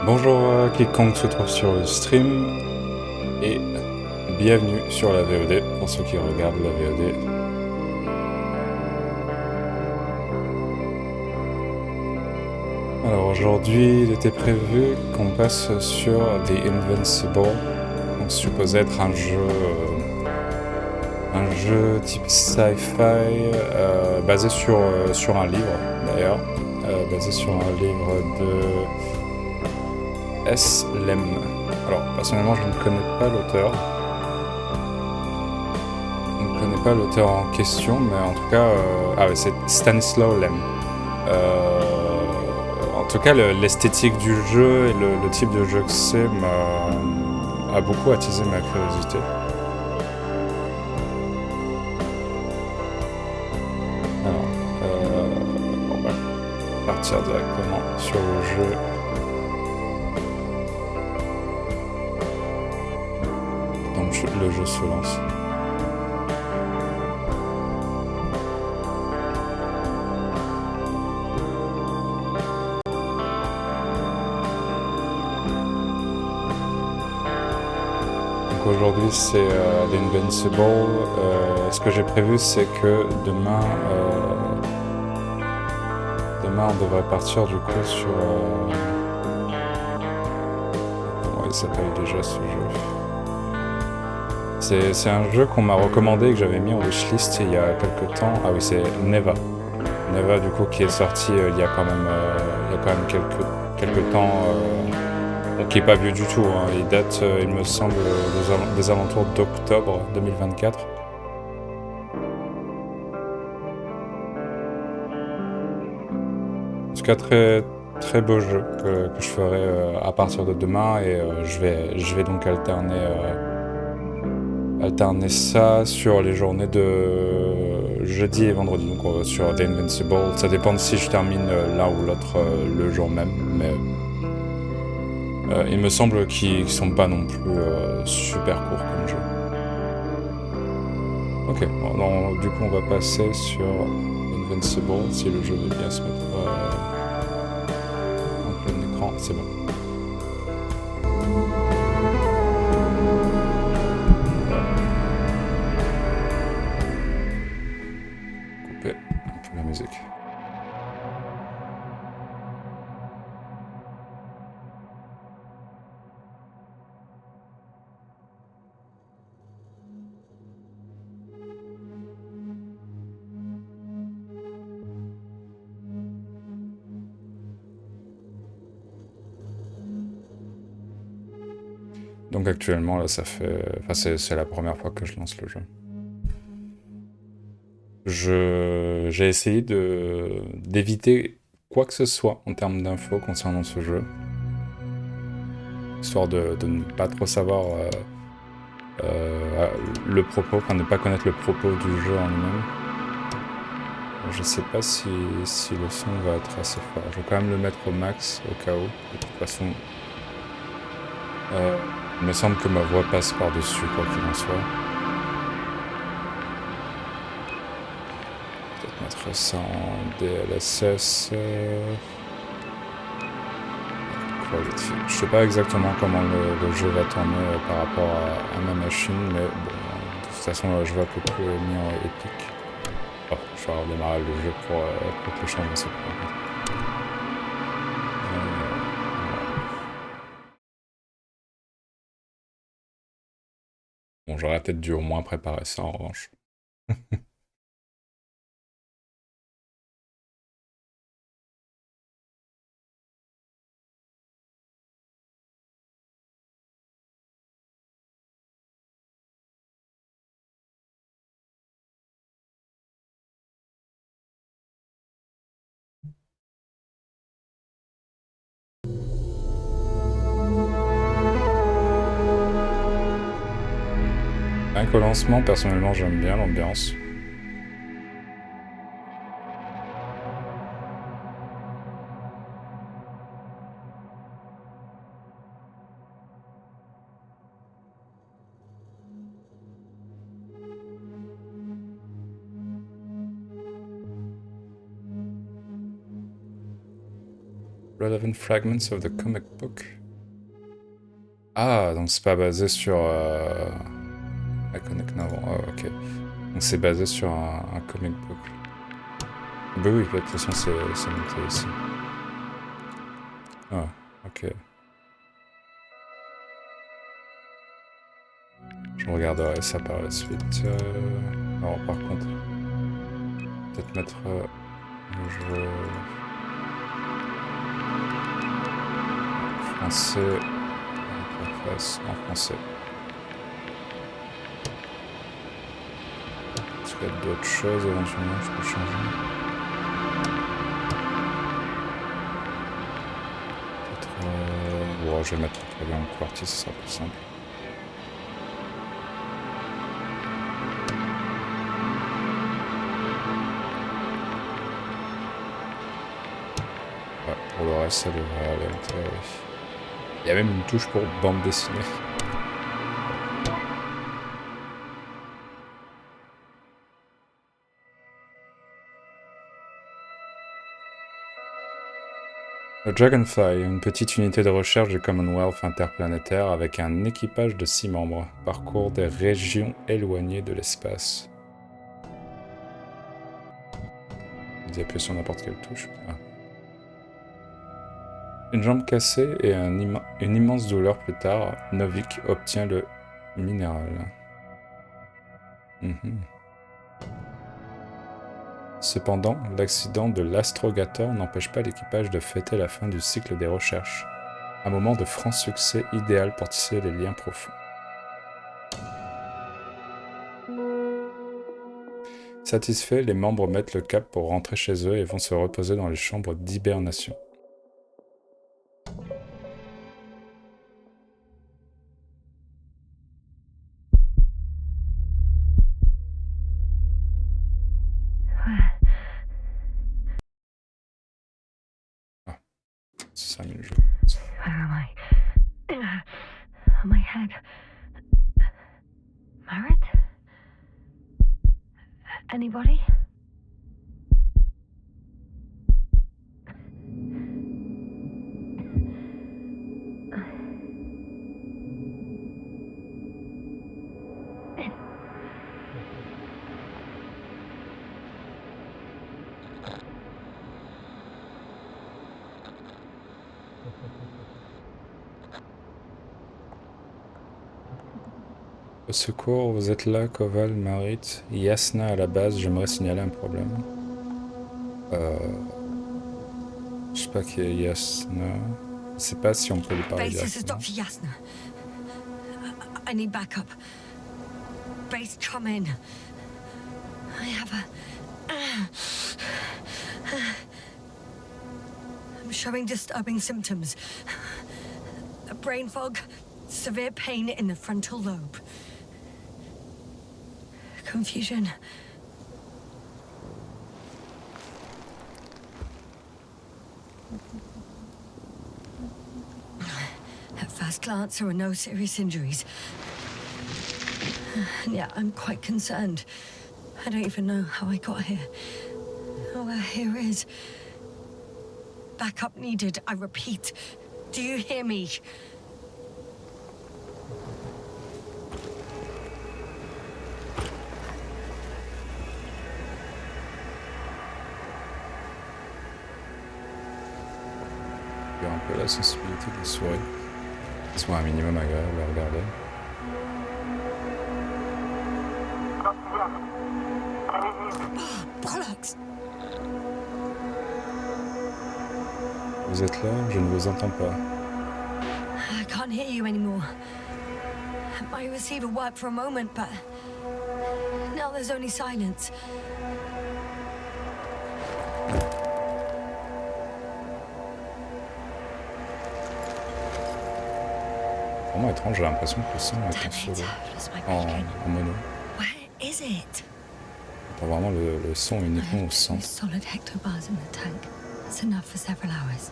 Bonjour à quiconque se trouve sur le stream et bienvenue sur la VOD pour ceux qui regardent la VOD. Alors aujourd'hui, il était prévu qu'on passe sur The Invincible, donc supposé être un jeu type sci-fi basé sur un livre d'ailleurs, basé sur un livre de S. Lem. Alors personnellement je ne connais pas l'auteur. Je ne connais pas l'auteur en question, mais en tout cas... ah oui, c'est Stanislaw Lem. En tout cas l'esthétique du jeu et le type de jeu que c'est a beaucoup attisé ma curiosité. Alors, on va partir directement sur le jeu. Donc le jeu se lance. Donc aujourd'hui c'est l'Invincible. Ce que j'ai prévu c'est que demain on devrait partir du coup sur... comment il s'appelle déjà ce jeu ? C'est un jeu qu'on m'a recommandé et que j'avais mis en wishlist il y a quelques temps. Ah oui, c'est Neva. Neva du coup qui est sorti il y a quand même quelques temps, qui est pas vieux du tout, hein. Il date, il me semble, des alentours d'octobre 2024. En tout cas, très, très beau jeu que je ferai à partir de demain et je vais donc alterner ça sur les journées de jeudi et vendredi, donc sur The Invincible. Ça dépend de si je termine l'un ou l'autre le jour même, mais il me semble qu'ils sont pas non plus super courts comme jeu. Ok, bon, donc, du coup on va passer sur Invincible, si le jeu veut bien se mettre en plein écran, c'est bon. Couper un peu la musique. Donc actuellement là ça fait... Enfin c'est la première fois que je lance le jeu. J'ai essayé d'éviter quoi que ce soit en termes d'infos concernant ce jeu, histoire de ne pas trop savoir le propos, enfin ne pas connaître le propos du jeu en lui-même. Je sais pas si le son va être assez fort. Je vais quand même le mettre au max au cas où. De toute façon, il me semble que ma voix passe par-dessus quoi qu'il en soit. Peut-être mettre ça en DLSS. Je sais pas exactement comment le jeu va tourner par rapport à ma machine, mais bon, de toute façon je vois que tout est mis en épique. Oh, je vais redémarrer le jeu pour que le changement se produise. Bon, j'aurais peut-être dû au moins préparer ça en revanche. Donc au lancement, personnellement, j'aime bien l'ambiance. Relevant fragments of the comic book. Ah, donc c'est pas basé sur... Iconic Novel, oh, ok. Donc c'est basé sur un comic book. Bah oui, de toute façon c'est noté ici. Ah, ok. Je regarderai ça par la suite. Alors par contre, peut-être mettre le jeu français, interface en français. Est-ce qu'il y a d'autres choses éventuellement je peux changer? Peut-être... bon, je vais mettre le clavier en QWERTY, ce sera plus simple. Ouais, pour le reste, ça devrait aller à l'intérieur. Il y a même une touche pour bande dessinée. Le Dragonfly, une petite unité de recherche du Commonwealth interplanétaire avec un équipage de 6 membres, parcourt des régions éloignées de l'espace. Vous appuyez sur n'importe quelle touche. Ah. Une jambe cassée et une immense douleur plus tard, Novik obtient le minéral. Cependant, l'accident de l'Astrogator n'empêche pas l'équipage de fêter la fin du cycle des recherches. Un moment de franc succès idéal pour tisser les liens profonds. Satisfaits, les membres mettent le cap pour rentrer chez eux et vont se reposer dans les chambres d'hibernation. Ah, c'est 5 minutes. Where am I? My head. Marriott? Anybody? Au secours, vous êtes là, Koval, Marit, Yasna à la base, j'aimerais signaler un problème. Je sais pas qui est Yasna. Je sais pas si on peut lui parler directement. Dr. Yasna. I need backup. Base, come in. I have I'm showing disturbing symptoms. A brain fog, severe pain in the frontal lobe. Confusion. At first glance, there are no serious injuries. And yet, I'm quite concerned. I don't even know how I got here. All I hear is... backup needed, I repeat. Do you hear me? Il y a un peu la sensibilité des souris. Soit un minimum agréable à regarder. Bollocks! Vous êtes là? Je ne vous entends pas. I can't hear you anymore. My receiver worked for a moment, but now there's only silence. On vraiment étrange, j'ai l'impression que le son est en solo, en mono. Where is it? On entend vraiment le son I uniquement have au 2 centre. solid hectobars in the tank. That's enough for several hours.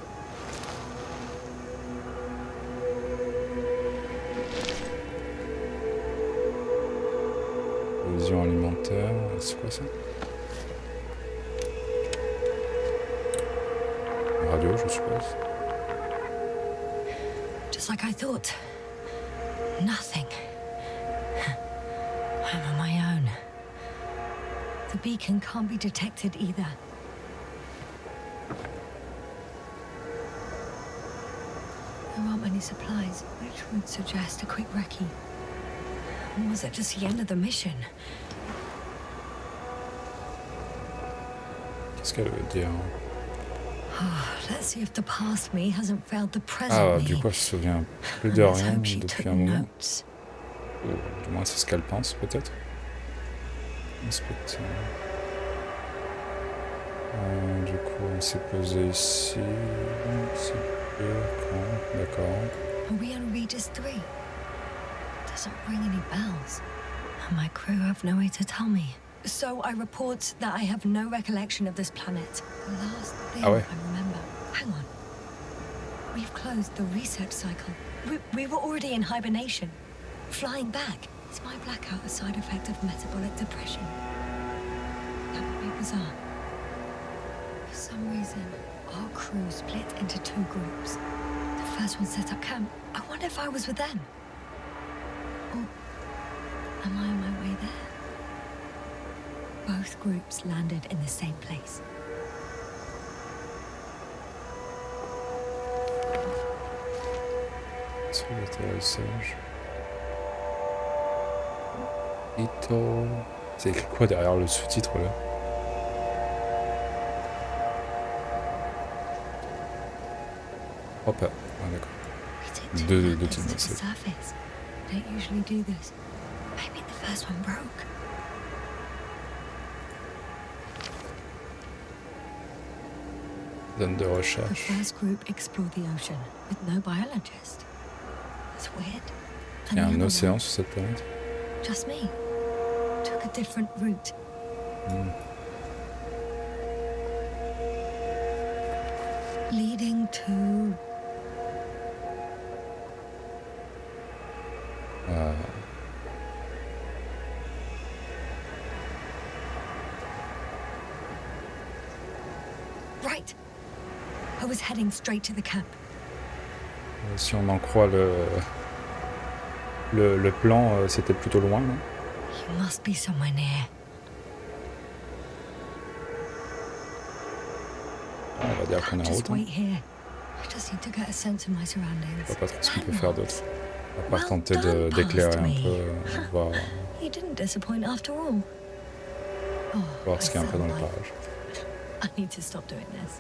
Provision alimentaire, c'est quoi ça? Radio, je suppose. Just like I thought. Nothing. I'm on my own. The beacon can't be detected either. There aren't many supplies, which would suggest a quick recce. Or was it just the end of the mission? Qu'est-ce qu'elle veut dire? Let's see if the past me hasn't failed the present Ah, me. du coup, elle se souvient plus de Let's rien hope she depuis took un moment. notes. Ou du moins, c'est ce qu'elle pense, peut-être. Inspecteur. Du coup, on s'est posé ici. C'est quand? D'accord. Are we on Regis 3? Doesn't ring any bells. And my crew have no way to tell me. So I report that I have no recollection of this planet. The last thing Ah ouais. I remember. Hang on. We've closed the research cycle. We were already in hibernation. Flying back. Is my blackout a side effect of metabolic depression? That would be bizarre. For some reason, our crew split into 2 groups. The first one set up camp. I wonder if I was with them. Or am I on my way there? Both groups landed in the same place. Sur l'atterrissage. Ito. C'est écrit quoi derrière le sous-titre là? Hop, ah d'accord. We took 2 Deux ladders types to de the messages. surface. Don't usually do this. Maybe the first one broke. Zone de The recherche. first group explored the ocean with no biologist. That's weird. Il y a And the un other océan one, sur cette planète. just me, took a different route. Leading to right. I was heading straight to the camp. Si on en croit le plan, c'était plutôt loin, non? You must be somewhere near. On va dire qu'on est en Just route. Hein. wait here. I just need to get a sense of my Je surroundings. vois pas trop ce qu'on peut faire d'autre. À part Well tenter done, d'éclairer past un me. peu, voir You didn't disappoint after all. Oh, voir ce I qu'il y a un peu dans le sound like- parage. I need to stop doing this.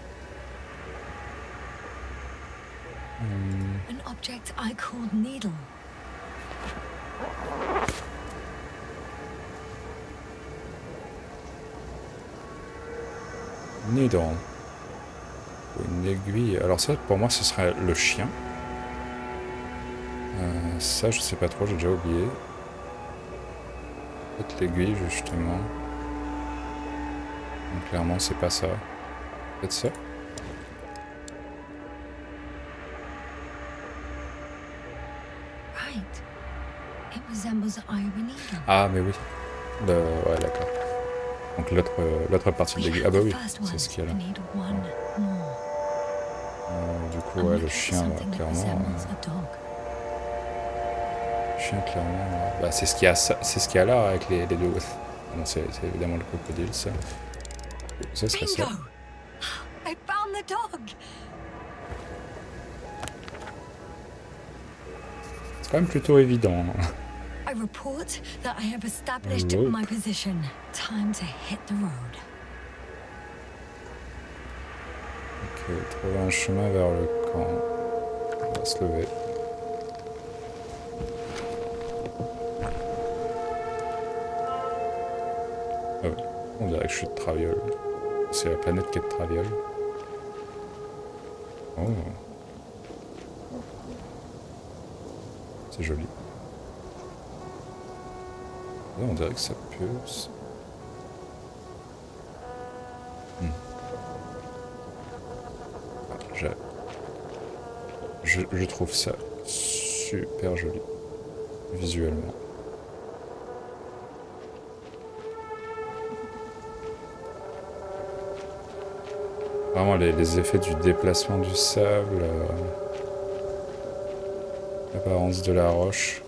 An object I called Needle. Needle. Une aiguille. Alors ça, pour moi, ce serait le chien. Ça, je sais pas trop, j'ai déjà oublié. Peut-être l'aiguille, justement. Donc, clairement, c'est pas ça. Peut-être ça. Right. It resembles Iron Needle. Ah, mais oui. Ouais, d'accord. Donc l'autre partie de We l'aiguille. have Ah bah the oui, first c'est one. ce qu'il y a I là. need one more. Du coup, I'm ouais, le looking for chien, something that clairement. resembles a dog. Chien, clairement. Bah, c'est ce qu'il y a, c'est ce qu'il y a là avec les deux. Bon, c'est évidemment le crocodile, ça. Ça serait ça. Bingo! I found the dog! C'est quand même plutôt évident. Hein. I report that I have established Rope. my position. Time to hit the road. Ok, trouver un chemin vers le camp. On va se lever. Ah oui, on dirait que je suis de Traviole. C'est la planète qui est de Traviole. Oh. C'est joli. Là, on dirait que ça pulse. Je trouve ça super joli, visuellement. Vraiment les effets du déplacement du sable, l'apparence de la roche,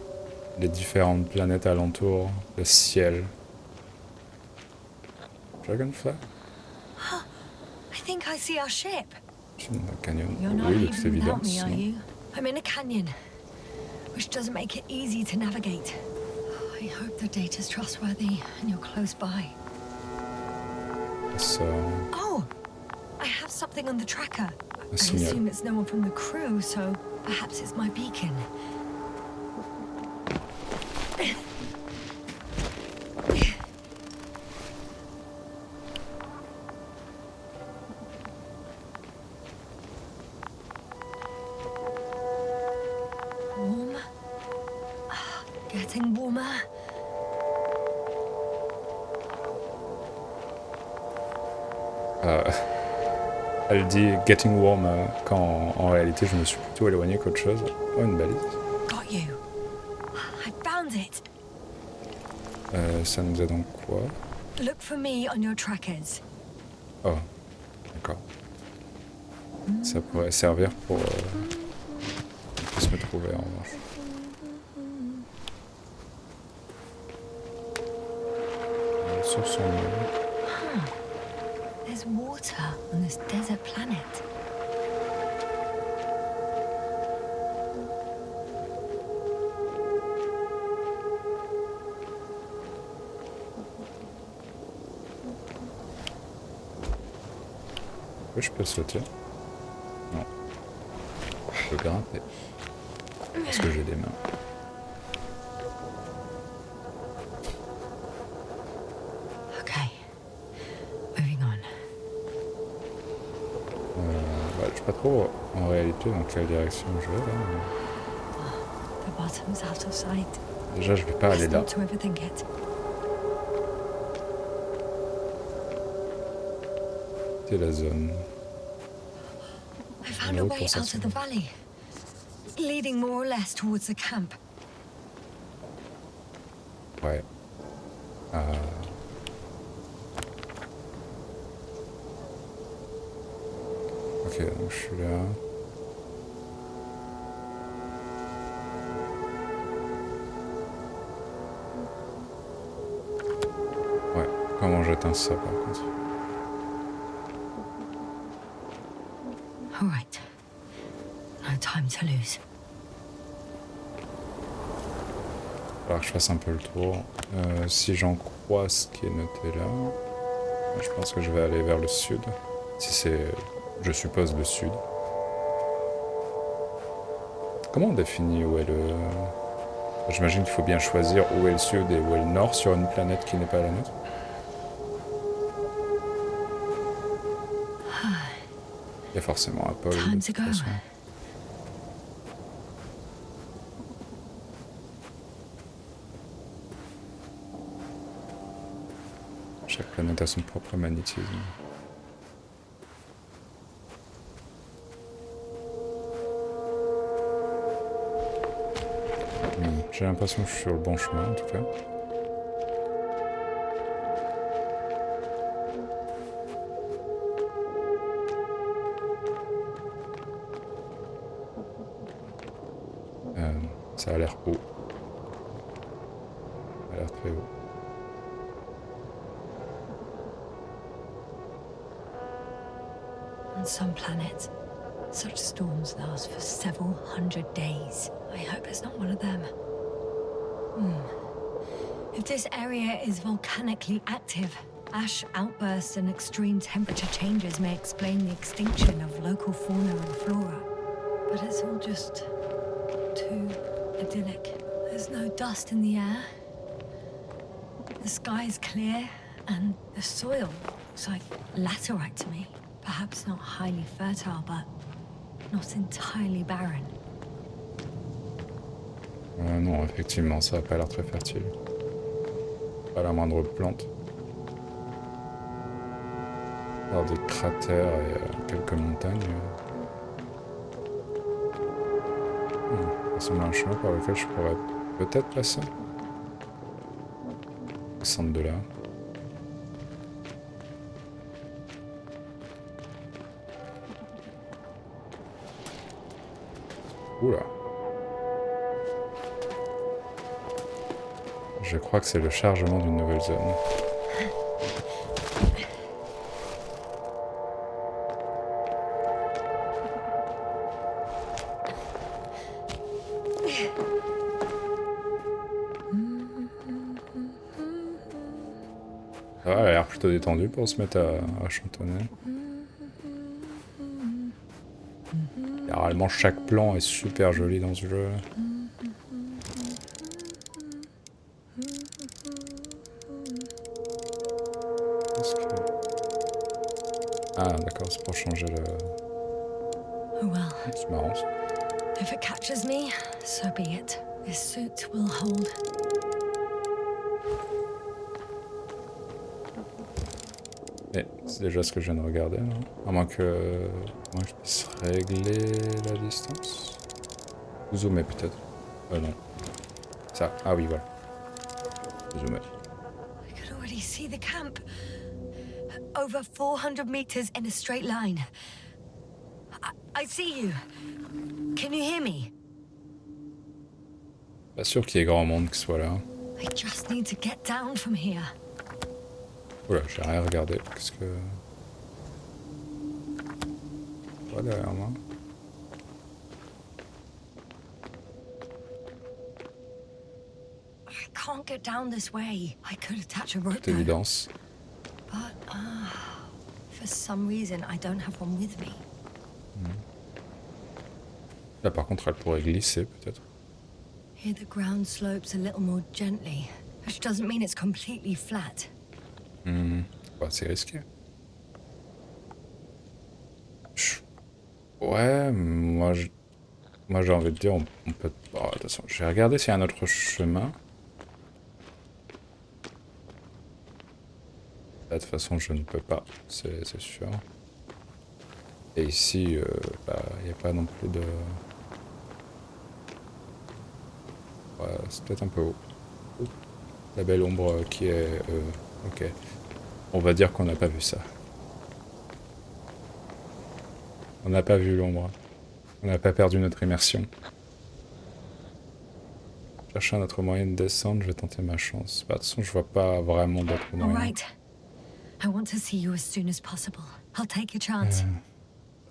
les différentes planètes alentour, le ciel. Dragonfly? I think I see our ship. Canyon. You're not Oui, de toute leaving without me, évidence. are Non. you? I'm in a canyon, which doesn't make it easy to navigate. I hope the data's trustworthy and you're close by. Ça, Oh, I have something on the tracker. I signal. assume it's no one from the crew, so perhaps it's my beacon. Warm. Getting warmer. Elle dit getting warm quand en réalité je me suis plutôt éloigné qu'autre chose. Oh, une balise. Got you. I found it. Ça nous aide en quoi? Look for me on your trackers. Oh, d'accord. Ça pourrait servir pour qu'on puisse me trouver en revanche. Sur son nom. There's water on this desert planet. Oui, je peux sauter. Non. Je peux grimper. Parce que j'ai des mains. Okay. Moving on. Je sais pas trop en réalité dans quelle direction je vais là. The bottom's out of sight. Déjà, je vais pas aller Best là. not to overthink it. C'est la zone. I found a way out of the valley, leading more or less towards the camp. Ouais. Ok, donc je suis là. Ouais, comment j'atteins ça par contre? All right. No time to lose. Il va falloir que je fasse un peu le tour. Si j'en crois ce qui est noté là, je pense que je vais aller vers le sud. Si c'est, je suppose, le sud. Comment on définit où est le... J'imagine qu'il faut bien choisir où est le sud et où est le nord sur une planète qui n'est pas la nôtre. Il y a forcément un pôle. Time de to toute go. façon. Chaque planète a son propre magnétisme. J'ai l'impression que je suis sur le bon chemin en tout cas. Ça a l'air haut. Ça a l'air très haut. On some planets, such storms last for several hundred days. I hope it's not one of them. If this area is volcanically active, ash outbursts and extreme temperature changes may explain the extinction of local fauna and flora. But it's all just too idyllic. There's no dust in the air. The sky is clear, and the soil looks like laterite to me. Perhaps not highly fertile, but not entirely barren. Non, effectivement, ça a pas l'air très fertile. Pas la moindre plante. Alors des cratères et quelques montagnes. Ça ressemble à un chemin par lequel je pourrais peut-être passer. Descendre de là. Oula. Je crois que c'est le chargement d'une nouvelle zone. Ah, elle a l'air plutôt détendue pour se mettre à chantonner. Généralement, chaque plan est super joli dans ce jeu. Ah, d'accord, c'est pour changer le... Oh well. C'est marrant ça. If it catches me, so be it. This suit will hold. Et c'est déjà ce que je viens de regarder, là. À moins que je puisse régler la distance. Ou zoomer peut-être. Non. Ça. Ah oui, voilà. Zoomer. I could already see the camp. Over 400 meters in a straight line. I see you. Can you hear me? Pas sûr qu'il y ait grand monde qui soit là. I just need to get down from here. Oula, j'ai rien regardé. Qu'est-ce que... Pas derrière moi. I can't get down this way. I could attach a rope. Toute évidence. But, for some reason, I don't have one with me. Là, par contre, elle pourrait glisser, peut-être. Here the ground slopes a little more gently, which doesn't mean it's completely flat. Bah, c'est risqué. Ouais, moi j'ai envie de dire, on peut... Bon, de toute façon, je vais regarder s'il y a un autre chemin. Là, de toute façon, je ne peux pas, c'est sûr. Et ici, il n'y a pas non plus de... Ouais, c'est peut-être un peu haut. La belle ombre qui est... ok. On va dire qu'on n'a pas vu ça. On n'a pas vu l'ombre. On n'a pas perdu notre immersion. Chercher un autre moyen de descendre, je vais tenter ma chance. Bah, de toute façon, je vois pas vraiment d'autres All moyens. right. I want to see you as soon as possible. I'll take a chance.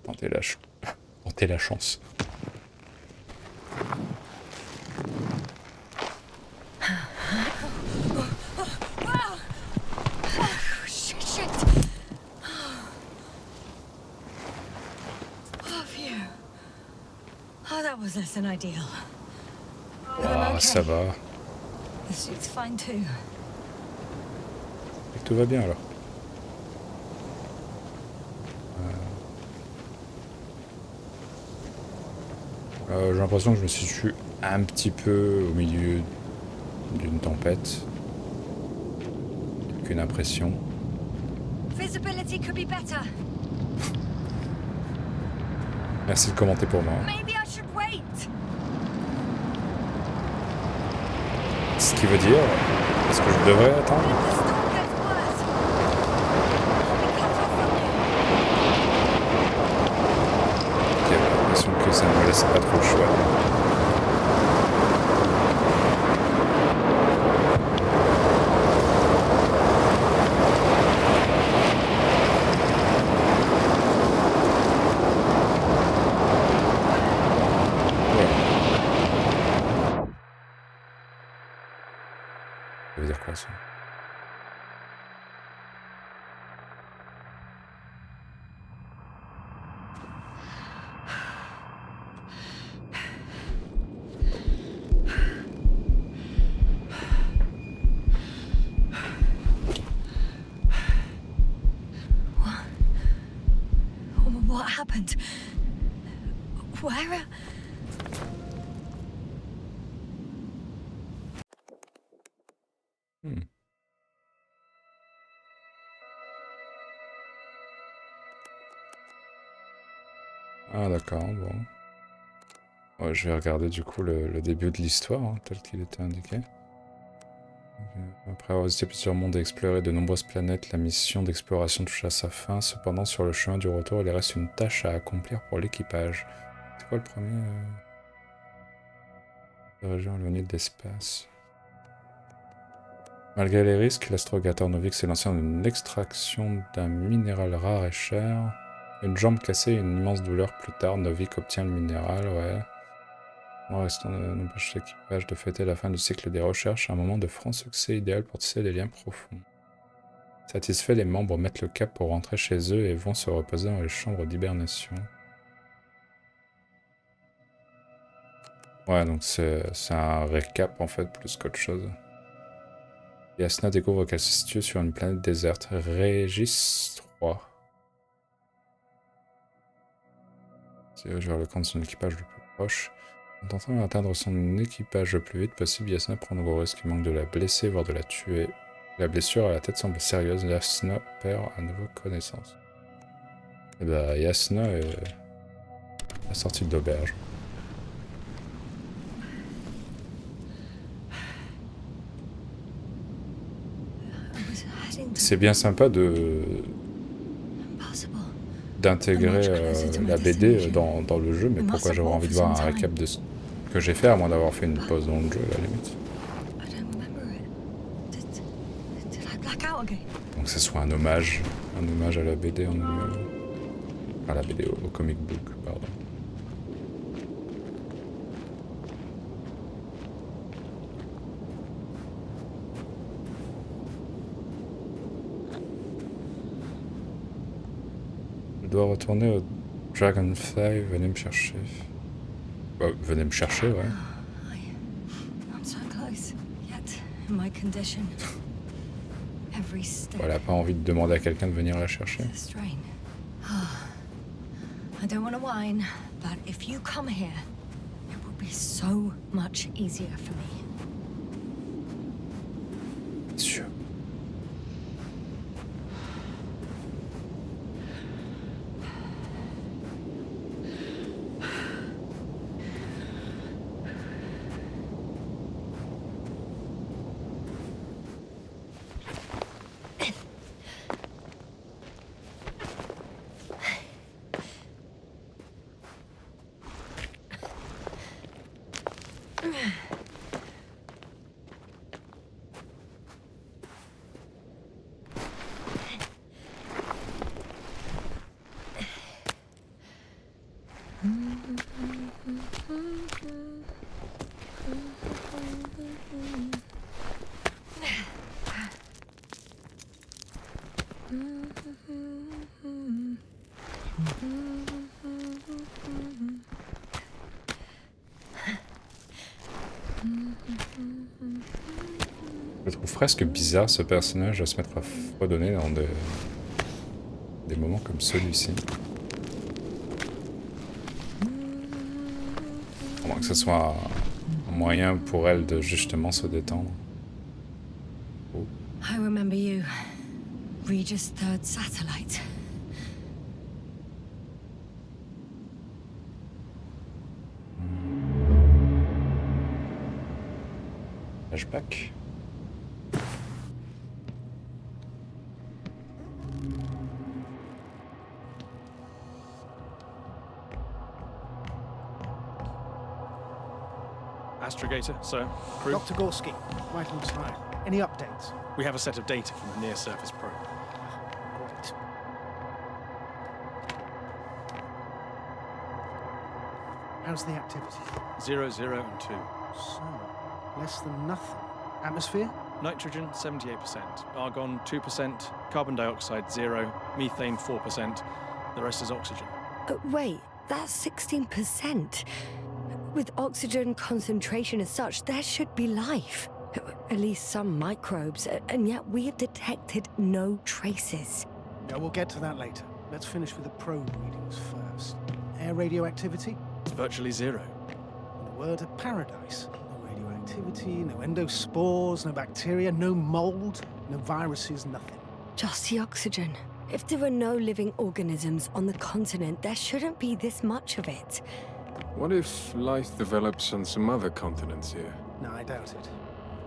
Tenter tenter la chance. Shit. Oh, phew. Oh, that was less than ideal. But I'm Ah, okay. ça va. The suit's fine too. Et tout va bien alors. J'ai l'impression que je me situe un petit peu au milieu d'une tempête. Qu'une impression. Visibility could be better. Merci de commenter pour moi. Maybe I should wait. Ce qui veut dire, est-ce que je devrais attendre? If the storm gets worse, I'll be cut off from you. Ok, j'ai l'impression que ça ne me laisse pas trop le choix. Ça veut dire quoi ça? What happened? Where? Ah d'accord, bon. Ouais, je vais regarder du coup le début de l'histoire, hein, tel qu'il était indiqué. Après avoir visité plusieurs mondes et exploré de nombreuses planètes, la mission d'exploration touche à sa fin. Cependant, sur le chemin du retour, il reste une tâche à accomplir pour l'équipage. C'est quoi le premier région éloignée de l'espace. Malgré les risques, l'astrogator Novik s'est lancé dans une extraction d'un minéral rare et cher. Une jambe cassée et une immense douleur plus tard, Novik obtient le minéral, ouais. En restant n'empêche l'équipage de fêter la fin du cycle des recherches, un moment de franc succès idéal pour tisser des liens profonds. Satisfaits, les membres mettent le cap pour rentrer chez eux et vont se reposer dans les chambres d'hibernation. Ouais, donc c'est un récap en fait, plus qu'autre chose. Yasna découvre qu'elle se situe sur une planète déserte, Régis 3. Je vais le camp de son équipage le plus proche. En tentant d'atteindre son équipage le plus vite possible, Yasna prend de gros risques. Il manque de la blesser, voire de la tuer. La blessure à la tête semble sérieuse, Yasna perd à nouveau connaissance. Et bah Yasna est la sortie de l'auberge. C'est bien sympa d'intégrer la BD dans le jeu, mais pourquoi j'aurais envie de voir un récap de ce que j'ai fait, à moins d'avoir fait une pause dans le jeu, à la limite. Donc que ce soit un hommage à la BD en elle-même. Enfin, la BD au comic book, pardon. Je dois retourner au Dragonfly, venez me chercher. Venez me chercher, ouais. Elle a pas envie de demander à quelqu'un de venir la chercher. I don't want to whine, but if you come here, it will be so much easier for me. Sûr. Je trouve presque bizarre ce personnage à se mettre à fredonner dans des moments comme celui-ci. À moins que ce soit un moyen pour elle de justement se détendre. Oh. I remember you. Regis' third satellite. Flashback. Astrogator, sir. Crew? Dr. Gorski, right on time. Any updates? We have a set of data from the near-surface probe. Great. How's the activity? 0, 0, and 2. So, less than nothing. Atmosphere? Nitrogen, 78%. Argon, 2%. Carbon dioxide, 0. Methane, 4%. The rest is oxygen. Wait, that's 16%. With oxygen concentration as such, there should be life. At least some microbes, and yet we have detected no traces. Yeah, we'll get to that later. Let's finish with the probe readings first. Air radioactivity? It's virtually 0. In a word, a paradise. No radioactivity, no endospores, no bacteria, no mold, no viruses, nothing. Just the oxygen. If there are no living organisms on the continent, there shouldn't be this much of it. What if life develops on some other continents here? No, I doubt it.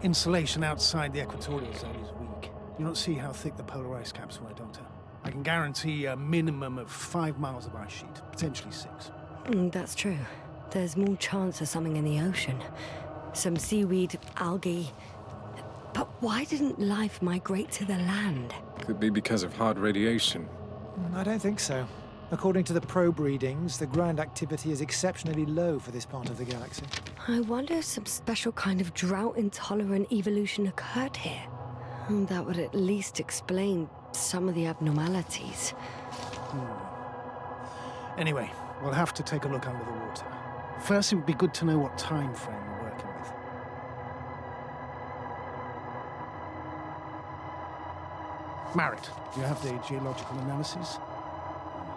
Insulation outside the equatorial zone is weak. You don't see how thick the polar ice caps were, Doctor. I can guarantee a minimum of 5 miles of ice sheet, potentially 6. That's true. There's more chance of something in the ocean. Some seaweed, algae. But why didn't life migrate to the land? Could be because of hard radiation. I don't think so. According to the probe readings, the ground activity is exceptionally low for this part of the galaxy. I wonder if some special kind of drought-intolerant evolution occurred here. That would at least explain some of the abnormalities. Anyway, we'll have to take a look under the water. First, it would be good to know what time frame we're working with. Marit, do you have the geological analysis?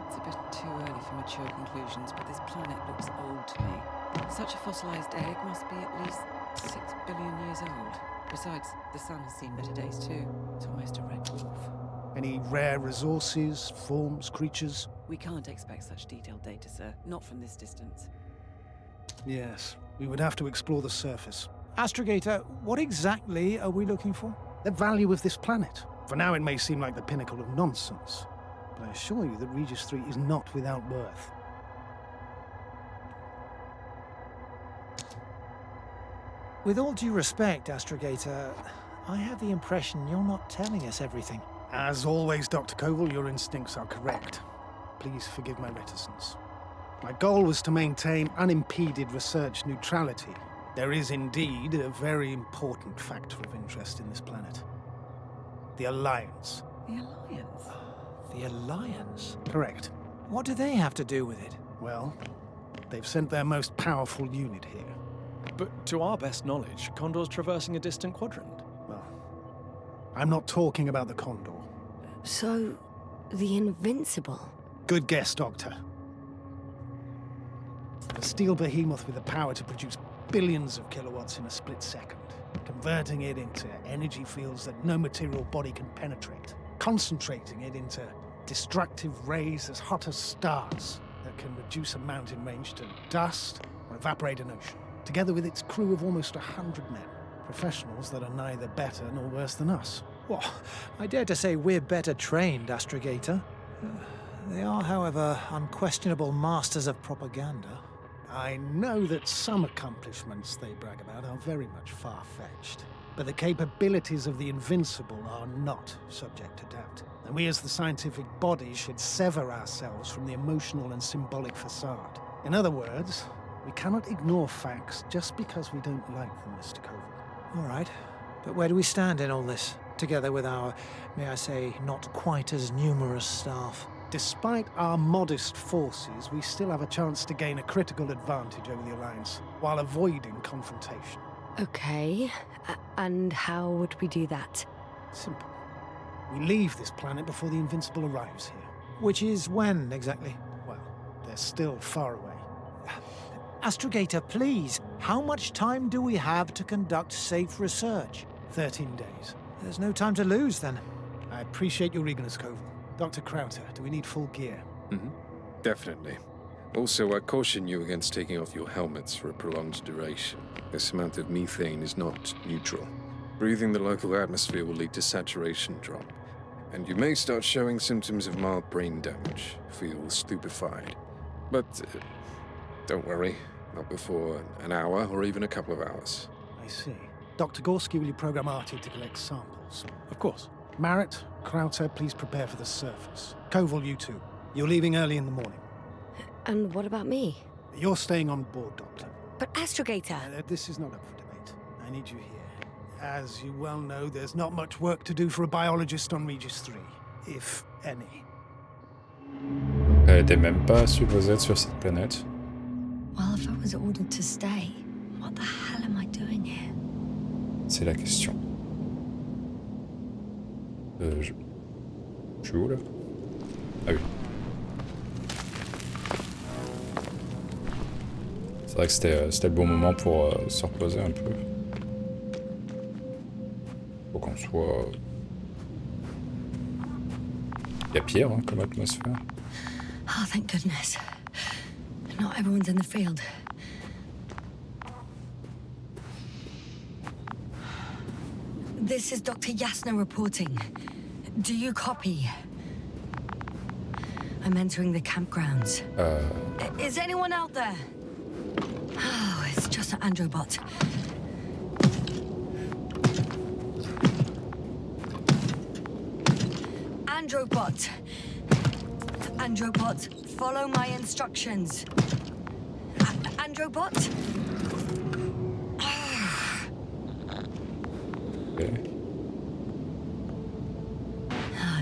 It's a bit too early for mature conclusions, but this planet looks old to me. Such a fossilized egg must be at least 6 billion years old. Besides, the sun has seen better days too. It's almost a red dwarf. Any rare resources, forms, creatures? We can't expect such detailed data, sir. Not from this distance. Yes, we would have to explore the surface. Astrogator, what exactly are we looking for? The value of this planet. For now, it may seem like the pinnacle of nonsense, but I assure you that Regis 3 is not without worth. With all due respect, Astrogator, I have the impression you're not telling us everything. As always, Dr. Koval, your instincts are correct. Please forgive my reticence. My goal was to maintain unimpeded research neutrality. There is indeed a very important factor of interest in this planet. The Alliance. The Alliance? The Alliance? Correct. What do they have to do with it? Well, they've sent their most powerful unit here. But to our best knowledge, Condor's traversing a distant quadrant. Well, I'm not talking about the Condor. So, the Invincible. Good guess, Doctor. A steel behemoth with the power to produce billions of kilowatts in a split second, converting it into energy fields that no material body can penetrate, concentrating it into destructive rays as hot as stars that can reduce a mountain range to dust or evaporate an ocean, together with its crew of almost 100 men, professionals that are neither better nor worse than us. Well, I dare to say we're better trained, Astrogator. They are, however, unquestionable masters of propaganda. I know that some accomplishments they brag about are very much far-fetched, but the capabilities of the Invincible are not subject to doubt. And we as the scientific body should sever ourselves from the emotional and symbolic facade. In other words, we cannot ignore facts just because we don't like them, Mr. Koval. All right, but where do we stand in all this, together with our, may I say, not quite as numerous staff? Despite our modest forces, we still have a chance to gain a critical advantage over the Alliance, while avoiding confrontation. Okay, and how would we do that? Simple. We leave this planet before the Invincible arrives here. Which is when, exactly? Well, they're still far away. Astrogator, please, how much time do we have to conduct safe research? 13 days. There's no time to lose, then. I appreciate your eagerness, Koval. Dr. Krauter, do we need full gear? Definitely. Also, I caution you against taking off your helmets for a prolonged duration. This amount of methane is not neutral. Breathing the local atmosphere will lead to saturation drop, and you may start showing symptoms of mild brain damage, feel stupefied. But don't worry, not before an hour or even a couple of hours. I see. Dr. Gorski, will you program Artie to collect samples? Of course. Marit, Krauter, please prepare for the surface. Koval, you too. You're leaving early in the morning. And what about me? You're staying on board, Doctor. But Astrogator! This is not up for debate. I need you here. As you well know, there's not much work to do for a biologist on Regis 3, if any. Elle était même pas supposée être sur cette planète. Well, if I was ordered to stay, what the hell am I doing here? C'est la question. Je suis où là? Ah oui. C'est vrai que c'était le bon moment pour se reposer un peu. Faut qu'on soit Il y a pire hein, comme atmosphère. Oh, thank goodness. Not everyone's in the field. This is Dr. Yasna reporting. Do you copy? I'm entering the campgrounds. Is anyone out there? Oh, it's just an androbot. Androbot. Androbot, follow my instructions. Androbot? Okay.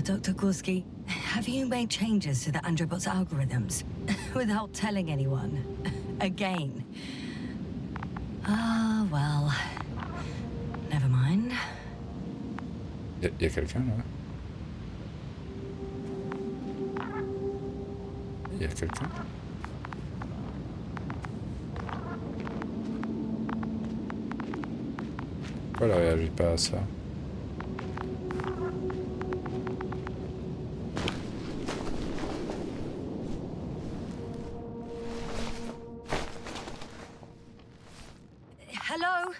Dr. Gorski, have you made changes to the Androbot's algorithms without telling anyone? Again? Ah, well. Never mind. Il y a quelqu'un là? Il y a quelqu'un? Pourquoi elle réagit pas à ça? Hello?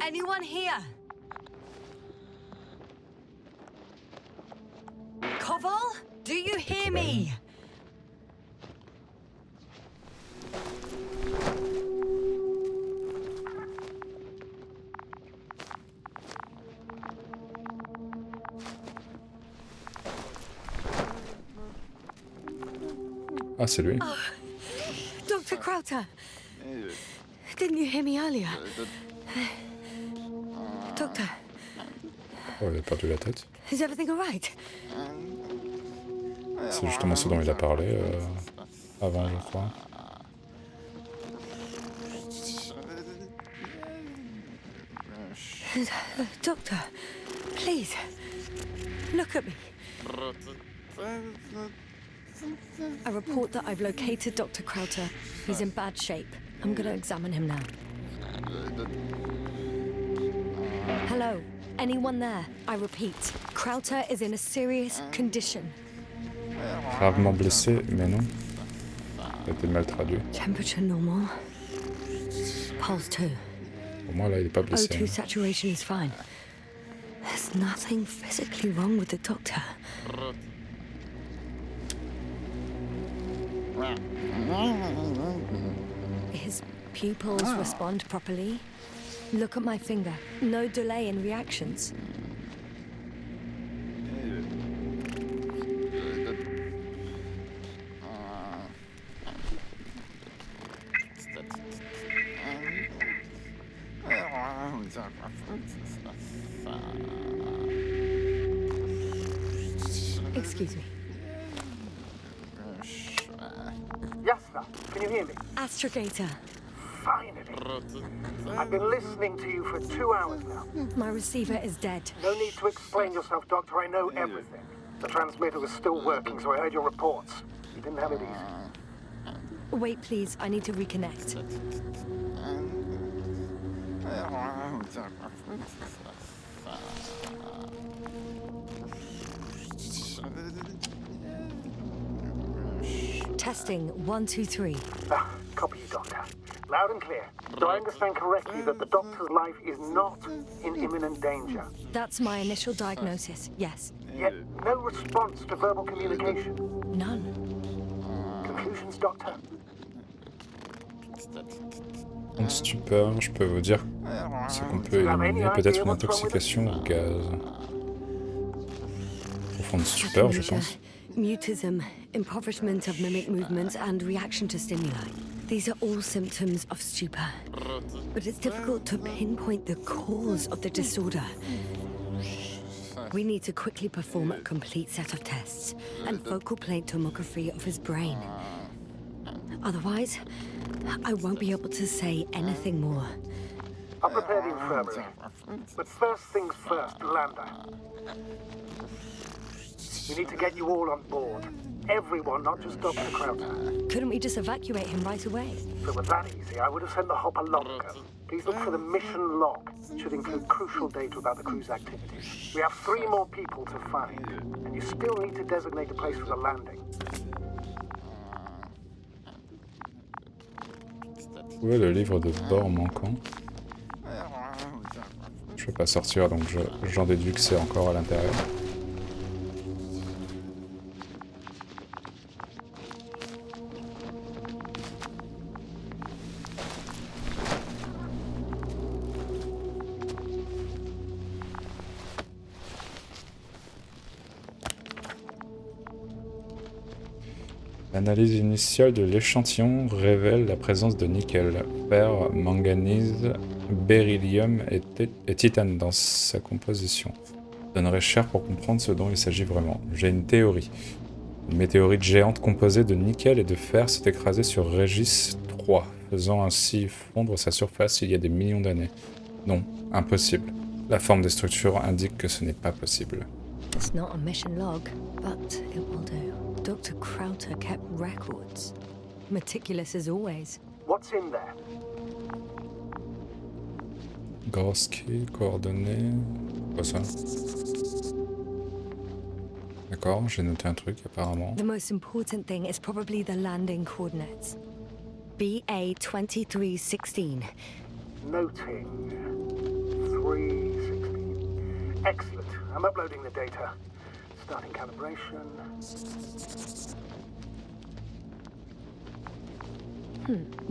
Anyone here? Koval? Do you hear me? Ah, c'est lui. Oh, Dr. Crowther. Didn't you hear me earlier? Doctor, Oh, il a perdu la tête. is everything all right? C'est justement ce dont il a parlé avant, je crois. Doctor, please, look at me. I report that I've located Dr. Crowther. He's in bad shape. I'm gonna examine him now. Hello? Anyone there? I repeat, Crowther is in a serious condition. Gravement blessé, mais non. Ça a été mal traduit. Temperature normal. Pulse 2. Pour moi, là, il est pas blessé. O2 saturation is fine. There's nothing physically wrong with the doctor. His pupils respond properly. Look at my finger. No delay in reactions. Excuse me. Yasna, can you hear me? Astrogator. Finally. I've been listening to you for 2 hours now. My receiver is dead. No need to explain yourself, Doctor. I know everything. The transmitter was still working, so I heard your reports. You didn't have it easy. Wait, please. I need to reconnect. Testing 1, 2, 3. Copy you, Doctor. Loud and clear. Do I understand correctly that the Doctor's life is not in imminent danger? That's my initial diagnosis, yes. Yet no response to verbal communication. None. Conclusions, Doctor? En stupeur, je peux vous dire ce qu'on peut éliminer, peut-être une intoxication au gaz. Au fond de stupeur, je pense. Mutism, impoverishment of mimic movements, and reaction to stimuli. These are all symptoms of stupor. But it's difficult to pinpoint the cause of the disorder. We need to quickly perform a complete set of tests and focal plate tomography of his brain. Otherwise, I won't be able to say anything more. I'll prepare the infirmary. But first things first, Lambda. We need to get you all on board. Everyone, not just Dr. Crowther. Couldn't we just evacuate him right away? If it were that easy, I would have sent the hopper long ago. Please look for the mission log. It should include crucial data about the crew's activity. We have 3 more people to find, and you still need to designate a place for the landing. Où est le livre de bord manquant? Je ne vais pas sortir, donc j'en déduis que c'est encore à l'intérieur. L'analyse initiale de l'échantillon révèle la présence de nickel, fer, manganèse, beryllium et titane dans sa composition. Je donnerais cher pour comprendre ce dont il s'agit vraiment. J'ai une théorie. Une météorite géante composée de nickel et de fer s'est écrasée sur Régis 3, faisant ainsi fondre sa surface il y a des millions d'années. Non, impossible. La forme des structures indique que ce n'est pas possible. It's not a mission log, but it will do. Dr. Crowther kept records. Meticulous as always. What's in there? Gorski, coordonnées... Quoi ça? D'accord, j'ai noté un truc apparemment. The most important thing is probably the landing coordinates. BA 2316. Noting 316. Excellent. I'm uploading the data. Starting calibration.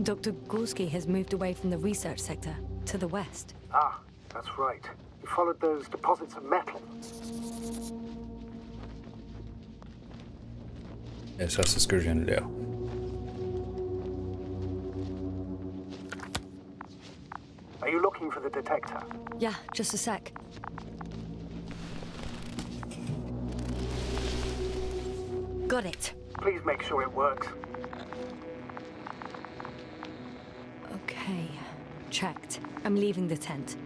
Dr. Gorski has moved away from the research sector to the west. Ah, that's right. You followed those deposits of metal. Et ça, c'est ce que je viens de lire. Are you looking for the detector? Yeah, just a sec. Got it. Please make sure it works. Okay, checked. I'm leaving the tent.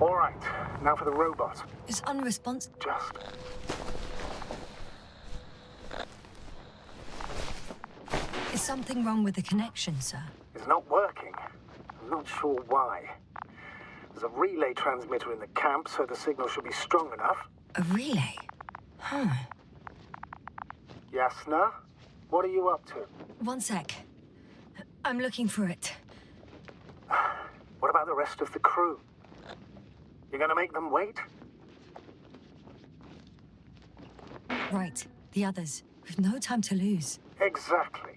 All right, now for the robot. It's unresponsive. Just... Is something wrong with the connection, sir? It's not working. I'm not sure why. There's a relay transmitter in the camp, so the signal should be strong enough. A relay? Huh. Yasna, what are you up to? One sec. I'm looking for it. What about the rest of the crew? You're gonna make them wait? Right, the others. We've no time to lose. Exactly.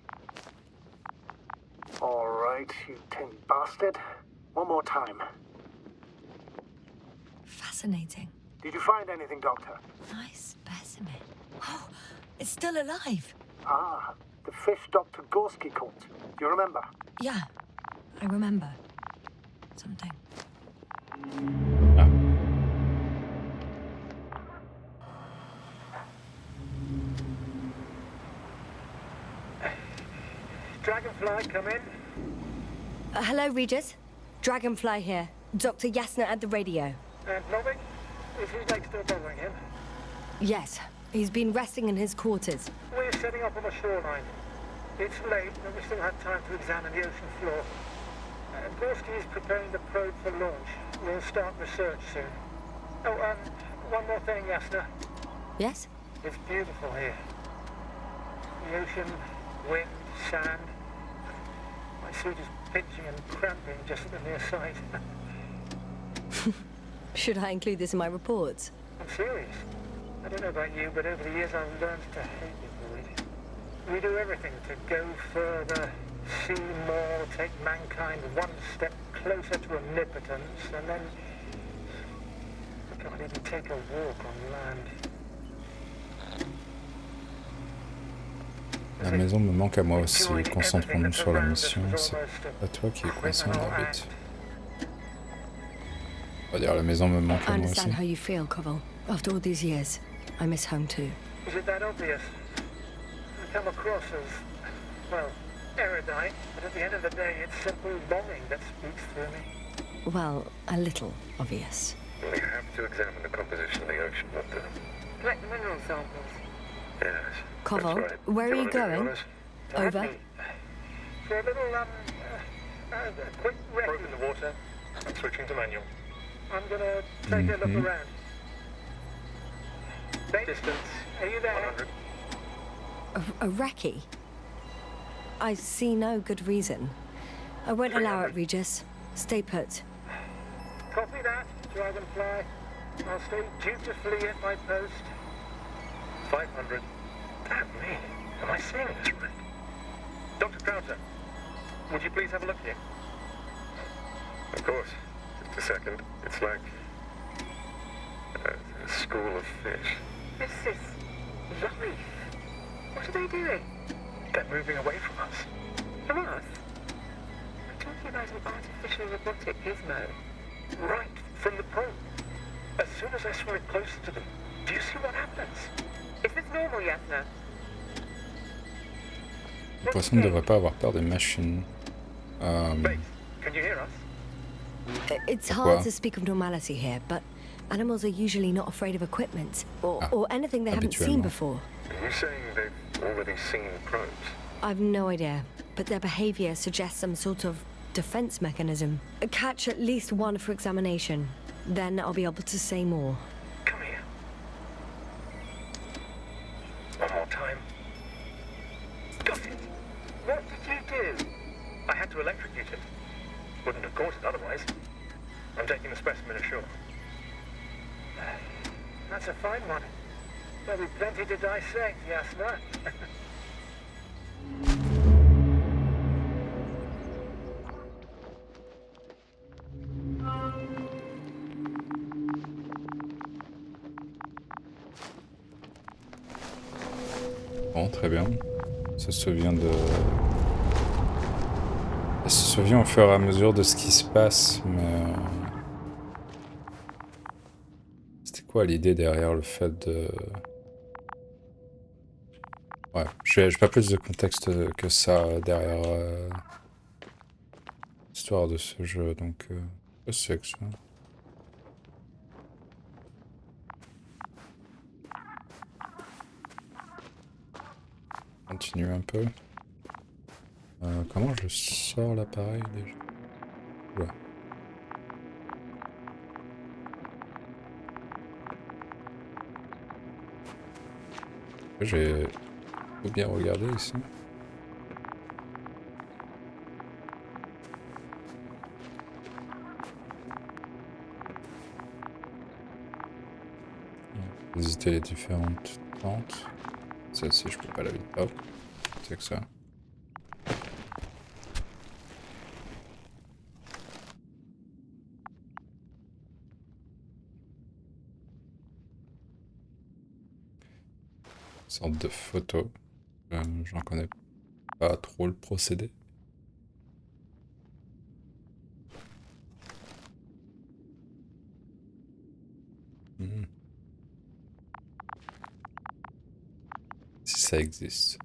All right, you tin bastard. One more time. Fascinating. Did you find anything, Doctor? Nice specimen. Oh, it's still alive. Ah, the fish Dr. Gorski caught. Do you remember? Yeah, I remember. Something. Ah. Dragonfly, come in. Hello, Regis. Dragonfly here. Dr. Yasna at the radio. And Novik? Is his leg still bothering him? Yes, he's been resting in his quarters. We're setting up on the shoreline. It's late, but we still have time to examine the ocean floor. Gorski is preparing the probe for launch. We'll start research soon. Oh, one more thing, Yasna. Yes? It's beautiful here. The ocean, wind, sand. My suit is pinching and cramping just at the mere sight. Should I include this in my reports? I'm serious. I don't know about you, but over the years I've learned to hate the void. We do everything to go further, see more, take mankind one step closer to omnipotence, and then we can't even take a walk on land. La maison me manque à moi aussi. Concentrons-nous sur la mission. C'est pas toi qui es coincé en orbite. On va dire la maison me manque I à moi aussi. understand how you feel, Koval. After all these years, I miss home too. Is it that obvious? I come across as, well, erudite, but at the end of the day, it's simple longing that speaks through me. well, a little obvious. We have to examine the composition of the ocean water. Collect the mineral samples. Yes. Koval, that's right. where Do are you wanna do the going? honours? Over. For a little, a quick Probe rescue. in the water. I'm switching to manual. I'm gonna take a look around. Babe, Distance are you there? 100. A recce? I see no good reason. I won't allow it, Regis. Stay put. Copy that, Dragonfly. I'll stay dutifully at my post. 500. Damn me. Am I saying this right? Dr. Crowther, would you please have a look here? Of course. Just a second. It's like a school of fish. This is life. What are they doing? They're moving away from us. From us? I'm talking about an artificial robotic gizmo. Right from the probe. As soon as I swim it closer to them, do you see what happens? Is this normal, Yasna? Le poisson ne devrait pas avoir peur des machines. Base, can you hear us? It's Pourquoi? hard to speak of normality here, but animals are usually not afraid of equipment or anything they haven't seen habituellement. before. Are you saying they've already seen probes? I've no idea, but their behavior suggests some sort of defense mechanism. Catch at least one for examination. Then I'll be able to say more. Come here. One more time. Got it. What did you do? I had to electrocute it. Wouldn't have caught it otherwise. I'm taking the specimen ashore. That's a fine one. There'll be plenty to dissect, Yasna. Bon, très bien. Ça se souvient de... Elle se souvient au fur et à mesure de ce qui se passe, mais... C'était quoi l'idée derrière le fait de... Ouais, j'ai pas plus de contexte que ça derrière l'histoire de ce jeu, donc... Qu'est-ce que c'est que ça? Continue un peu. Comment je sors l'appareil déjà? Oula. J'ai... Faut bien regarder ici. Visiter les différentes tentes. Celle-ci, je peux pas la visiter. Oh, c'est que ça. Une sorte de photo. J'en connais pas trop le procédé. Si ça existe.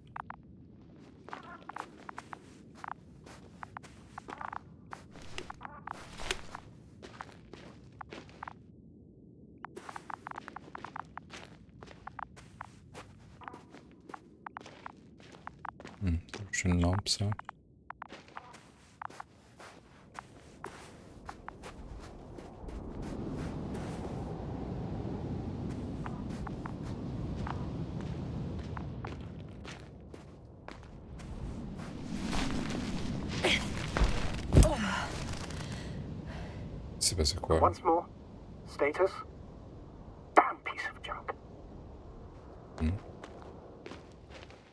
J'ai une lampe, ça. C'est passé quoi? Once more. Status? Damn piece of junk.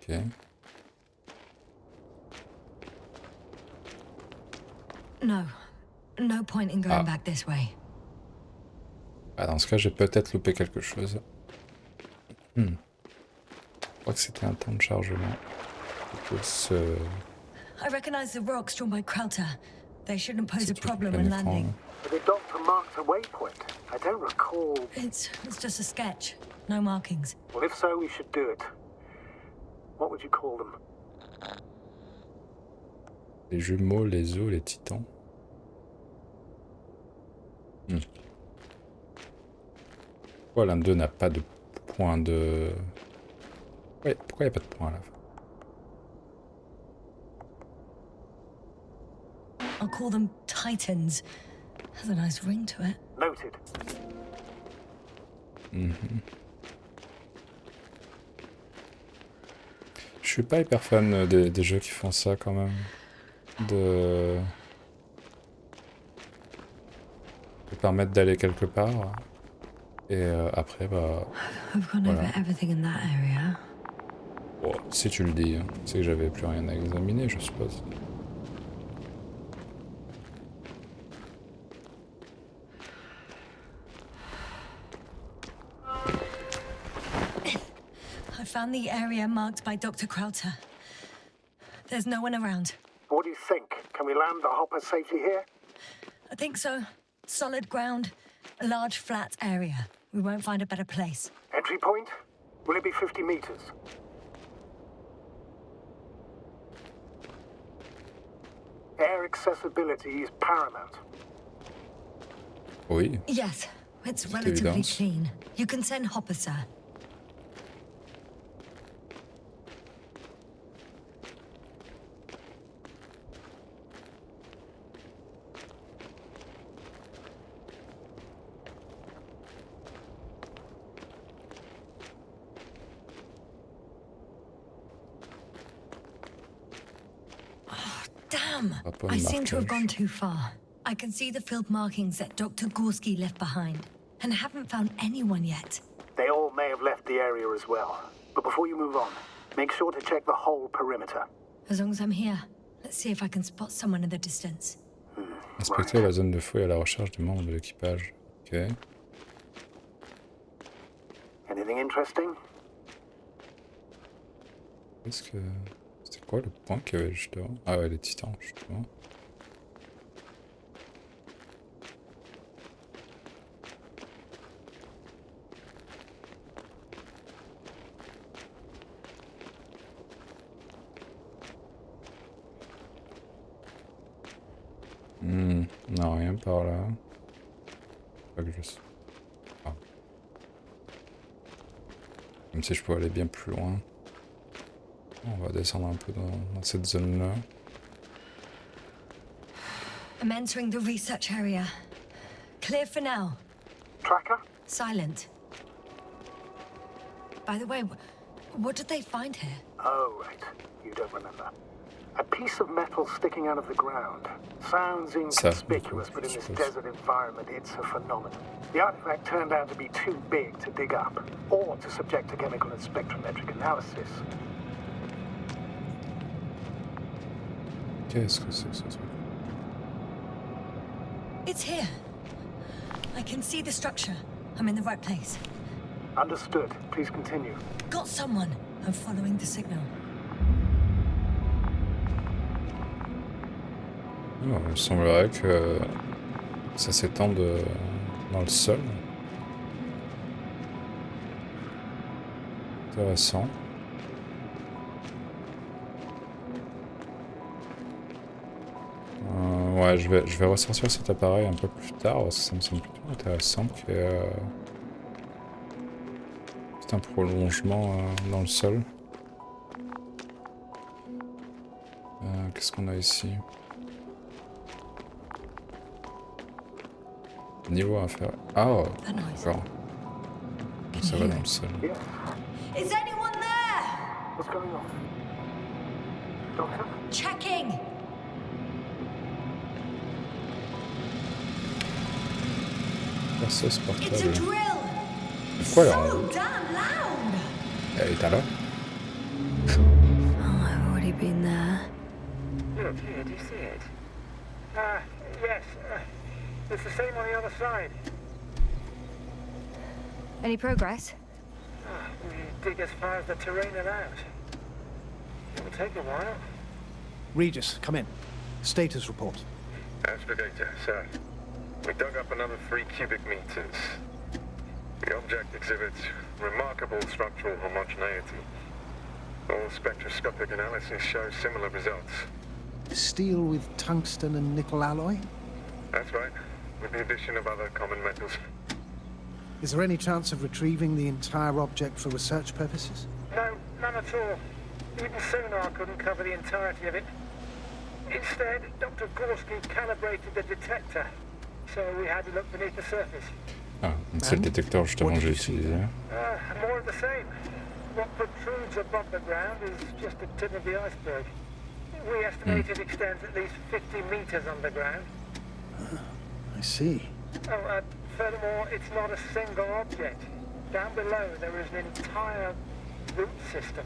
Ok. No point in going back this way. Ah, dans ce cas, j'ai peut-être loupé quelque chose. Je crois que c'était un temps de chargement. I recognize the rocks drawn by Krauter. They shouldn't pose a C'est problem tout when le plan landing. The doctor marked a waypoint. I don't recall. It's just a sketch. No markings. Well, if so, we should do it. What would you call them? Les jumeaux, les os, les titans. Pourquoi l'un d'eux n'a pas de point de... Ouais, pourquoi il n'y a pas de point à la fin? I'll call them Titans. Has a nice ring to it. Noted. Je suis pas hyper fan des jeux qui font ça quand même. De permettre d'aller quelque part. Et après, bah... I've gone Voilà. over everything in that area. Bon, si tu le dis, hein, c'est que j'avais plus rien à examiner, je suppose. I found the area marked by Dr. Krauter. There's no one around. What do you think? Can we land the hopper safely here? I think so. Solid ground, a large flat area. We won't find a better place. Entry point? Will it be 50 meters? Air accessibility is paramount. Oui. Yes, it's C'est relatively évident. clean. You can send Hopper, sir. Damn! Rapport I seem to have marquage. gone too far. I can see the field markings that Dr. Gorski left behind, and haven't found anyone yet. They all may have left the area as well. But before you move on, make sure to check the whole perimeter. As long as I'm here, let's see if I can spot someone in the distance. Inspecter la zone de fouille à la recherche des membres de l'équipage. Ok. Anything interesting? Est-ce que... C'était quoi le point qu'il y avait juste devant? Ah ouais, les titans, justement. Non, rien par là. Pas que je sais. Ah. Comme si je pouvais aller bien plus loin. On va descendre un peu dans cette zone-là. I'm entering the research area. Clear for now. Tracker? Silent. By the way, what did they find here? Oh, right. You don't remember. A piece of metal sticking out of the ground. Sounds inconspicuous, but in this desert environment, it's a phenomenon. The artifact turned out to be too big to dig up, or to subject to chemical and spectrometric analysis. Qu'est-ce que c'est que ce truc? It's here. I can see the structure. I'm in the right place. Understood. Please continue. Got someone. I'm following the signal. Alors, il semblerait que ça s'étende dans le sol. Intéressant. Ouais, je vais ressortir cet appareil un peu plus tard parce que ça me semble plutôt intéressant qu'il y ait c'est un prolongement dans le sol. Qu'est-ce qu'on a ici? Niveau inférieur. Ah, d'accord. Donc ça va dans le sol. Yes. Is anyone there? What's going on? Doctor? Checking. Perceuse It's a portable. drill. Pourquoi là? So damn loud. Elle est à là? Oh, I've already been there. Look here, do you see it? Yes. It's the same on the other side. Any progress? We dig as far as the terrain allows. It will take a while. Regis, come in. Status report. Aspirator, sir. We dug up another 3 cubic meters. The object exhibits remarkable structural homogeneity. All spectroscopic analysis shows similar results. Steel with tungsten and nickel alloy? That's right. with the addition of other common metals. Is there any chance of retrieving the entire object for research purposes? No, none at all. Even sonar couldn't cover the entirety of it. Instead, Dr. Gorski calibrated the detector, so we had to look beneath the surface. Ah, c'est le détecteur justement que j'ai utilisé. More of the same. What protrudes above the ground is just the tip of the iceberg. We estimate it extends at least 50 meters underground. I see. Oh, furthermore, it's not a single object. Down below, there is an entire root system,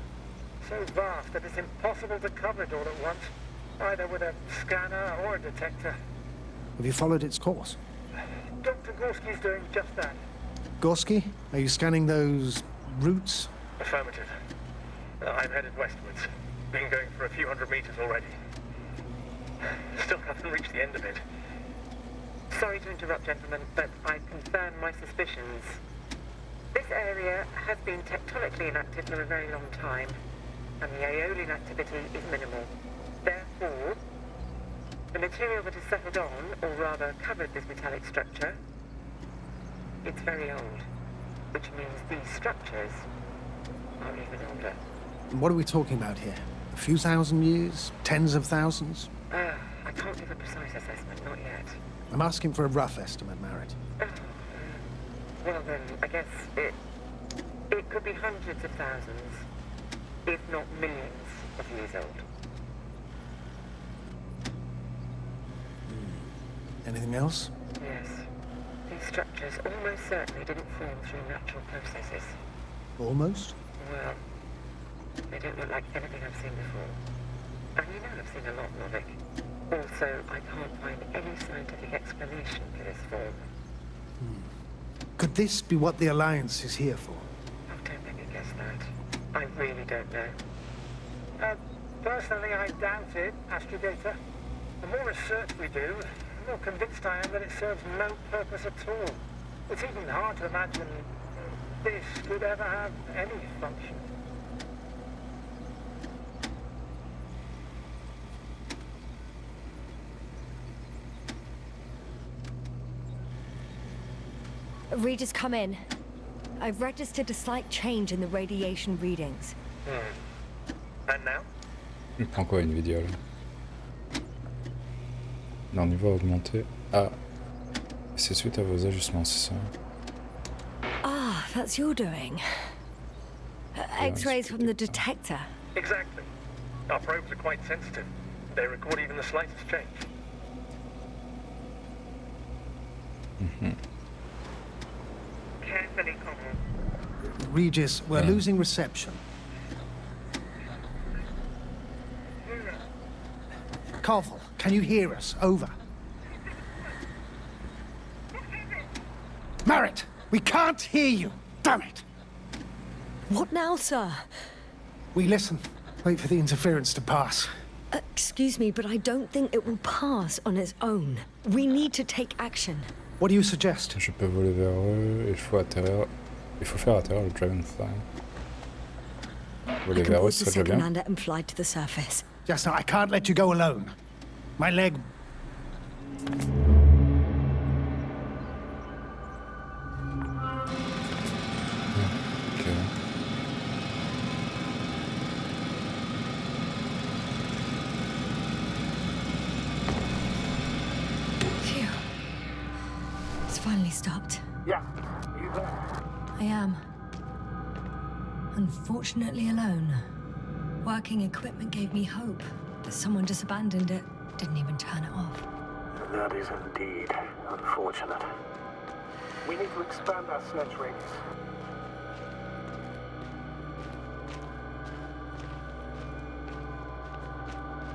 so vast that it's impossible to cover it all at once, either with a scanner or a detector. Have you followed its course? Dr. Gorski's doing just that. Gorski, are you scanning those roots? Affirmative. I'm headed westwards. Been going for a few hundred meters already. Still haven't reached the end of it. Sorry to interrupt, gentlemen, but I've confirmed my suspicions. This area has been tectonically inactive for a very long time, and the aeolian activity is minimal. Therefore, the material that has settled on, or rather covered this metallic structure, it's very old, which means these structures are even older. What are we talking about here? A few thousand years? Tens of thousands? I can't give a precise assessment, not yet. I'm asking for a rough estimate, Merritt. Well then, I guess it could be hundreds of thousands, if not millions of years old. Anything else? Yes. These structures almost certainly didn't form through natural processes. Almost? Well, they don't look like anything I've seen before. And you know I've seen a lot, Novik. Also, I can't find any scientific explanation for this form. Could this be what the Alliance is here for? Oh, don't make me guess that. I really don't know. Personally, I doubt it, Astrogator. The more research we do, the more convinced I am that it serves no purpose at all. It's even hard to imagine this could ever have any function. Readers, come in. I've registered a slight change in the radiation readings. And now? Il prend quoi une vidéo là? Non, niveau augmenté. Ah, c'est suite à vos ajustements, c'est ça? Ah, that's your doing. X-rays from the detector. Exactly. Our probes are quite sensitive. They record even the slightest change. Carefully, Connell. Regis, we're losing reception. Koval, can you hear us? Over. Merritt, we can't hear you. Damn it. What now, sir? We listen. Wait for the interference to pass. Excuse me, but I don't think it will pass on its own. We need to take action. What do you suggest? Je peux voler vers eux, il faut atterrir. Il faut faire atterrir le Dragonfly. I Voler can vers eux, pause the ce serait second bien. lander and fly to the surface. Just now, I can't let you go alone. My leg... Ok. Phew. It's finally stopped. Yeah, you there? I am. Unfortunately alone. Working equipment gave me hope, but someone just abandoned it. Didn't even turn it off. That is indeed unfortunate. We need to expand our sledge radius.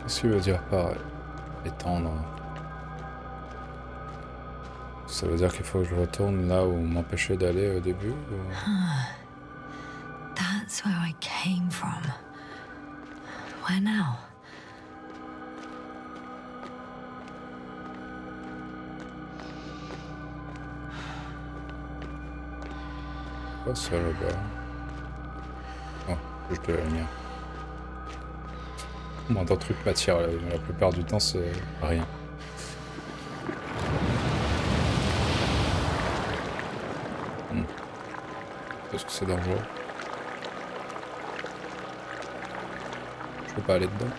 Qu'est-ce qu'il veut dire par étendre? Ça veut dire qu'il faut que je retourne là où on m'empêchait d'aller au début ou... That's where I came from. Where now? Quoi ça là-bas? Oh, juste de la lumière. Moins d'un truc matière, la plupart du temps c'est rien. parce que c'est dangereux. Je peux pas aller dedans.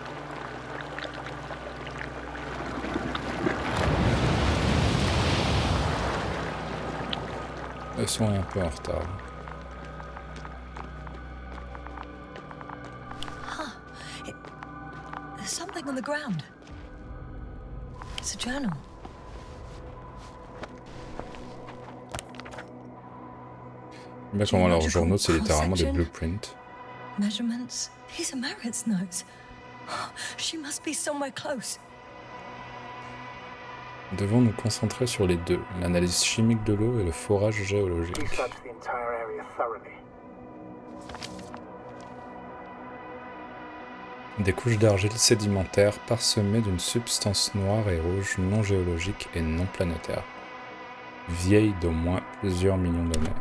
Le son est un peu en retard. There's something on the ground. It's a journal. Mais comment leurs journaux, c'est littéralement des blueprints. Measurements. These are Merritt's notes. She must be somewhere close. Nous devons nous concentrer sur les deux, l'analyse chimique de l'eau et le forage géologique. Research the entire area thoroughly. Des couches d'argile sédimentaire parsemées d'une substance noire et rouge non géologique et non planétaire, vieille d'au moins plusieurs millions d'années.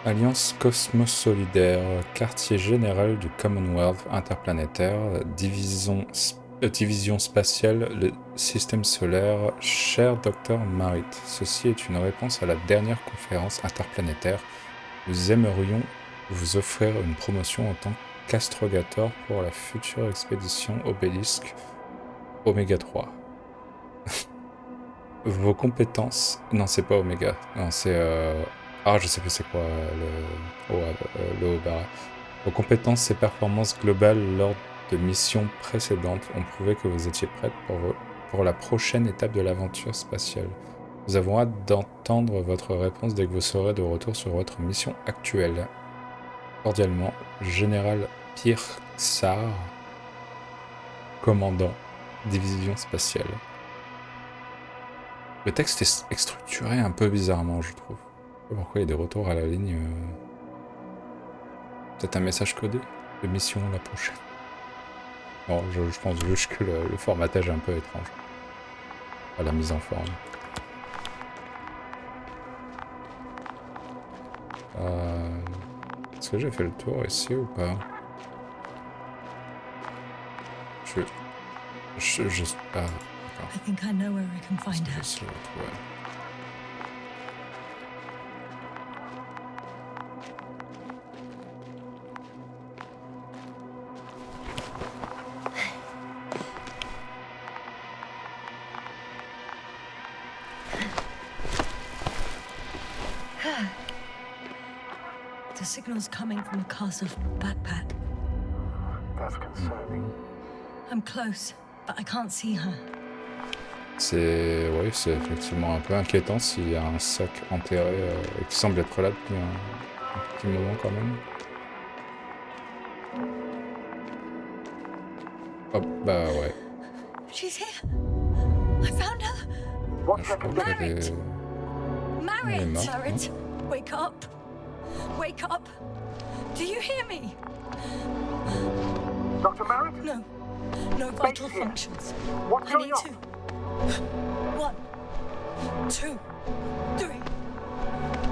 Alliance Cosmos-Solidaire, quartier général du Commonwealth interplanétaire, division spatiale, le système solaire, cher Dr Marit. Ceci est une réponse à la dernière conférence interplanétaire. Nous aimerions vous offrir une promotion en tant qu'astrogator pour la future expédition Obélisque Oméga 3. Vos compétences... Non, c'est pas Oméga. Non, c'est... Ah, je sais plus c'est quoi le haut barra. Vos compétences et performances globales lors de missions précédentes ont prouvé que vous étiez prête pour la prochaine étape de l'aventure spatiale. Nous avons hâte d'entendre votre réponse dès que vous serez de retour sur votre mission actuelle. Cordialement, Général Pierre Xar, commandant, division spatiale. Le texte est structuré un peu bizarrement, je trouve. Pourquoi il y a des retours à la ligne Peut-être un message codé de mission la prochaine. Non, je pense juste que le formatage est un peu étrange. À la mise en forme. Est-ce que j'ai fait le tour ici ou pas? Ah, I think I know where I can find her. ouais. The signal's coming from the castle backpack. That's concerning. I'm close, but I can't see her. C'est effectivement un peu inquiétant s'il y a un sac enterré qui semble être là depuis un petit moment quand même. Hop, bah ouais. She's here. I found her. What's Je crois qu'elle est... Elle est morte, Marit, wake up. Wake up. Do you hear me? Dr. Merritt? No. No vital here. functions. What's I going need on? to. 1, 2, 3.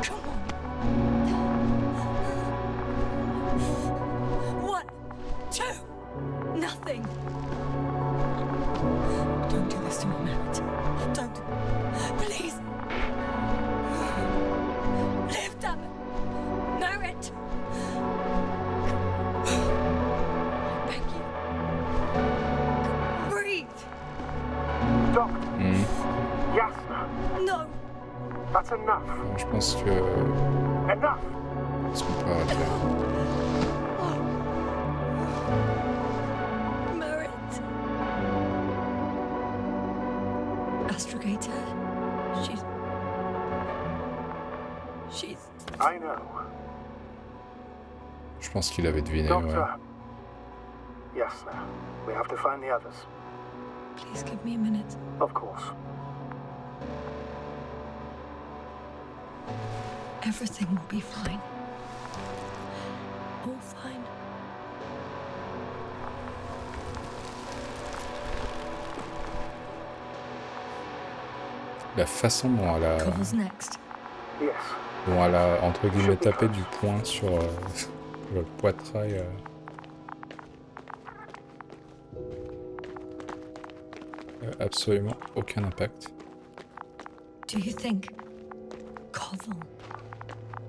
Come on. 1, 2. Nothing. Don't do this to me, Merritt. Don't. Please. Live, damn it. Merritt. I beg you. Breathe. Doctor. Yasna. No. That's enough. Je pense que... Enough. Est-ce qu'on peut arrêter là? Merritt. Astrogator. She's... I know. Je pense qu'il avait deviné, ouais. Doctor. Yasna. We have to find the others. Please give me a minute. Of course. Everything will be fine. All fine. La façon dont elle a... Cover's next. Yes. Dont elle a, entre guillemets, tapé du poing sur le poitrail. Absolument aucun impact. Do you think Koval?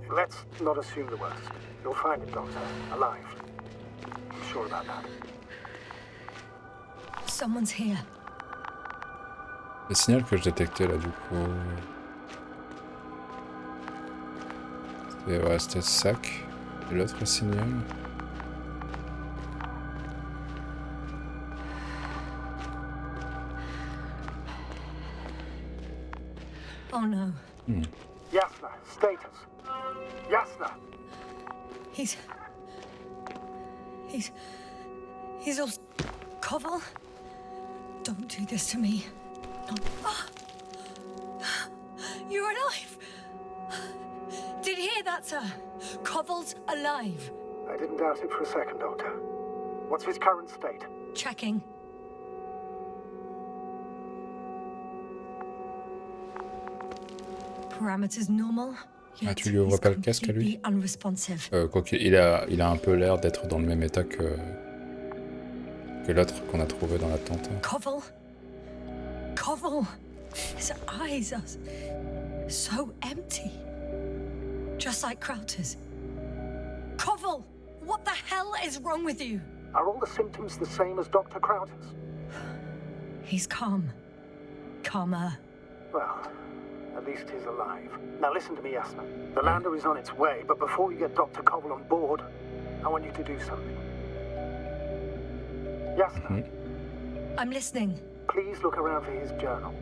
Let's not assume the worst. You'll find him, Doctor, alive. I'm sure about that. Someone's here. Le signal que je détectais là, du coup. C'était le sac. Et l'autre signal. Oh no. Yasna, status. Yasna! He's all... Koval? Don't do this to me. No. You're alive! Did you hear that, sir? Koval's alive. I didn't doubt it for a second, Doctor. What's his current state? Checking. Parameters normal. Ah, tu lui ouvres pas le casque à lui? Quoique, il a un peu l'air d'être dans le même état que l'autre qu'on a trouvé dans la tente. Koval? Koval? His eyes are so empty. Just like Krauter's. Koval! What the hell is wrong with you? Are all the symptoms the same as Dr. Krauter's? He's calm. Calmer. Well, at least he's alive. Now listen to me, Yasna. The lander is on its way, but before you get Dr. Koval on board, I want you to do something. Yasna. I'm listening. Please look around for his journal.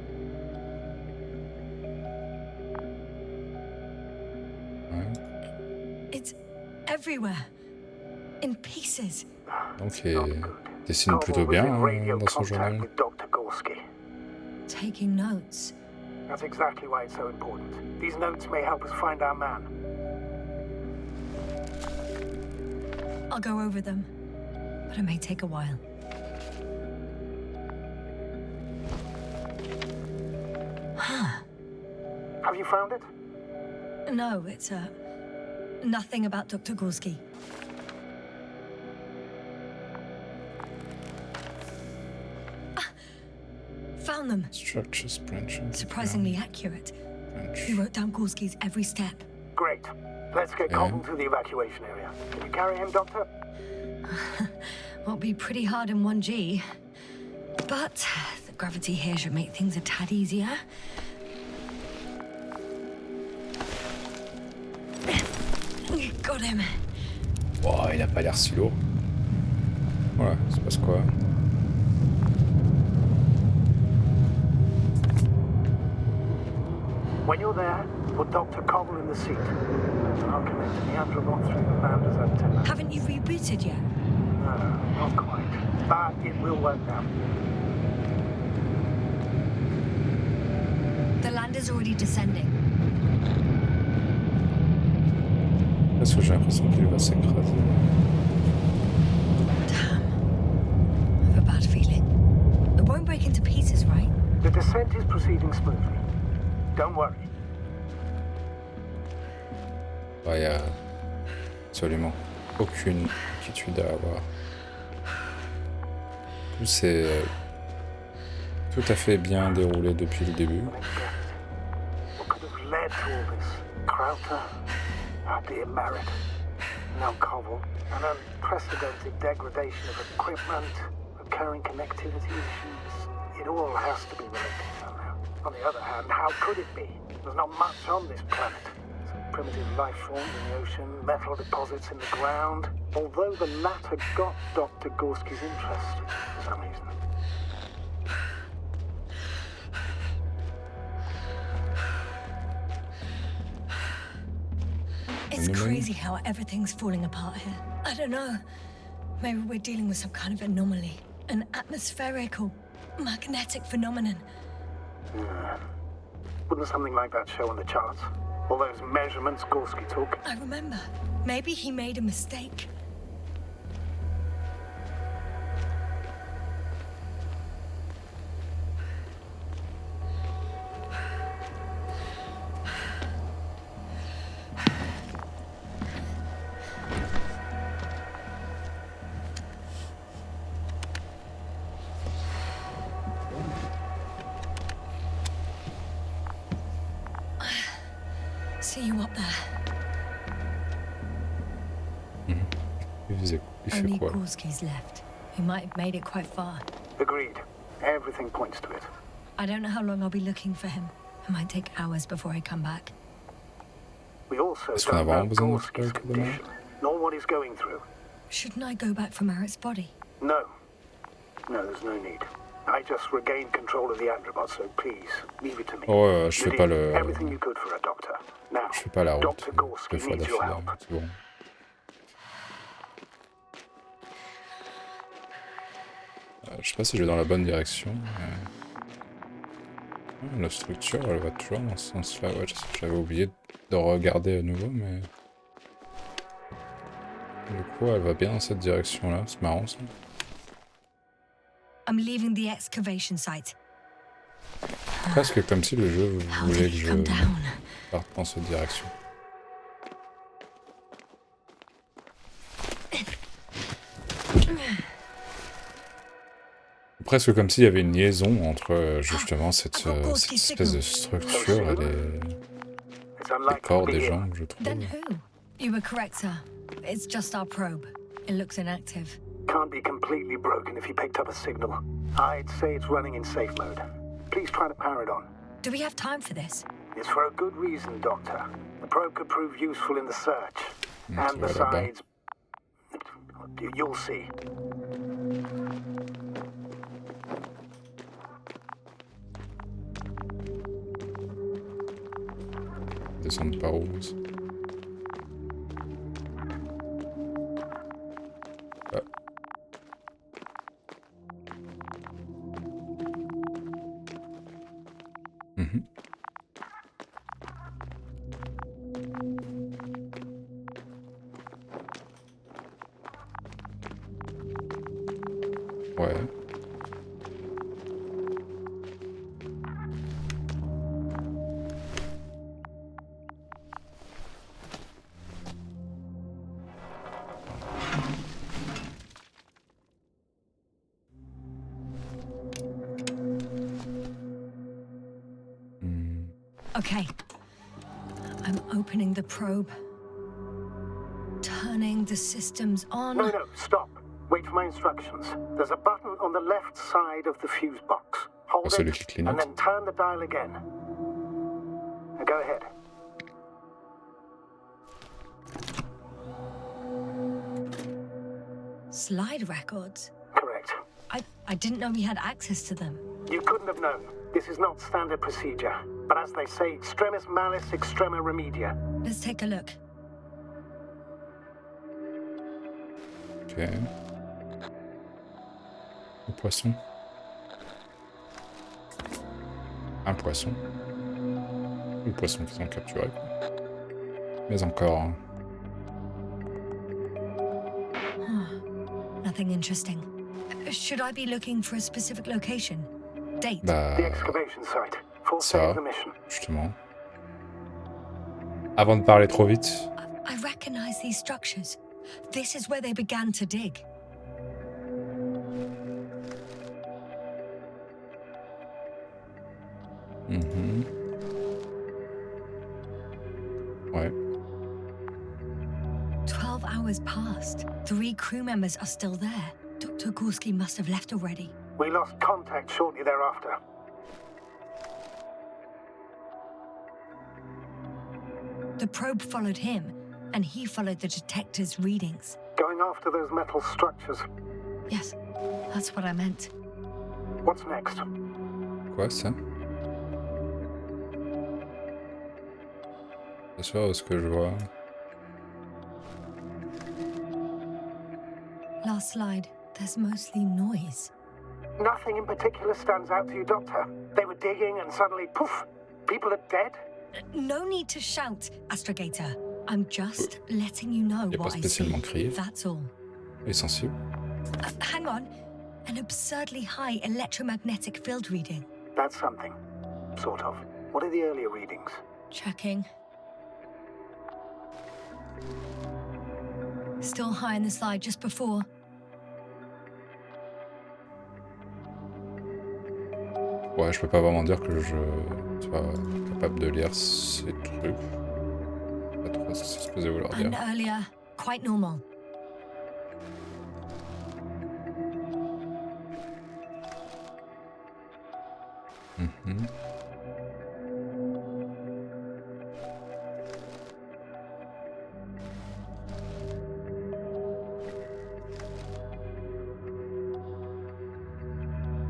It's everywhere. In pieces. Donc il dessine plutôt bien dans son journal. Taking notes. That's exactly why it's so important. These notes may help us find our man. I'll go over them, but it may take a while. Have you found it? No, it's nothing about Dr. Gorski. Found them. Structures, branches. Surprisingly accurate. He wrote down Gorski's every step. Great. Let's get Koval to the evacuation area. Can you carry him, Doctor? Won't be pretty hard in 1G. But the gravity here should make things a tad easier. Got him. Wow, il a pas l'air si lourd. Voilà, il se passe quoi? When you're there, put Dr. Koval in the seat. I'll connect the Androbot through the lander's antenna. Haven't you rebooted yet? No, not quite. But it will work now. The lander's already descending. Parce que j'ai l'impression qu'il va s'écraser. Damn. I have a bad feeling. It won't break into pieces, right? The descent is proceeding smoothly. Don't worry. Il n'y a absolument aucune inquiétude à avoir. Tout s'est tout à fait bien déroulé depuis le début. What could have led to all this? Krauter, our dear Merritt, now Koval, an unprecedented degradation of equipment, recurring connectivity issues. It all has to be related somehow. On the other hand, how could it be? There's not much on this planet. Some primitive life forms in the ocean, metal deposits in the ground. Although the latter got Dr. Gorski's interest for some reason. It's crazy how everything's falling apart here. I don't know. Maybe we're dealing with some kind of anomaly. An atmospheric or magnetic phenomenon. Wouldn't something like that show on the charts? All those measurements Gorski took? I remember. Maybe he made a mistake. See you up there. Il fait Only quoi? Gorski's left. We might have made it quite far. Agreed. Everything points to it. I don't know how long I'll be looking for him. It might take hours before I come back. We also Est-ce qu'on a don't know vraiment besoin de Gorski's faire le condition, nor what he's going through. Shouldn't I go back for Merritt's body? No. No, there's no need. I just regained control of the Androbot, so please, leave it to me. Oh, je You fais pas did le... everything you could for a doctor. Now, Je fais pas la route Dr. Gorski 2 fois needs your d'affilée, help. c'est bon. Je sais pas si je vais dans la bonne direction. La structure, elle va toujours dans ce sens-là. Ouais, j'avais oublié de regarder à nouveau, mais... Du coup, elle va bien dans cette direction-là. C'est marrant, ça. I'm leaving the excavation site. Presque comme si le jeu How voulait did que he je come down? parte dans cette direction. Presque comme s'il y avait une liaison entre justement cette espèce de structure et les corps des gens, je trouve. Then who? You were correct, sir. It's just our probe. It looks inactive. Can't be completely broken if he picked up a signal. I'd say it's running in safe mode. Please try to power it on. Do we have time for this? It's for a good reason, Doctor. The probe could prove useful in the search. And tu vas là-bas. besides, you'll see. Descendre par où? Ah. Mhm. Ouais. Okay. I'm opening the probe. Turning the systems on. No, stop. Wait for my instructions. There's a button on the left side of the fuse box. Hold celui it, qui clignote. and then turn the dial again. Now go ahead. Slide records? Correct. I didn't know we had access to them. You couldn't have known. This is not standard procedure. But as they say, extremis malis, extrema remedia. Let's take a look. Ok. Le poisson. Un poisson. Le poisson qu'ils ont capturé. Mais encore. Hein. Nothing interesting. Should I be looking for a specific location? Date? Bah, The excavation site. Fourth day ça, of the mission. justement. Avant de parler trop vite. I recognize these structures. This is where they began to dig. Mhm. Ouais. 12 hours passed. 3 crew members are still there. Dr. Gorski must have left already. We lost contact shortly thereafter. The probe followed him, and he followed the detector's readings. Going after those metal structures. Yes, that's what I meant. What's next? Quoi ça? C'est sûr ce que je vois. Last slide. There's mostly noise. Nothing in particular stands out to you, Doctor. They were digging and suddenly, poof, people are dead? No need to shout, Astrogator. I'm just letting you know Y a pas what I see. spécialement crié. That's all. Et sensible. Hang on. An absurdly high electromagnetic field reading. That's something. Sort of. What are the earlier readings? Checking. Still high in the slide just before. Ouais, je peux pas vraiment dire que je sois capable de lire ces trucs. pas ce que c'est supposé vouloir And dire. earlier, quite normal. Mhm.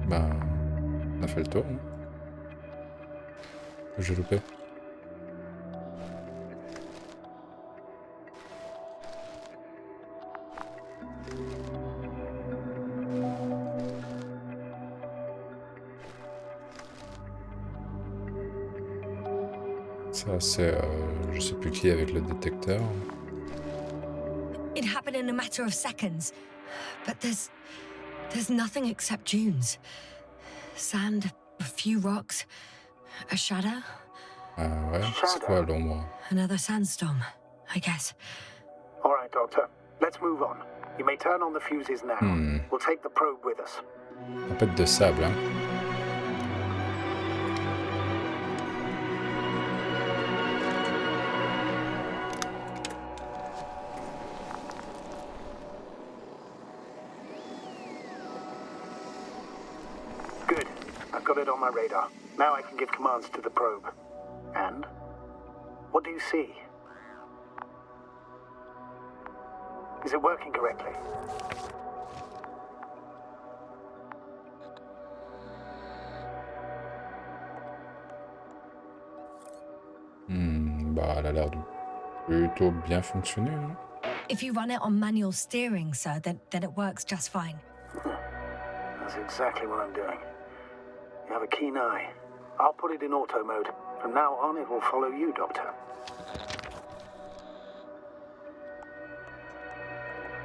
Bah, on a fait le tour, hein. J'ai loupé. Ça, c'est... je sais plus qui avec le détecteur. It happened in a matter of seconds. But there's nothing except dunes. Sand, a few rocks, a shadow, Ah ouais, c'est quoi l'ombre? another sandstorm, I guess. All right, Doctor. Let's move on. You may turn on the fuses now. We'll take the probe with us. Tempête de sable, hein. Good. I've got it on my radar. Now I can give commands to the probe. And? What do you see? Is it working correctly? Bah, elle a l'air de plutôt bien fonctionner, hein. If you run it on manual steering, sir, then it works just fine. That's exactly what I'm doing. You have a keen eye. I'll put it in auto mode. From now on, it will follow you, Doctor.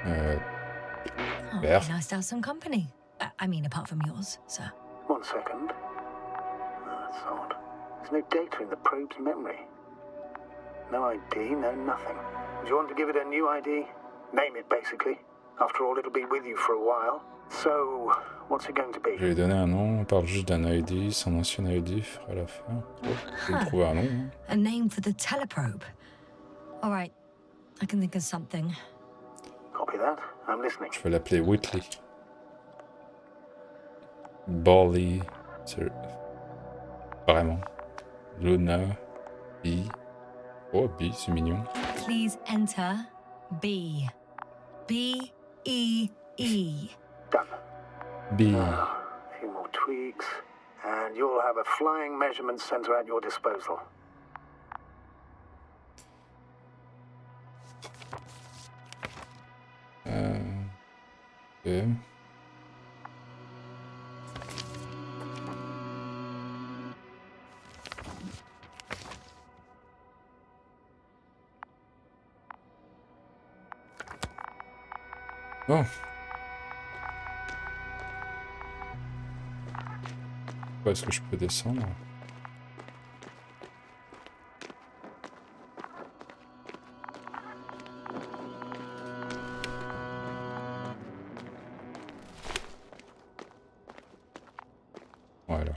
Oh, Bert. nice to have some company. I mean, apart from yours, sir. 1 second. That's odd. There's no data in the probe's memory. No ID, no nothing. Do you want to give it a new ID? Name it, basically. After all, it'll be with you for a while. So, what's it going to Je vais be? lui donner un nom, on parle juste d'un ID, son ancien ID fera l'affaire. Oh, je vais lui trouver un nom, hein. A name for the teleprobe. All right, I can think of something. Copy that. I'm listening. Je vais l'appeler Whitley. Borley. C'est... Vraiment. Luna. B. Oh, B, c'est mignon. Please enter B. B-E-E. Done. B. A few more tweaks, and you'll have a flying measurement center at your disposal. Ok. Bon. Où est-ce que je peux descendre? Voilà.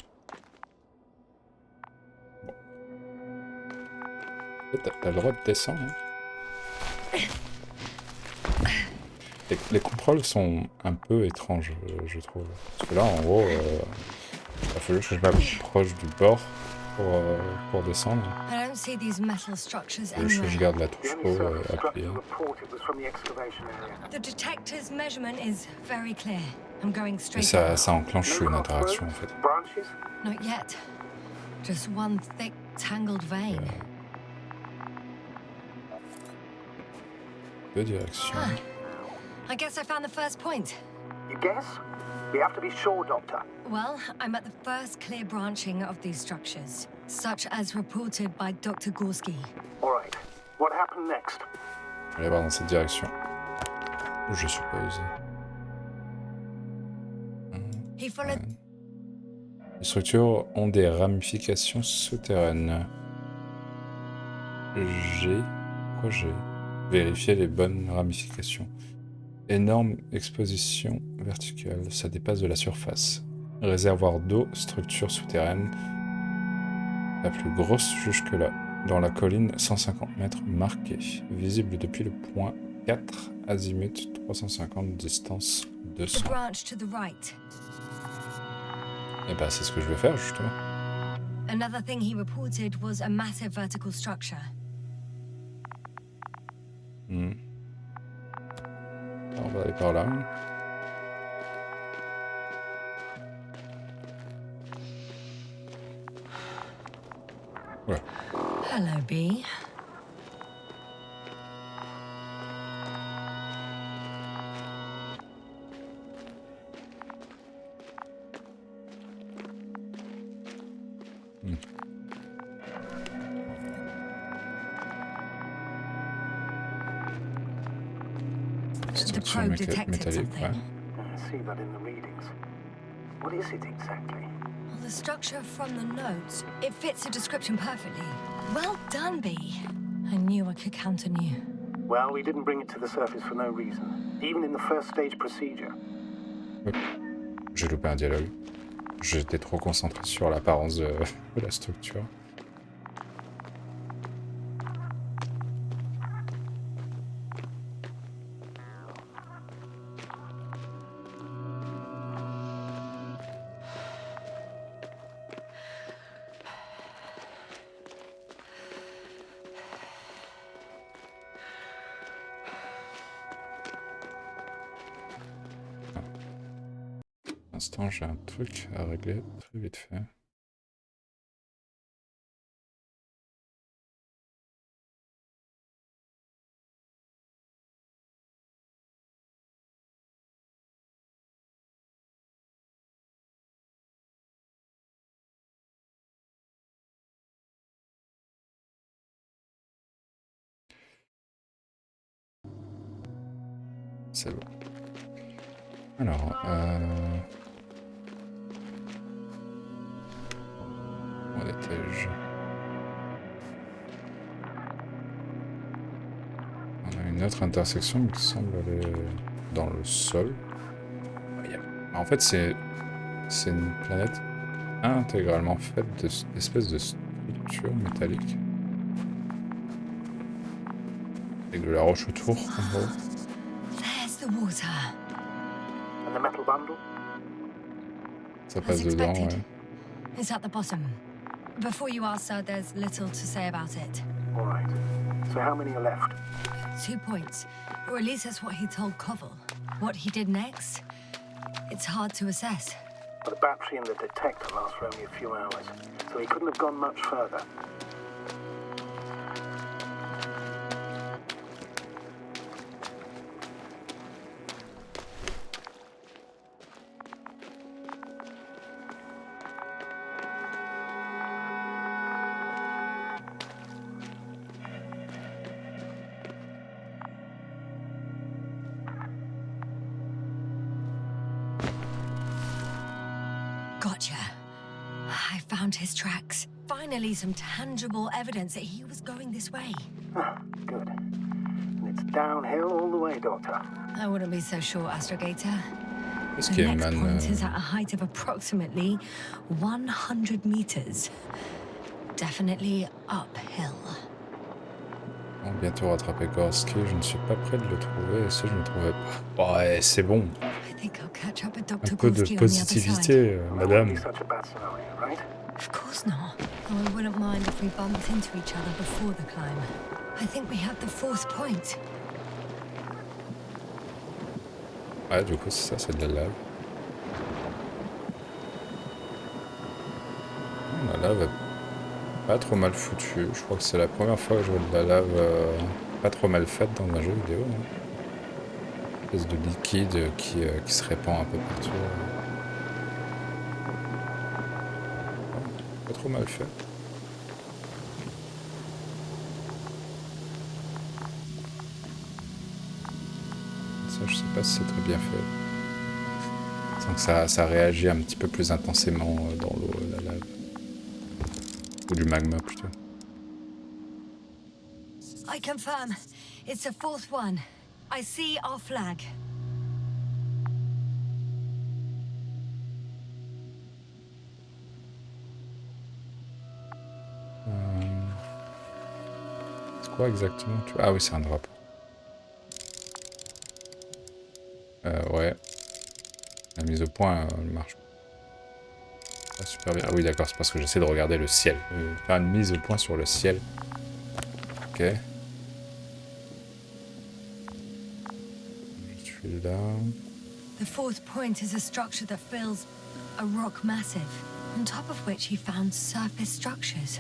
Bon. T'as le droit de descendre, hein. Les contrôles sont un peu étranges, je trouve. Parce que là, en gros, il faut juste que je m'approche du bord pour descendre. I don't see these metal structures Et je anywhere. garde la The touche only O surface appuyée. structure reported was from the excavation area. The detector's measurement is very clear. I'm going Et straight ça enclenche No une crossroads, interaction, en fait. branches? Not yet. Just one thick, tangled vein. Deux directions. Huh. I guess I found the first point. You guess? We have to be sure, Doctor. Well, I'm at the first clear branching of these structures, such as reported by Dr. Gorski. All right. What happened next? Je vais aller voir dans cette direction. Je suppose. He followed. Les structures ont des ramifications souterraines. Quoi j'ai vérifier les bonnes ramifications. Énorme exposition verticale, ça dépasse de la surface. Réservoir d'eau, structure souterraine. La plus grosse jusque-là. dans la colline 150 mètres marqués. Visible depuis le point 4, azimut 350, distance The 200. branch to the right. Et bah c'est ce que je veux faire justement. Another thing he reported was a massive vertical structure. On va aller par là. Ouais. Hello, B. Structure probe detected métallique, ouais. something. I see that in the readings. What is it exactly? Well, the structure from the notes, it fits the description perfectly. Well done, B. I knew I could count on you. Well, we didn't bring it to the surface for no reason. Even in the first stage procedure. J'ai loupé un dialogue. J'étais trop concentré sur l'apparence de la structure. Pour l'instant, j'ai un truc à régler très vite fait. C'est bon. Alors, où étais-je? On a une autre intersection qui semble aller dans le sol. En fait, c'est une planète intégralement faite d'espèces de structures métalliques. Avec de la roche autour, en gros. There's the water. And the metal bundle? Ça As passe dedans, expected. ouais. It's at the bottom. Before you ask, sir, there's little to say about it. All right. So how many are left? 2 points. Or at least that's what he told Koval. What he did next, it's hard to assess. But the battery and the detector last for only a few hours, so he couldn't have gone much further. Gotcha. I found his tracks. Finally, some tangible evidence that he was going this way. Good. And it's downhill all the way, Doctor. I wouldn't be so sure, Astrogator. Est-ce The qu'il y a next une point is manne? at a height of approximately 100 meters. Definitely uphill. Bon, bientôt rattrapé Gorski, je ne suis pas prêt de le trouver, et si je ne le trouvais pas. Ouais, c'est bon. I think I'll catch up with Un Dr. peu de Gorski on the other side. positivité, That wouldn't madame. be such a bad scenario, right? Of course not. Though I wouldn't mind if we bumped into each other before the climb. I think we have the fourth point. Ouais, du coup, c'est ça, c'est de la lave. La lave est pas trop mal foutue. Je crois que c'est la première fois que je vois de la lave pas trop mal faite dans un jeu vidéo. Une espèce de liquide qui se répand un peu partout. Pas trop mal fait. Ça, je sais pas si c'est très bien fait. Sans que ça réagit un petit peu plus intensément dans l'eau, la lave. Ou du magma plutôt. I confirm. It's the fourth one. I see our flag. quoi exactement? Ah oui, c'est un drapeau. Ouais. La mise au point marche pas super bien. Ah oui, d'accord, c'est parce que j'essaie de regarder le ciel. Faire une mise au point sur le ciel. Ok. Je suis là. The fourth point is a structure that fills a rock massive, on top of which he found surface structures.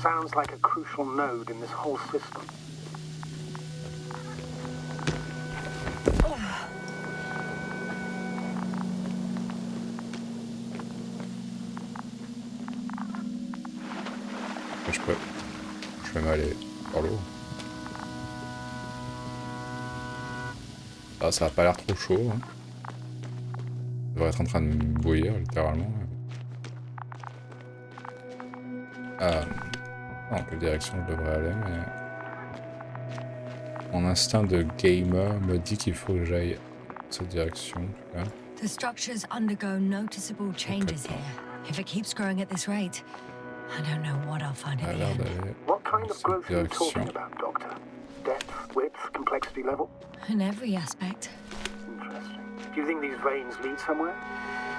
Sounds like a crucial node in this whole system. Je vais m'aller par l'eau. Ah, ça a pas l'air trop chaud. Hein. Ça devrait être en train de bouillir, littéralement. En quelle direction je devrais aller, mais... Mon instinct de gamer me dit qu'il faut que j'aille dans cette direction, en tout cas. The structures undergo noticeable changes here. If it keeps growing at this rate, I don't know what I'll find at the end. What kind of growth are you talking about, Doctor? Depth, width, complexity level? In every aspect. Interesting. Do you think these veins lead somewhere?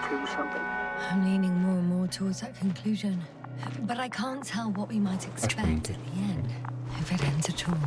To something? I'm leaning more and more towards that conclusion. But I can't tell what we might expect at the end, if it ends at all.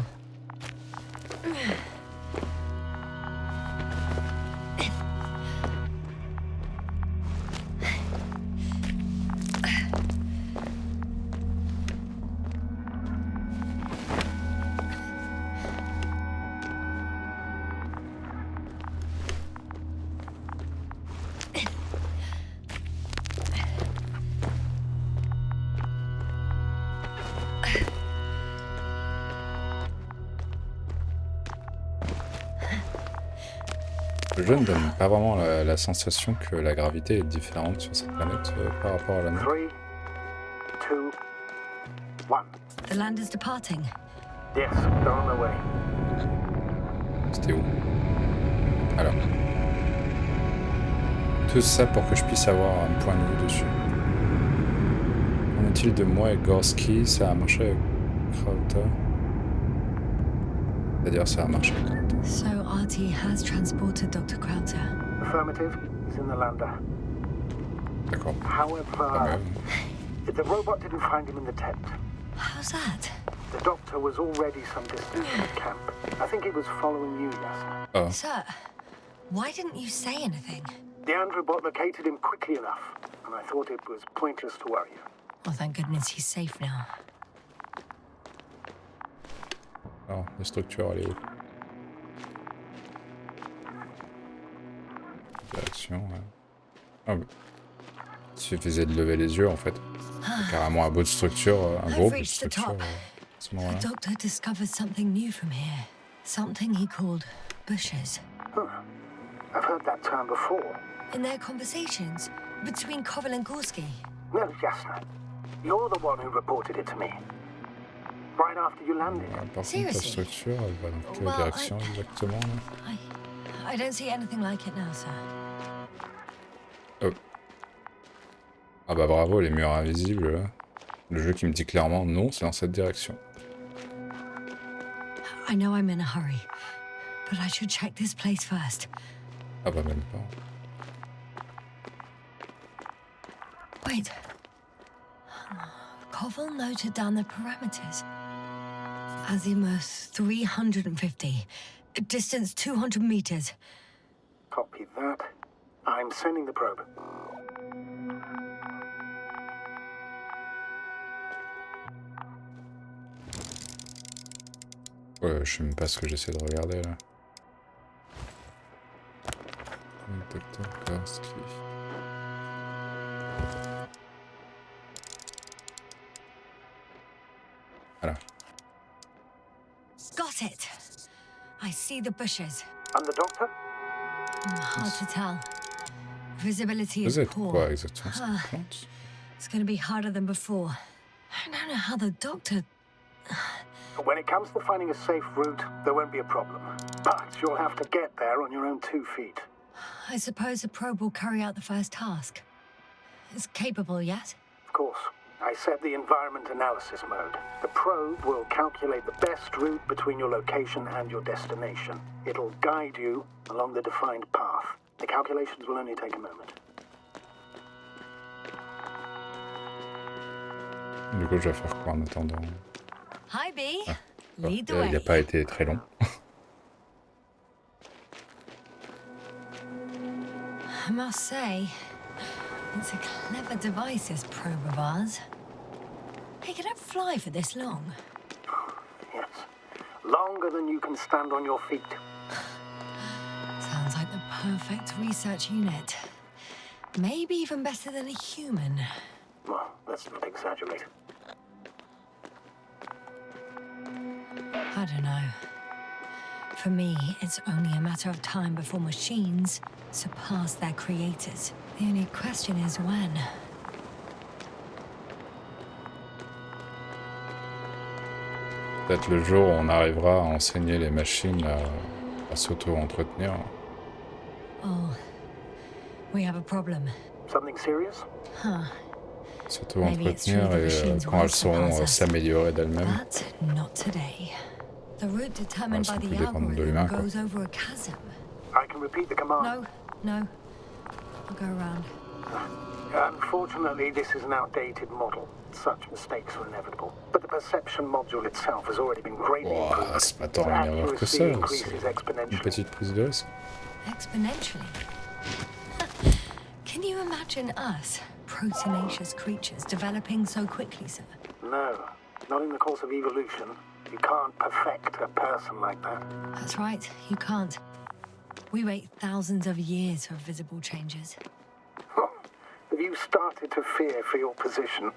Le jeu ne donne pas vraiment la sensation que la gravité est différente sur cette planète par rapport à la nôtre. 3, 2, 1. The land is departing. Yes, they're on their way. C'était où? Alors. Tout ça pour que je puisse avoir un point de vue dessus. Qu'en est-il de moi et Gorski? Ça a marché avec Krauter. C'est-à-dire ça a marché avec Krauter. So Artie has transported Dr. Krauter. Affirmative. He's in the lander. D'accord. However, the robot didn't find him in the tent. How's that? The doctor was already some distance from the camp. I think he was following you, Yasna. Oh. Sir, why didn't you say anything? The androbot located him quickly enough, and I thought it was pointless to worry you. Well, thank goodness he's safe now. Alors, la structure, elle est où? Direction, ouais. Ah oui. Il suffisait de lever les yeux, en fait. Carrément un bout de structure, un gros bout de structure. À ce moment-là. The doctor discovered something new from here. Something he called bushes. Huh. I've heard that term before. In their conversations between Koval and Gorski. No, Yasna. You're the one who reported it to me. Right after you landed. Par contre, la structure, elle va dans quelle direction exactement là? I don't see anything like it now, sir. Oh. Ah bah bravo, les murs invisibles là. Le jeu qui me dit clairement non, c'est dans cette direction. I know I'm in a hurry, but I should check this place first. Ah bah même pas. Wait. Koval noted down the parameters. Azimuth 350. Distance 200 meters. Copy that. I'm sending the probe. Ouais, je sais même pas ce que j'essaie de regarder là. Dr. Gorski. Voilà. Got it. I see the bushes. And the doctor? Hard to tell. Visibility is Vous êtes poor. quoi exactement? C'est une plante? It's going to be harder than before. I don't know how the doctor... When it comes to finding a safe route, there won't be a problem. But you'll have to get there on your own 2 feet. I suppose the probe will carry out the first task. It's capable, yes? Of course. I set the environment analysis mode. The probe will calculate the best route between your location and your destination. It'll guide you along the defined path. The calculations will only take a moment. Du coup, je vais faire quoi en attendant? Hi, B. Ah, Lead the il n'a way. pas été très long. I must say, it's a clever device, this probe of ours. Hey, can it fly for this long? Yes. Longer than you can stand on your feet. Sounds like the perfect research unit. Maybe even better than a human. Well, let's not exaggerate. I don't know. For me, it's only a matter of time before machines surpass their creators. The only question is when. Peut-être le jour où on arrivera à enseigner les machines à s'auto-entretenir. Oh, we have a problem. Something serious? Huh. S'auto-entretenir et quand elles sauront s'améliorer d'elles-mêmes. But not today. The route determined Elles by sont the plus dépendantes de l'humain, algorithm quoi. goes over a chasm. I can repeat the command. No. I'll go around. Unfortunately, this is an outdated model. Such mistakes are inevitable. But the perception module itself has already been greatly improved. C'est pas tant une erreur que ça, c'est une petite prise de risque. Exponentially. Can you imagine us, proteinaceous creatures, developing so quickly, sir? No, not in the course of evolution. You can't perfect a person like that. That's right, you can't. We wait thousands of years for visible changes. Have you started to fear for your position?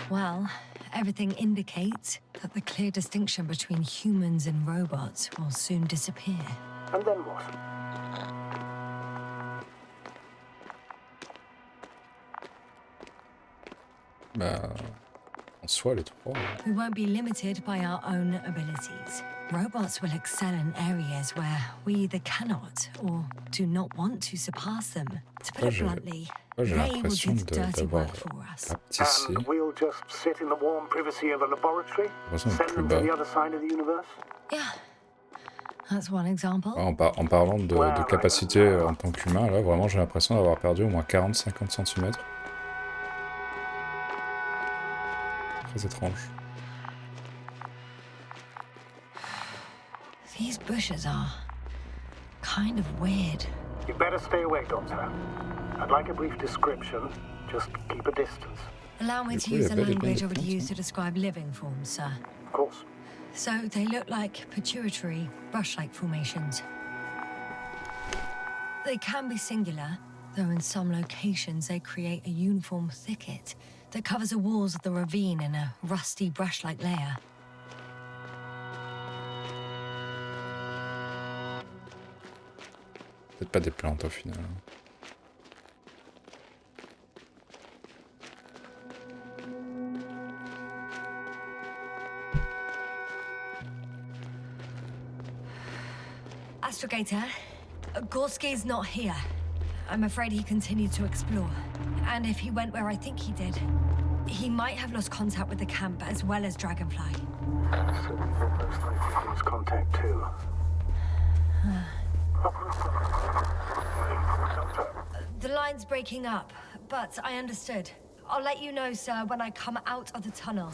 Well, everything indicates that the clear distinction between humans and robots will soon disappear. And then what? Bah, en soi, les trois. We won't be limited by our own abilities. Robots will excel in areas where we either cannot or do not want to surpass them. To put it bluntly, j'ai they will l'impression do the dirty d'avoir work for us. rapetissé. And we'll just sit in the warm privacy of a laboratory? Send them to the other side of the universe? Yeah, that's one example. En parlant de capacité en tant qu'humain, là, vraiment, j'ai l'impression d'avoir perdu au moins 40-50 cm. Très étrange. These bushes are kind of weird. You better stay away, Doctor. I'd like a brief description. Just keep a distance. Allow me to use the language I would use to describe living forms, sir. Of course. So they look like pituitary, brush-like formations. They can be singular, though in some locations they create a uniform thicket that covers the walls of the ravine in a rusty brush-like layer. Peut-être pas des plantes au final. Astrogator, Gorski's not here. I'm afraid he continued to explore. And if he went where I think he did, he might have lost contact with the camp as well as Dragonfly. So you'll most likely lose contact too. The line's breaking up, but I understood. I'll let you know, sir, when I come out of the tunnel.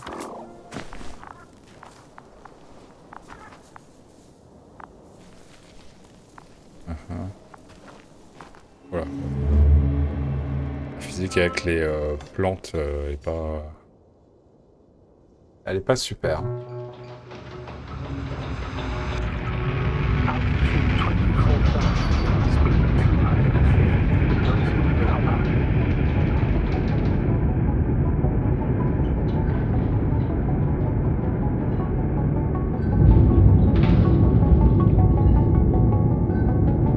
Voilà. La physique avec les plantes est pas... Elle est pas super.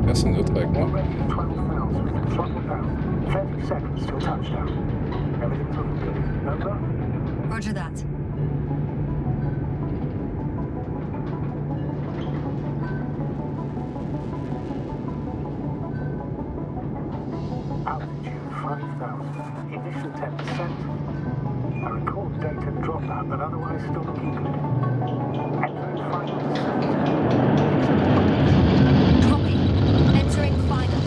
Personne d'autre avec moi. Already at 12,000. Throttle down. 30 seconds till touchdown. Everything's looking good. Over? Roger that. Altitude 5,000. Ignition 10%. I record data dropout, but otherwise still looking good. Entering final descent. Copy. Entering final.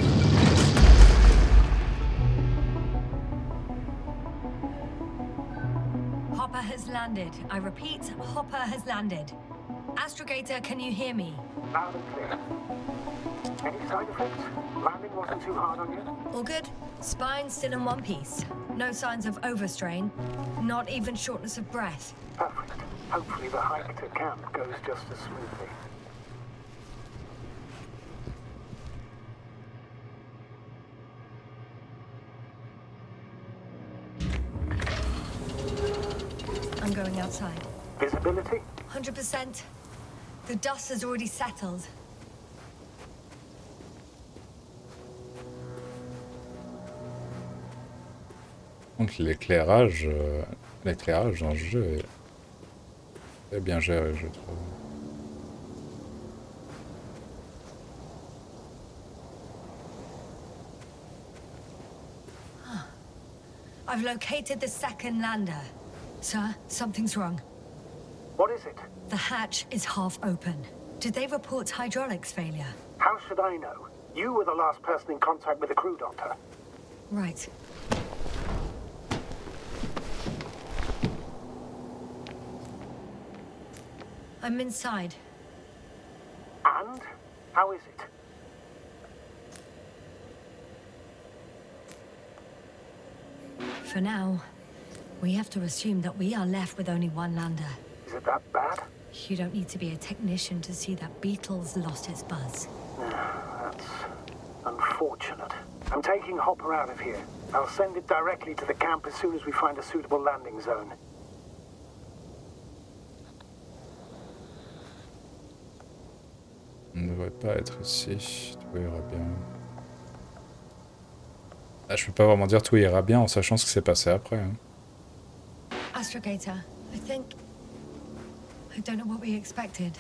Hopper has landed. I repeat, Hopper has landed. Astrogator, can you hear me? Loud and clear. Any side effects? Landing wasn't too hard on you? All good? Spine still in one piece. No signs of overstrain. Not even shortness of breath. Perfect. Hopefully the hike to camp goes just as smoothly. I'm going outside. Visibility? 100%. The dust has already settled. Donc l'éclairage dans le jeu est bien géré, je trouve. I've located the second lander. Sir, something's wrong. What is it? The hatch is half open. Did they report hydraulics failure? How should I know? You were the last person in contact with the crew, Doctor. Right. I'm inside. And? How is it? For now, we have to assume that we are left with only one lander. Is it that bad? You don't need to be a technician to see that Beetle's lost its buzz. That's unfortunate. I'm taking Hopper out of here. I'll send it directly to the camp as soon as we find a suitable landing zone. On ne devrait pas être ici, tout ira bien. Ah, je peux pas vraiment dire tout ira bien en sachant ce qui s'est passé après. Hein. Astrogator, I don't know what we expected.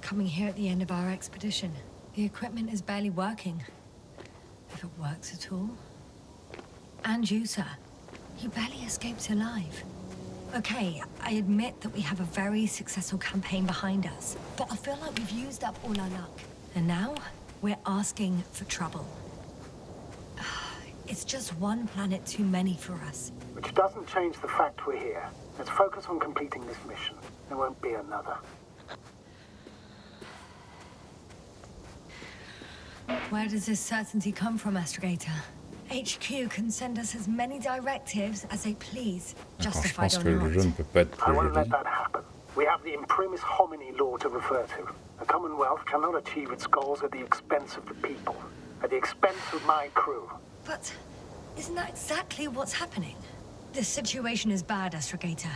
Coming here at the end of our expedition. The equipment is barely working. If it works at all. And you, sir. You barely escaped alive. Okay, I admit that we have a very successful campaign behind us, but I feel like we've used up all our luck. And now, we're asking for trouble. It's just one planet too many for us. Which doesn't change the fact we're here. Let's focus on completing this mission. There won't be another. Where does this certainty come from, Astrogator? HQ can send us as many directives as they please, Je justified pense or que le jeu ne not. peut pas être I plus won't let joli. that happen. We have the imprimis homini law to refer to. The Commonwealth cannot achieve its goals at the expense of the people. At the expense of my crew. But isn't that exactly what's happening? The situation is bad, Astrogator.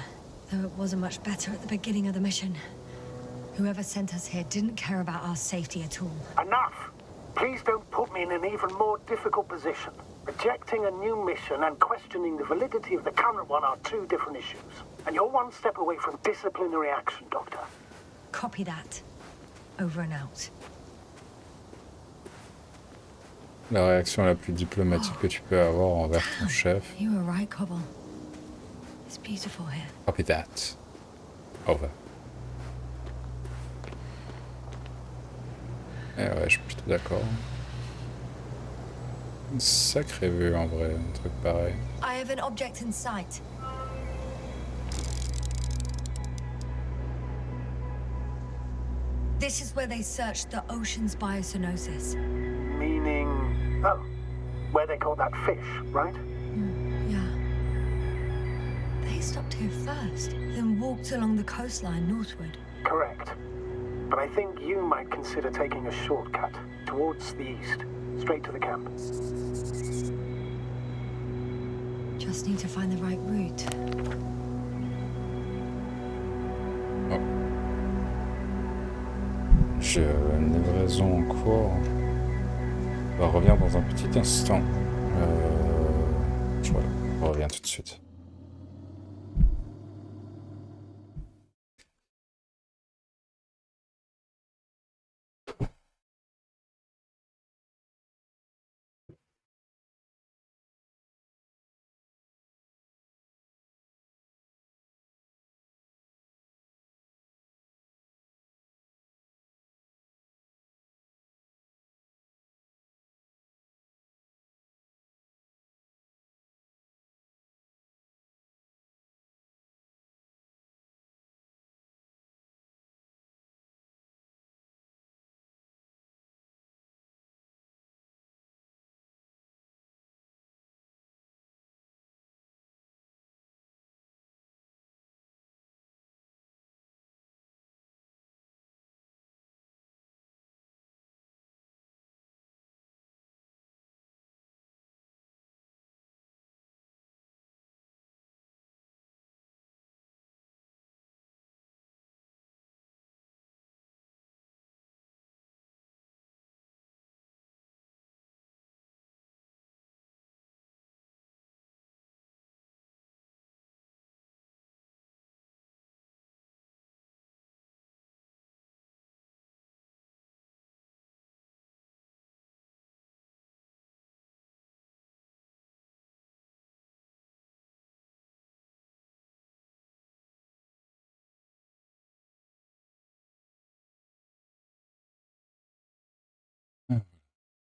Though it wasn't much better at the beginning of the mission. Whoever sent us here didn't care about our safety at all. Enough! Please don't put me in an even more difficult position. Rejecting a new mission and questioning the validity of the current one are two different issues. And you're one step away from disciplinary action, Doctor. Copy that. Over and out. La réaction la plus diplomatique que tu peux avoir envers ton chef. You were right, Cobble. It's beautiful here. Copy that. Over. Eh ouais, je suis plutôt d'accord. Une sacrée vue en vrai, un truc pareil. I have an object in sight. This is where they searched the ocean's biocenosis. Meaning... Oh, where they caught that fish, right? Yeah. They stopped here first, then walked along the coastline northward. Correct. But I think you might consider taking a shortcut towards the east, straight to the camp. Just need to find the right route. Oh. J'ai une livraison en cours. On va revenir dans un petit instant. Je reviens tout de suite.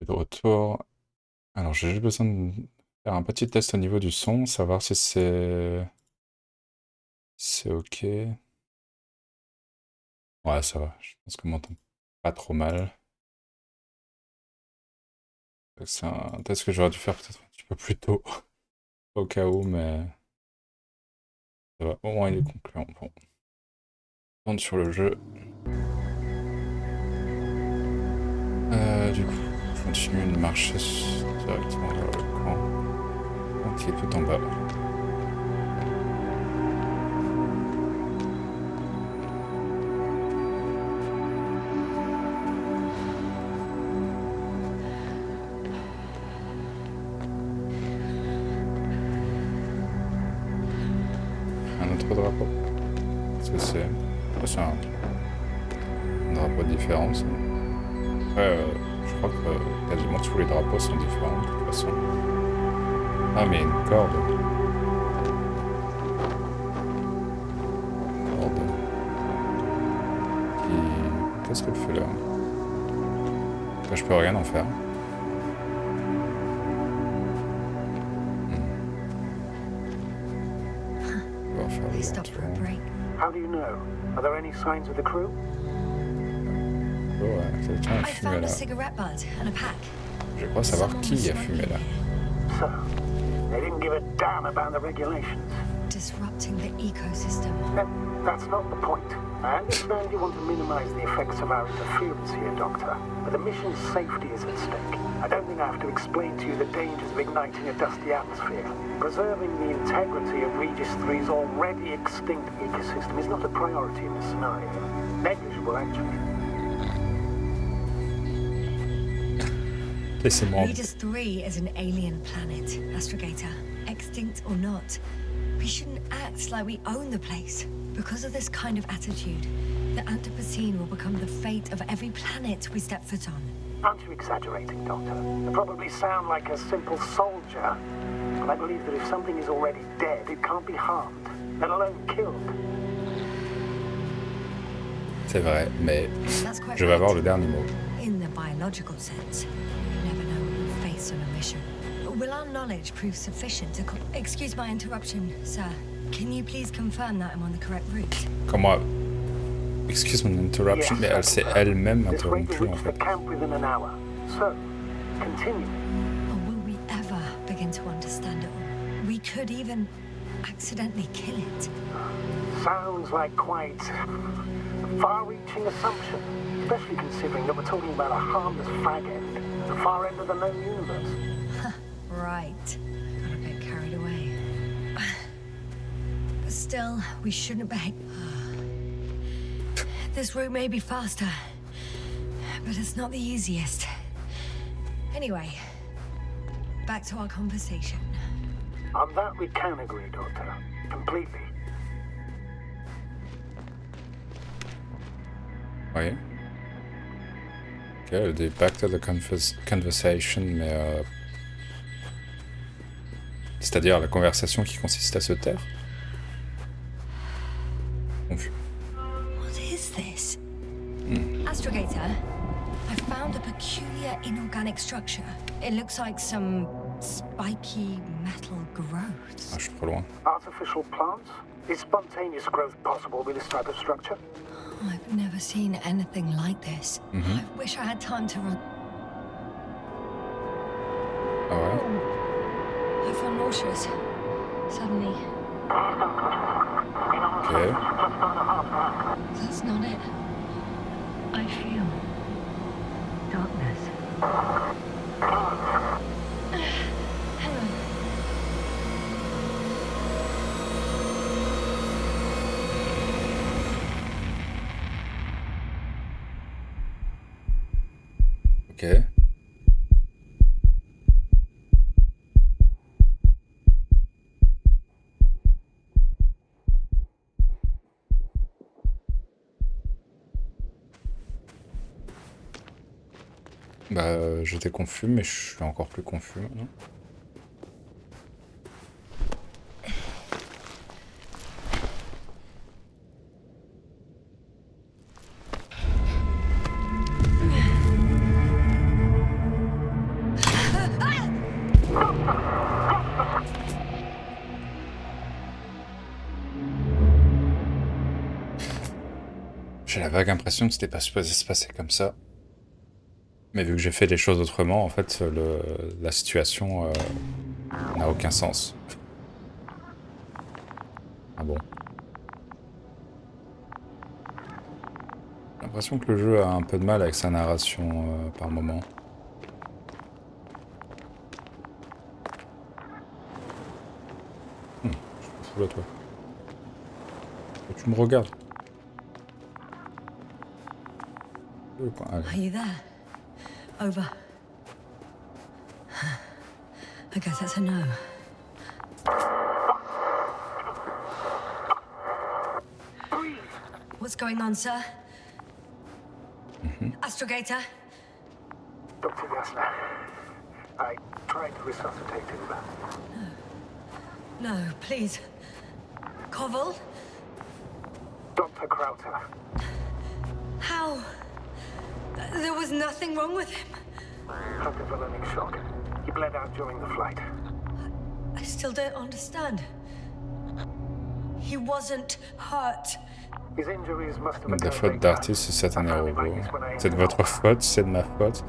De retour. Alors j'ai juste besoin de faire un petit test au niveau du son, savoir si c'est ok. Ouais, ça va. Je pense qu'on m'entend pas trop mal. C'est un test que j'aurais dû faire peut-être un petit peu plus tôt, au cas où, mais ça va. Au moins il est concluant. Bon. On rentre sur le jeu. Du coup, je continue de marcher directement vers le camp, qui est tout en bas. Un autre drapeau. Qu'est-ce que c'est? C'est un drapeau différent, ça. Je crois que quasiment tous les drapeaux sont différents de toute façon. Ah, mais il y a une corde. Qu'est-ce qu'elle fait là? Là, je peux rien en faire. On va faire They le stopped for a tour. break. How do you know? Are there any signs of the crew? Oh, ouais, quelqu'un a I fumé found là. a cigarette butt and a pack. Je crois savoir Someone qui was a fumé smoking là. here. So, they didn't give a damn about the regulations. Disrupting the ecosystem. That's not the point. I understand you want to minimize the effects of our interference here, Doctor, but the mission's safety is at stake. I don't think I have to explain to you the dangers of igniting a dusty atmosphere. Preserving the integrity of Regis 3's already extinct ecosystem is not a priority in this scenario. Negligible, actually. Laissez-moi. Regis 3 is an alien planet, Astrogator. Extinct or not. We shouldn't act like we own the place. Because of this kind of attitude, the Anthropocene will become the fate of every planet we step foot on. Aren't you exaggerating, Doctor? You probably sound like a simple soldier, but I believe that if something is already dead, it can't be harmed, let alone killed. C'est vrai, mais That's quite je vais right. avoir le dernier mot. In the biological sense, you never know what you'll face on a mission. Will our knowledge prove sufficient to... Excuse my interruption, sir. Can you please confirm that I'm on the correct route? Comment... Excuse mon interruption, mais elle s'est elle-même This rate will interrompue en reach the fait. camp within an hour. So, continue. Or will we ever begin to understand it all? We could even accidentally kill it. Sounds like quite a far-reaching assumption, especially considering that we're talking about a harmless fag end at the far end of the known universe. Right. Got a bit carried away. But still, we shouldn't behave. This route may be faster, but it's not the easiest. Anyway, back to our conversation. On that we can agree, Doctor. Completely. Oui. Ok, elle dit back to the conversation, mais... C'est-à-dire la conversation qui consiste à se taire. Confus. What is this? Astrogator, I found a peculiar inorganic structure. It looks like some spiky metal growths. Ah, je suis trop loin. Artificial plants? Is spontaneous growth possible with this type of structure? I've never seen anything like this. I wish I had time to run. Ah ouais. I feel nauseous. Suddenly. Ok. That's not it. I feel darkness. Hang on. Ok. Bah, j'étais confus, mais je suis encore plus confus maintenant. J'ai la vague impression que c'était pas supposé se passer comme ça. Mais vu que j'ai fait les choses autrement, en fait, la situation n'a aucun sens. Ah bon. J'ai l'impression que le jeu a un peu de mal avec sa narration par moment. Je me fous là, toi. Tu me regardes. Are you there? Over. I guess that's a no. What's going on, sir? Astrogator? Dr. Gassner, I tried to resuscitate him, but No, please. Koval? Dr. Krauter, How? There was nothing wrong with him. hypervolemic shock. He bled out during the flight. I still don't understand. He wasn't hurt. His injuries must have Des occurred fautes later. d'artiste, c'est un héros. C'est de votre faute, c'est de ma faute.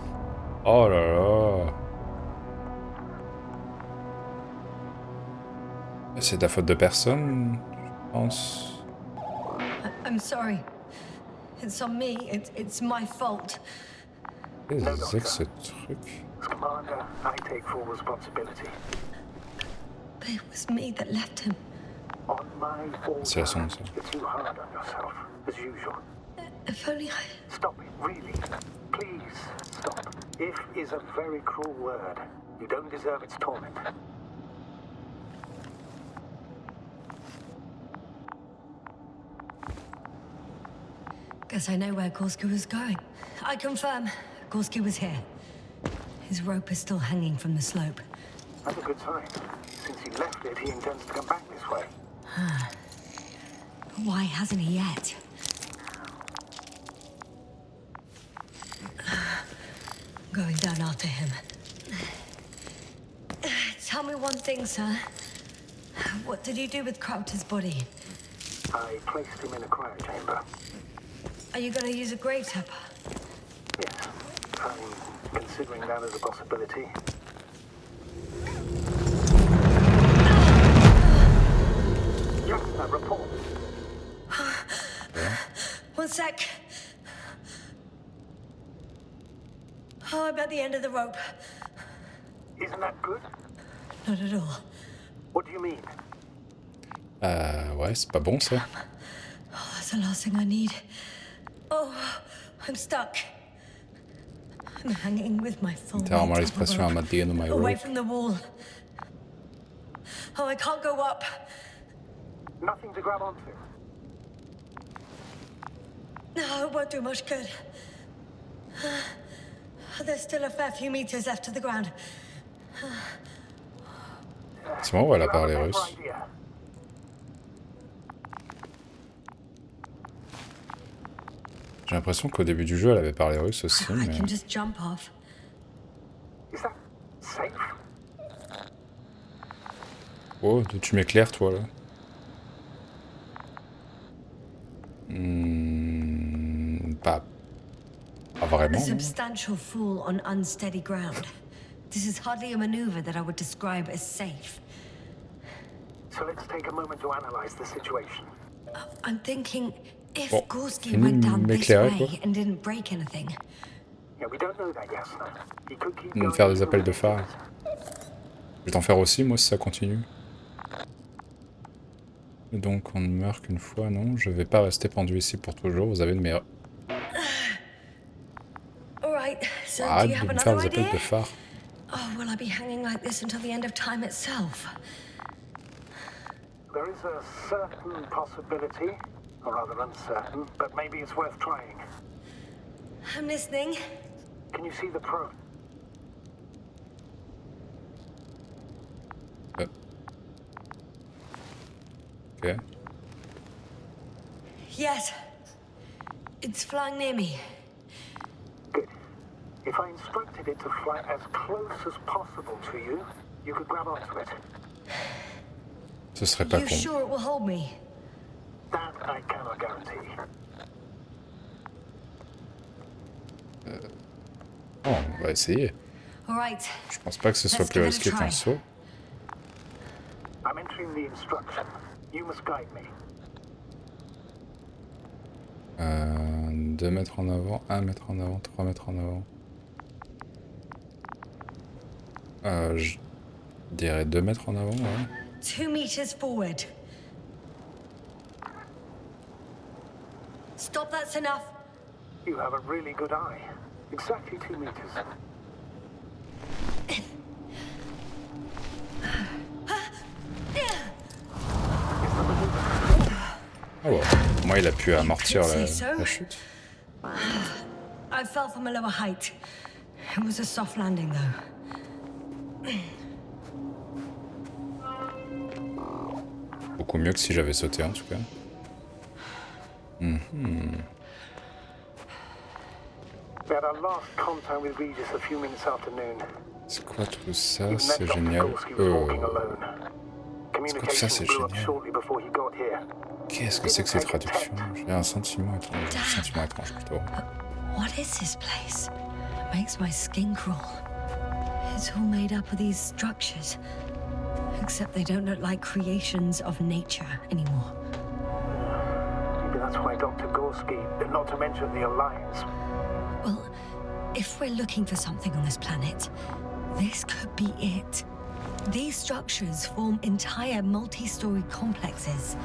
Oh là là. C'est de la faute de personne, je pense. I'm sorry. It's on me. It's my fault. Qu'est-ce que c'est que ce truc? As commander, I take full responsibility. But it was me that left him. On my order, C'est la sonde, ça. you're too hard on yourself, as usual. If only I... Stop it, really. Please, stop. If is a very cruel word. You don't deserve its torment. Guess I know where Gorski was going. I confirm, Gorski was here. His rope is still hanging from the slope. That's a good sign. Since he left it, he intends to come back this way. Why hasn't he yet? Going down after him. Tell me one thing, sir. What did you do with Krauter's body? I placed him in a cryochamber. Are you going to use a grave tapper? Yes, I'm considering that as a possibility. Yes, a report. One sec. Oh, I'm at the end of the rope. Isn't that good? Not at all. What do you mean? Ouais, c'est pas bon, ça. Oh, that's the last thing I need. Oh, I'm stuck. I'm hanging with my full T'as vraiment weight l'expression on I'm the at the end of my rope, away rope. from the wall. Oh, I can't go up. Nothing to grab onto. No, it won't do much good. There's still a fair few meters left to the ground. C'est bon, elle a parlé You have a russe. better idea. J'ai l'impression qu'au début du jeu, elle avait parlé russe aussi, I mais... can just jump off. Is that safe? Oh, tu m'éclaires, toi, là. Pas A vraiment. substantial fall on unsteady ground. This is hardly a maneuver that I would describe as safe. So let's take a moment to analyze the situation. I'm thinking, if Bon, Gorski fini went de down this m'éclairer, quoi. way and didn't break anything, Yeah, we don't know that, Gassner. He could keep Me going faire des even appels de when he phare. does. Je vais t'en faire aussi, moi, si ça continue. Et donc, on ne meurt qu'une fois, non. Je vais pas rester pendu ici pour toujours. Vous avez de mes... all right. So do Arrête you de have me faire another des appels idea? de phare. Oh, will I be hanging like this until the end of time itself? There is a certain possibility, or rather uncertain, but maybe it's worth trying. I'm listening. Can you see the probe? Ok. Yes. It's flying near me. Good. If I instructed it to fly as close as possible to you, You could grab onto it. Ce serait pas You con. sure it will hold me? That I cannot guarantee. Oh, on va essayer. All right. Je pense pas que ce soit Let's plus give it a risqué qu'un try. saut. I'm entering the instruction. You must guide me. 2 mètres en avant, 1 mètre en avant, 3 mètres en avant. Je dirais 2 mètres en avant, ouais. 2 meters forward. Stop, that's enough. You have a really good eye. Exactly 2 meters. Oh, ouais. Moi, il a pu amortir Say so. la chute. I fell from a lower height. It was a soft landing, though. Beaucoup mieux que si j'avais sauté, en tout cas. We had our last contact with Regis a few minutes after noon. C'est quoi tout ça? Even C'est then, Dr. génial. Gorski was walking alone. ça, c'est Communication blew up génial. shortly before he got here. Qu'est-ce que c'est que ces traductions? J'ai un sentiment étrange plutôt. What is this place? It makes my skin crawl. It's all made up of these structures. Except they don't look like creations of nature anymore. Maybe that's why Dr. Gorski, not to mention the Alliance. Well, if we're looking for something on this planet, this could be it. These structures form entire multi-story complexes.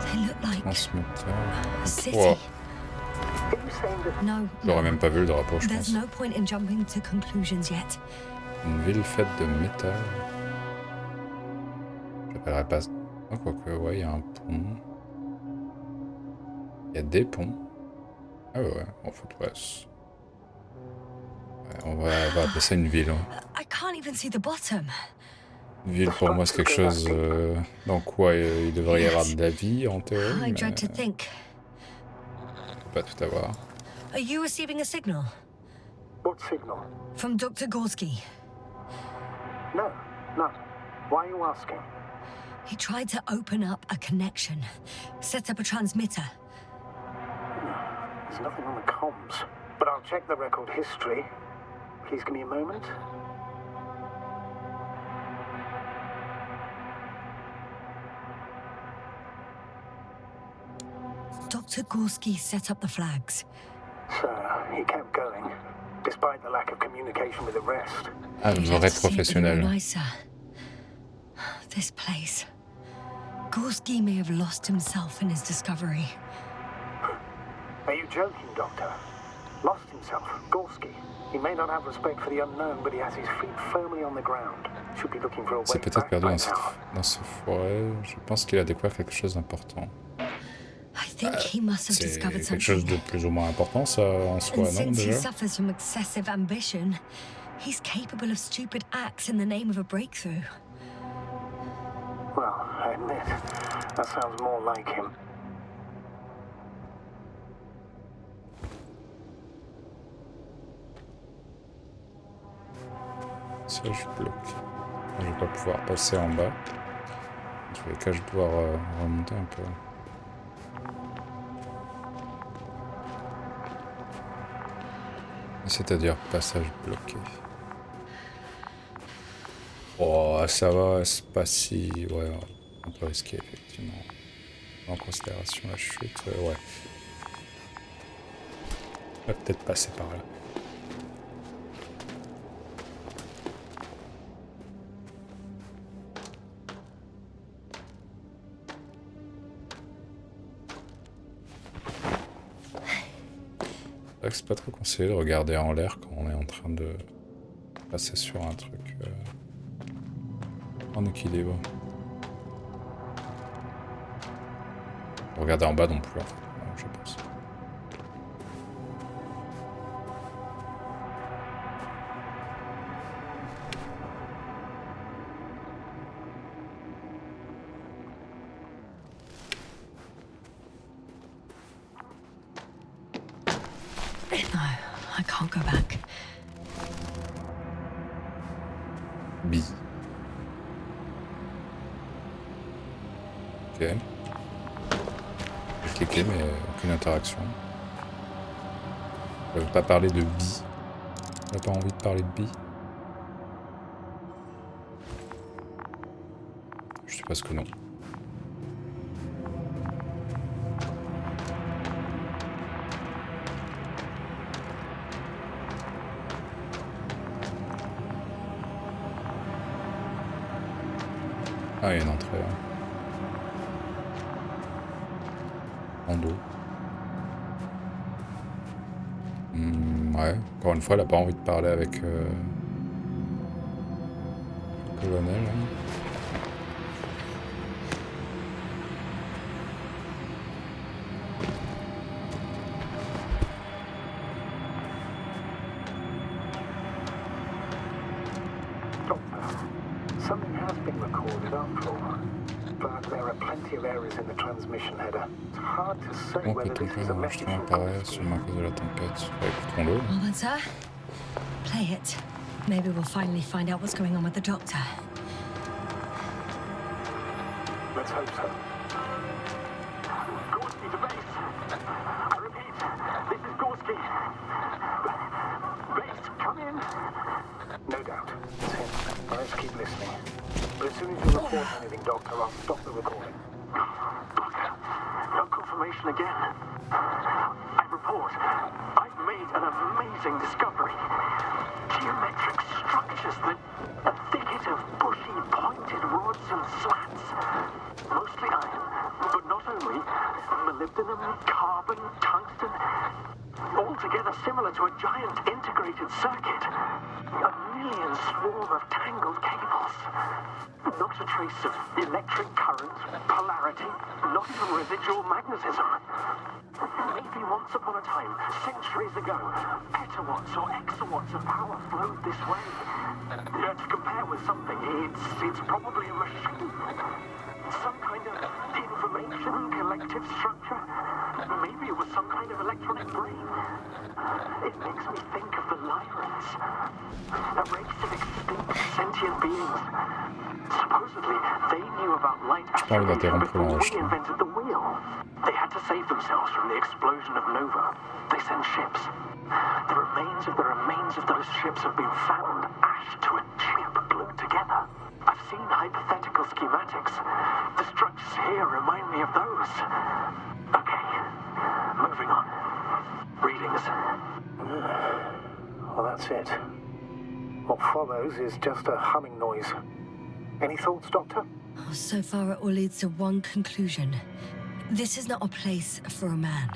They look like Transmetteur. a city. Wow. Are you saying that No, J'aurais même pas vu le drapeau, je there's pense. no point in jumping to conclusions yet. Une ville faite de métal. J'appellerais pas... Oh, quoique, ouais, il y a un pont. Il y a des ponts. Ah ouais, en fait, ouais. Ouais, on va appeler ça une ville. Hein. I can't even see the bottom. Une ville, pour moi, c'est quelque chose dans quoi il devrait y avoir de la vie, en théorie, I mais dread to think. on peut pas tout avoir. Are you receiving a signal? what signal? From Dr. Gorski. No, none. Why are you asking? He tried to open up a connection, set up a transmitter. There's nothing on the comms. But I'll check the record history. Please give me a moment. Dr. Gorski set up the flags. So, he kept going, despite the lack of communication with the rest. Ah, une vraie professionnelle. Nicer. This place. Gorski may have lost himself in his discovery. Are you joking, Doctor? Lost himself, Gorski. He may not have respect for the unknown, but he has his feet firmly on the ground. Should be looking for a way C'est peut-être back perdu by dans now. ce forêt. Je pense qu'il a découvert quelque chose d'important. I think he must have C'est discovered quelque chose something. de plus ou moins important, ça, en soi, And non, since he déjà? suffers from excessive ambition, he's capable of stupid acts in the name of a breakthrough. Well, I admit, that sounds more like him. Ça, je bloque. Je vais pas pouvoir passer en bas. Je vais que je dois remonter un peu. C'est-à-dire passage bloqué. Oh, ça va, c'est pas si... Ouais, un peu risqué, effectivement. En considération la chute, ouais. On va peut-être passer par là. C'est vrai que c'est pas trop conseillé de regarder en l'air quand on est en train de passer sur un truc en équilibre. Regarder en bas non plus, en fait, non, je pense. No, I can't go back. Bi. Ok. J'ai cliqué mais aucune interaction. Je ne veux pas parler de bi. On n'a pas envie de parler de bi. Je suppose que non. Ah, il y a une entrée là. En dos. Ouais, encore une fois, elle a pas envie de parler avec le colonel. Hein. Something has been recorded after all, but there are plenty of errors in the transmission header. It's hard to say Donc le whether this is a tempête message enregistrement from apparaît seulement à cause de la tempête. Écoutons-le. Well then, sir, play it. Maybe we'll finally find out what's going on with the doctor. Let's hope so. Gorski to base. I repeat, this is Gorski. Base, come in. No doubt. It's him. Let's keep listening. But as soon as you report anything, Doctor, I'll stop the recording. Doctor, no confirmation again. I report. I've made an amazing discovery. Geometric structures that a thicket of bushy, pointed rods and slats. Mostly iron, but not only. Molybdenum, carbon, tungsten. Altogether similar to a giant integrated circuit. A million swarm of tangled cables. Not a trace of electric current, polarity, not even residual magnetism. Maybe once upon a time, centuries ago, petawatts or exawatts of power flowed this way. To compare with something, it's probably a machine. Some kind of information collective structure. Maybe it was some kind of electronic brain. It makes me think of the Lyrans. A race of extinct sentient beings. Supposedly, they knew about light astrogation before we invented the wheel. They had to save themselves from the explosion of Nova. They sent ships. The remains of those ships have been found, ashed to a chip glued together. I've seen hypothetical schematics. The structures here remind me of those. Okay, moving on. Readings. Well, that's it. What follows is just a humming noise. Any thoughts, Doctor? Oh, so far, it all leads to one conclusion. This is not a place for a man,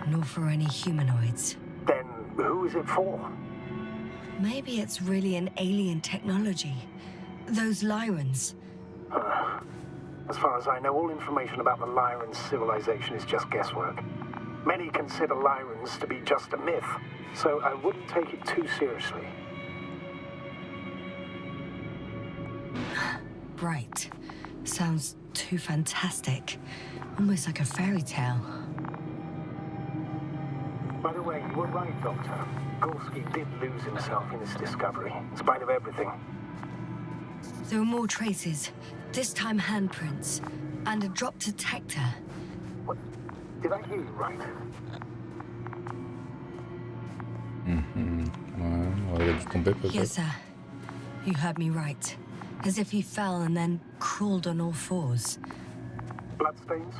nor for any humanoids. Then who is it for? Maybe it's really an alien technology. Those Lyrans. As far as I know, all information about the Lyran civilization is just guesswork. Many consider Lyrans to be just a myth, so I wouldn't take it too seriously. Right. Sounds too fantastic. Almost like a fairy tale. By the way, you were right, Doctor. Gorski did lose himself in his discovery, in spite of everything. There are more traces. This time handprints. And a drop detector. What? Did I hear you right? Ouais, il a dû tomber peut-être. Yes, sir. You heard me right. As if he fell and then crawled on all fours. Bloodstains?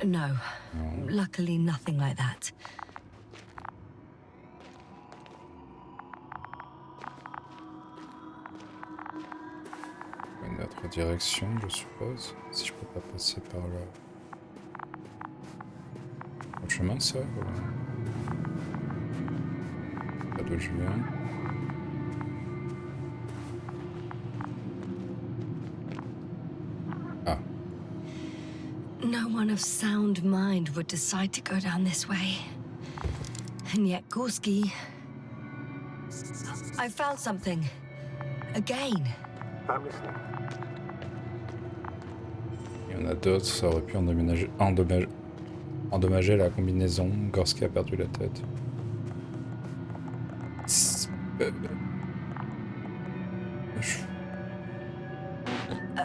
No. Luckily, nothing like that. Une autre direction, je suppose. Si je peux pas passer par là. Autre chemin, ça ou... Pas d'où je viens. Ah. No one of sound mind would decide to go down this way. And yet Gorski... I found something. Again. I'm listening. Il y en a d'autres, ça aurait pu endommager la combinaison. Gorski a perdu la tête.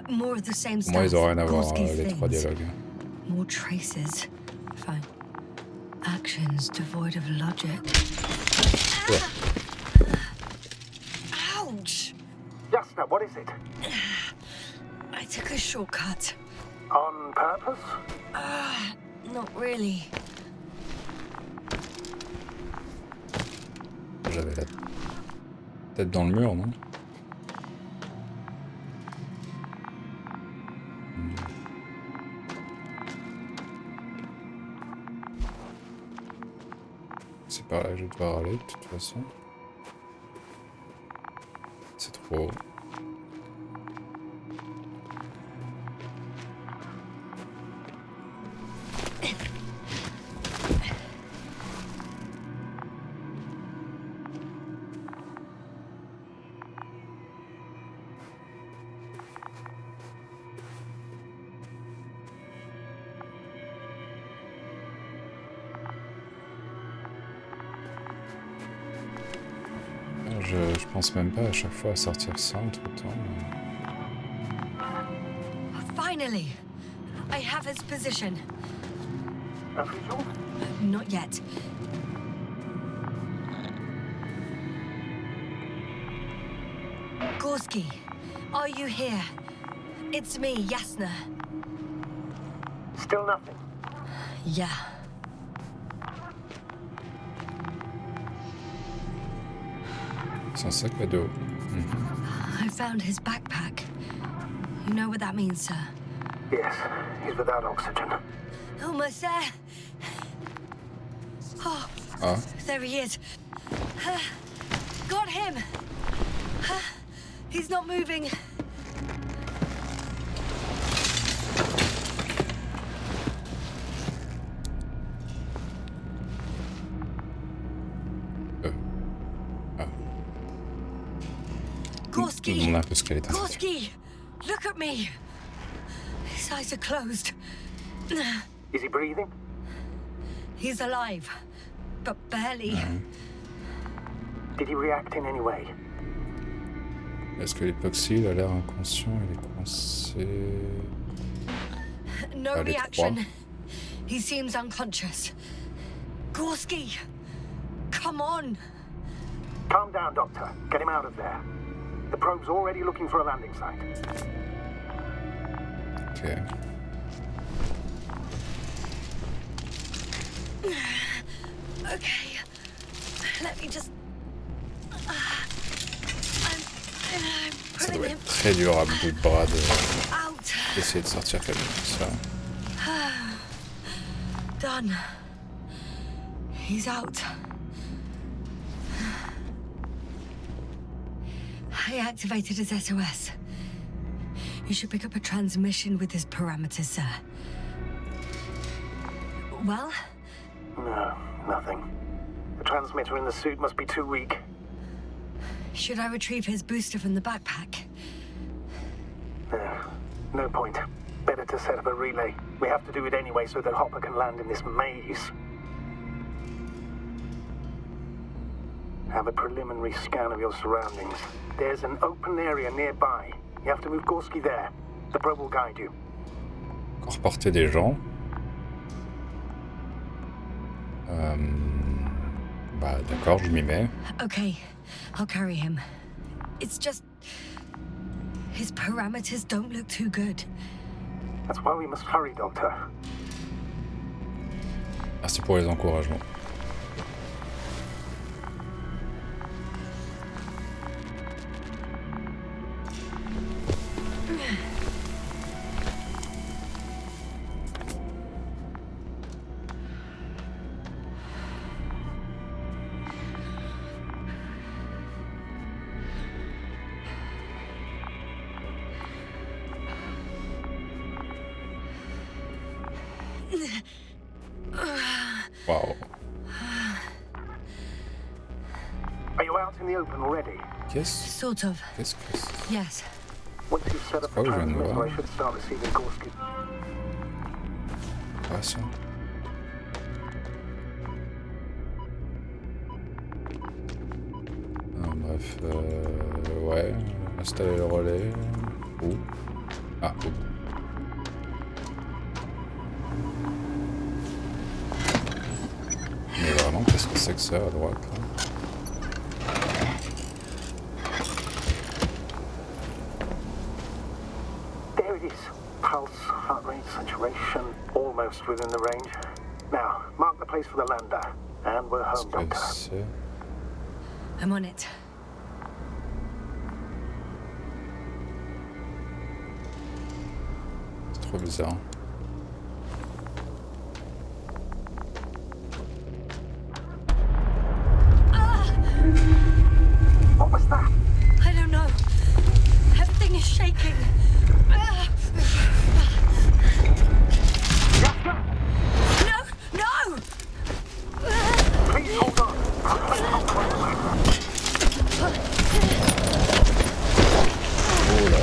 More of the same Pour moi, ils stuff. ont rien à voir, Gorski's les 3 things. dialogues. More traces. Fine. Actions devoid of logic. Ouais. Ouch! Jasna, what is it? I took a shortcut. On purpose? Not really. J'avais la tête dans le mur, non? C'est par là que je vais devoir aller, de toute façon. C'est trop haut. Je pense même pas à chaque fois à sortir ça entre temps. Finally! I have his position. Un fusion? Not yet. Gorski, are you here? It's me, Jasna. Still nothing. Yeah. Son sac à dos. I found his backpack. You know what that means, sir? Yes, he's without oxygen. Almost there. Oh, Ah, there he is. Got him. He's not moving. Gorski! on a un peu squelette. Gorski! Look at me! His eyes are closed. Is he breathing? He's alive, but barely. Did he react in any way? Est-ce que l'époxy, il a l'air inconscient, il est coincé... No Ah, les reaction. trois. He seems unconscious. Gorski! Come on! Calm down, Doctor. Get him out of there. The probe's already looking for a landing site. Ok. Okay. Let me just... I'm Ça putting doit him être très dur à bout de bras out. d'essayer de sortir comme ça. Done. He's out. I activated his SOS. You should pick up a transmission with his parameters, sir. Well? No, nothing. The transmitter in the suit must be too weak. Should I retrieve his booster from the backpack? No point. Better to set up a relay. We have to do it anyway so that Hopper can land in this maze. Have a preliminary scan of your surroundings. There's an open area nearby. You have to move Gorski there. The probe will guide you. Encore porter des gens. Bah d'accord, je m'y mets. Okay, I'll carry him. It's just... his parameters don't look too good. That's why we must hurry, Doctor. Merci pour les encouragements. Wow. Are you out in the open already? Qu'est-ce Sort of. que c'est? Yes. Once you've set up the Oh, je viens de transmitter, voir. I should start receiving Gorski. Ah, ça. Ah, bah, bref. Ouais, installer le relais. Où? Ah, où? Mais vraiment, qu'est-ce que c'est que ça à droite là? There it is. Pulse, heart rate, saturation, almost within the range. Now, mark the place for the lander, and we're home, Qu'est-ce que Doctor. c'est? I'm on it. C'est trop bizarre. What was that? I don't know. Everything is shaking. No! No! Please hold on. Oh là.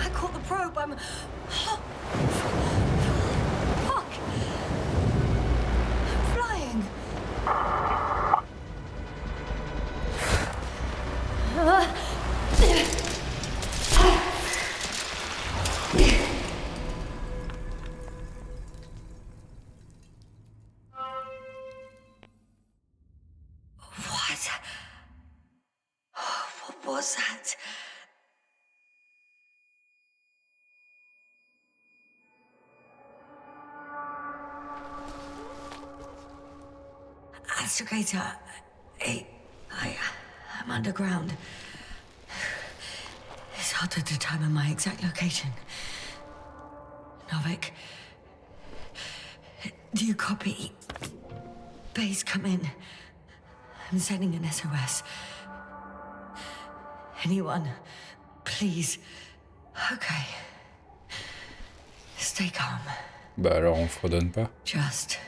I caught the probe. I'm... Fuck! I'm flying. What was that? Astrogator, I'm underground. It's hard to determine my exact location. Novik, do you copy? Base, come in. I'm sending an SOS. Anyone, please. Okay. Stay calm. Bah alors on fredonne pas. Just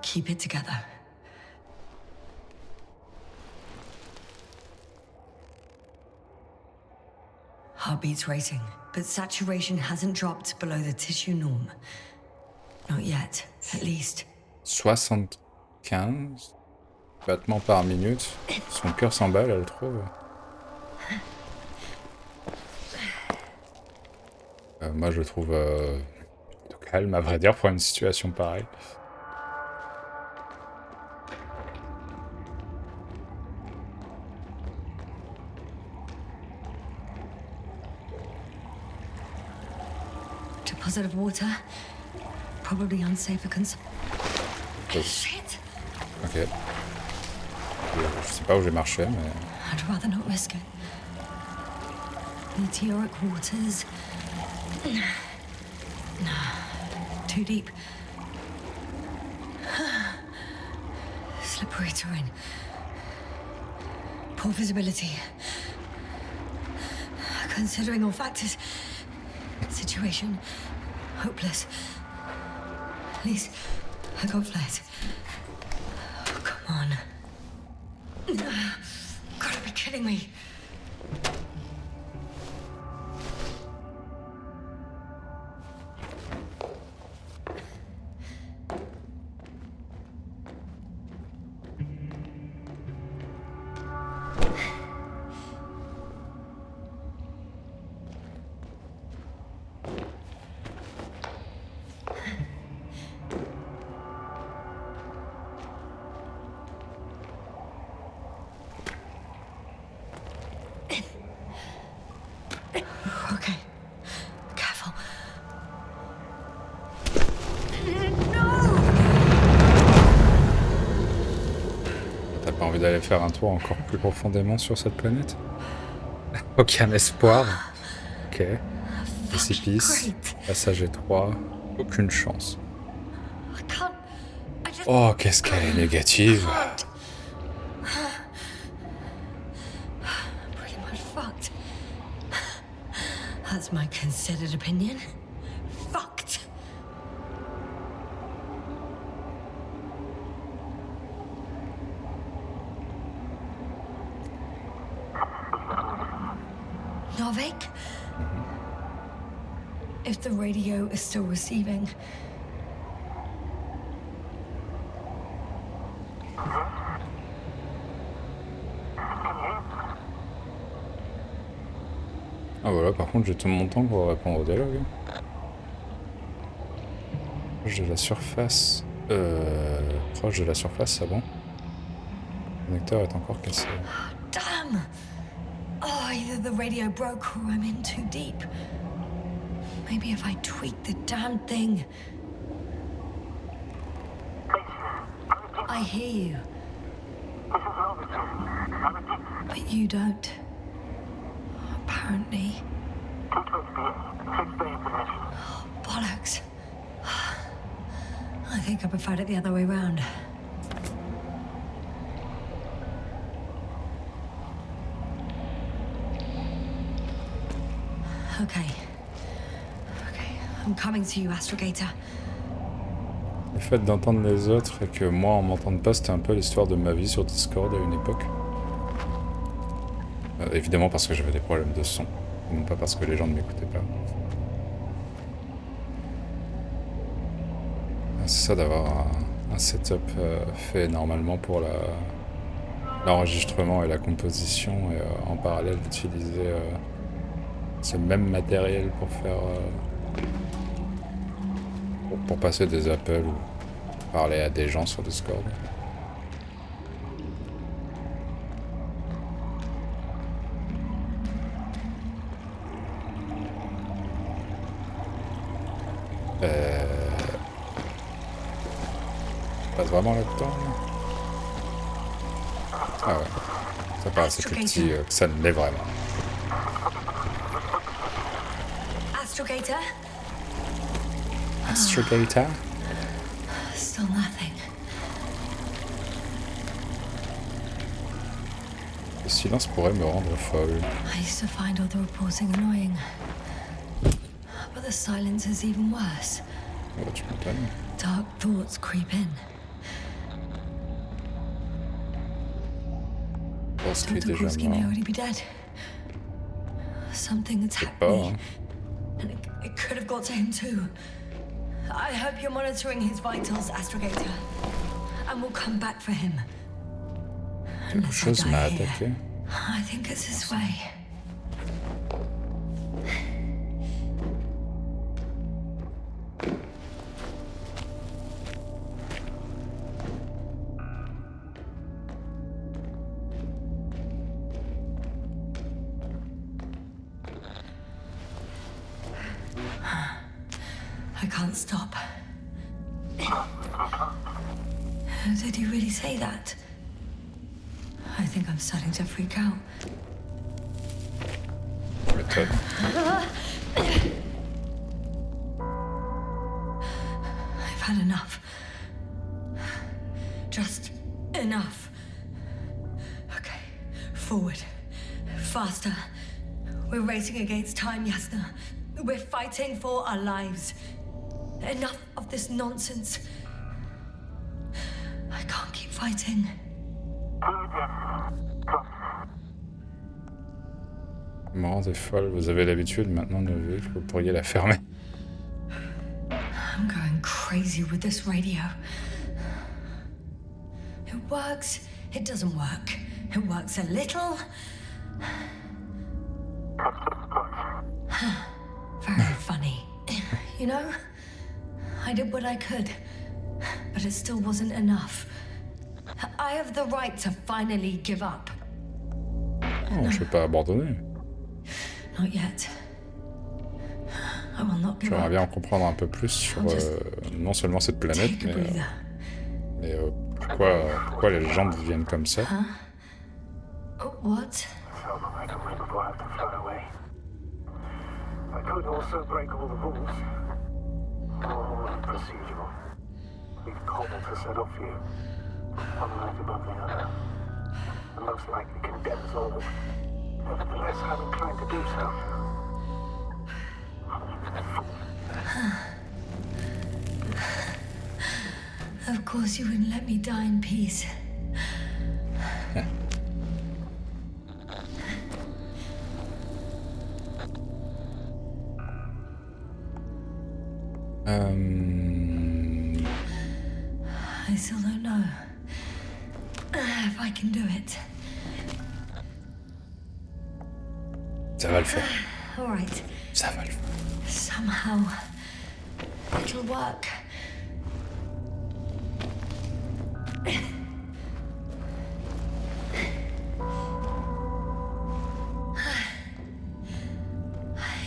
keep it together. Heartbeat's racing, but saturation hasn't dropped below the tissue norm. Not yet, at least. 75 battements par minute. Son cœur s'emballe, elle trouve. Moi je le trouve plutôt calme, à vrai dire, pour une situation pareille. Deposit of water. Probably unsafe for consumption. Shit! Ok. Je sais pas où j'ai marché, mais... I'd rather not risk it. Meteoric waters. Too deep. Slippery terrain. Poor visibility. Considering all factors, situation hopeless. At least I got flat. Oh, come on. Gotta be kidding me. Okay. Careful. T'as pas envie d'aller faire un tour encore plus profondément sur cette planète? Aucun espoir. Ok. Précipice. Passage étroit. Aucune chance. Oh, qu'est-ce qu'elle est négative. Pretty much fucked. That's my considered opinion. Fucked. Novik? if the radio is still receiving. Ah voilà, par contre j'ai tout mon temps pour répondre au dialogue. Proche de la surface. Proche de la surface, ça bon. Le connecteur est encore cassé. Damn! Oh, either the radio broke or I'm in too deep. Maybe if I tweak the damn thing. I hear you. But you don't. Apparently. Oh, bollocks. I think I preferred it the other way round. Okay. I'm coming to you, Astrogator. Le fait d'entendre les autres et que moi on m'entende pas, c'était un peu l'histoire de ma vie sur Discord à une époque. Évidemment parce que j'avais des problèmes de son, non pas parce que les gens ne m'écoutaient pas. C'est ça d'avoir un setup fait normalement pour l'enregistrement et la composition et en parallèle d'utiliser ce même matériel pour faire pour passer des appels ou parler à des gens sur Discord. Passe vraiment là-dedans. Ah ouais. Ça paraît assez petit que ça ne l'est vraiment. Astrogator? Astrogator? Still nothing. Le silence pourrait me rendre folle. I used to find all the reporting annoying. But the silence is even worse. Oh, tu m'étonnes. Dark thoughts creep in. Dr. Kurski may already be dead. Something attacked me. And it could have got to him too. I hope you're monitoring his vitals, Astrogator. And we'll come back for him. Quelque chose m'a attaqué. I think it's his way. I can't stop. Did you really say that? I think I'm starting to freak out. Tu m'étonnes. I've had enough. Just enough. Okay, forward. Faster. We're racing against time, Yasna. We're fighting for our lives. Enough of this nonsense. I can't keep fighting. Marrant et folle, vous avez l'habitude maintenant de vivre, vous pourriez la fermer. I'm going crazy with this radio. It works, it doesn't work. It works a little. Very funny. You know, I did what I could, but it still wasn't enough. I have the right to finally give up. Non, je vais pas abandonner. Not yet. I will not give J'aimerais up. bien en comprendre un peu plus sur non seulement cette planète, mais pourquoi les gens deviennent comme ça. What? I could also break all the rules. All procedural. We've cobbled to set off you. One life above the other. And most likely condemn us all. Nevertheless, I'm inclined to do so. Of course you wouldn't let me die in peace. I still don't know if I can do it. Ça va le faire. All right. Ça va le faire. Somehow, it'll work.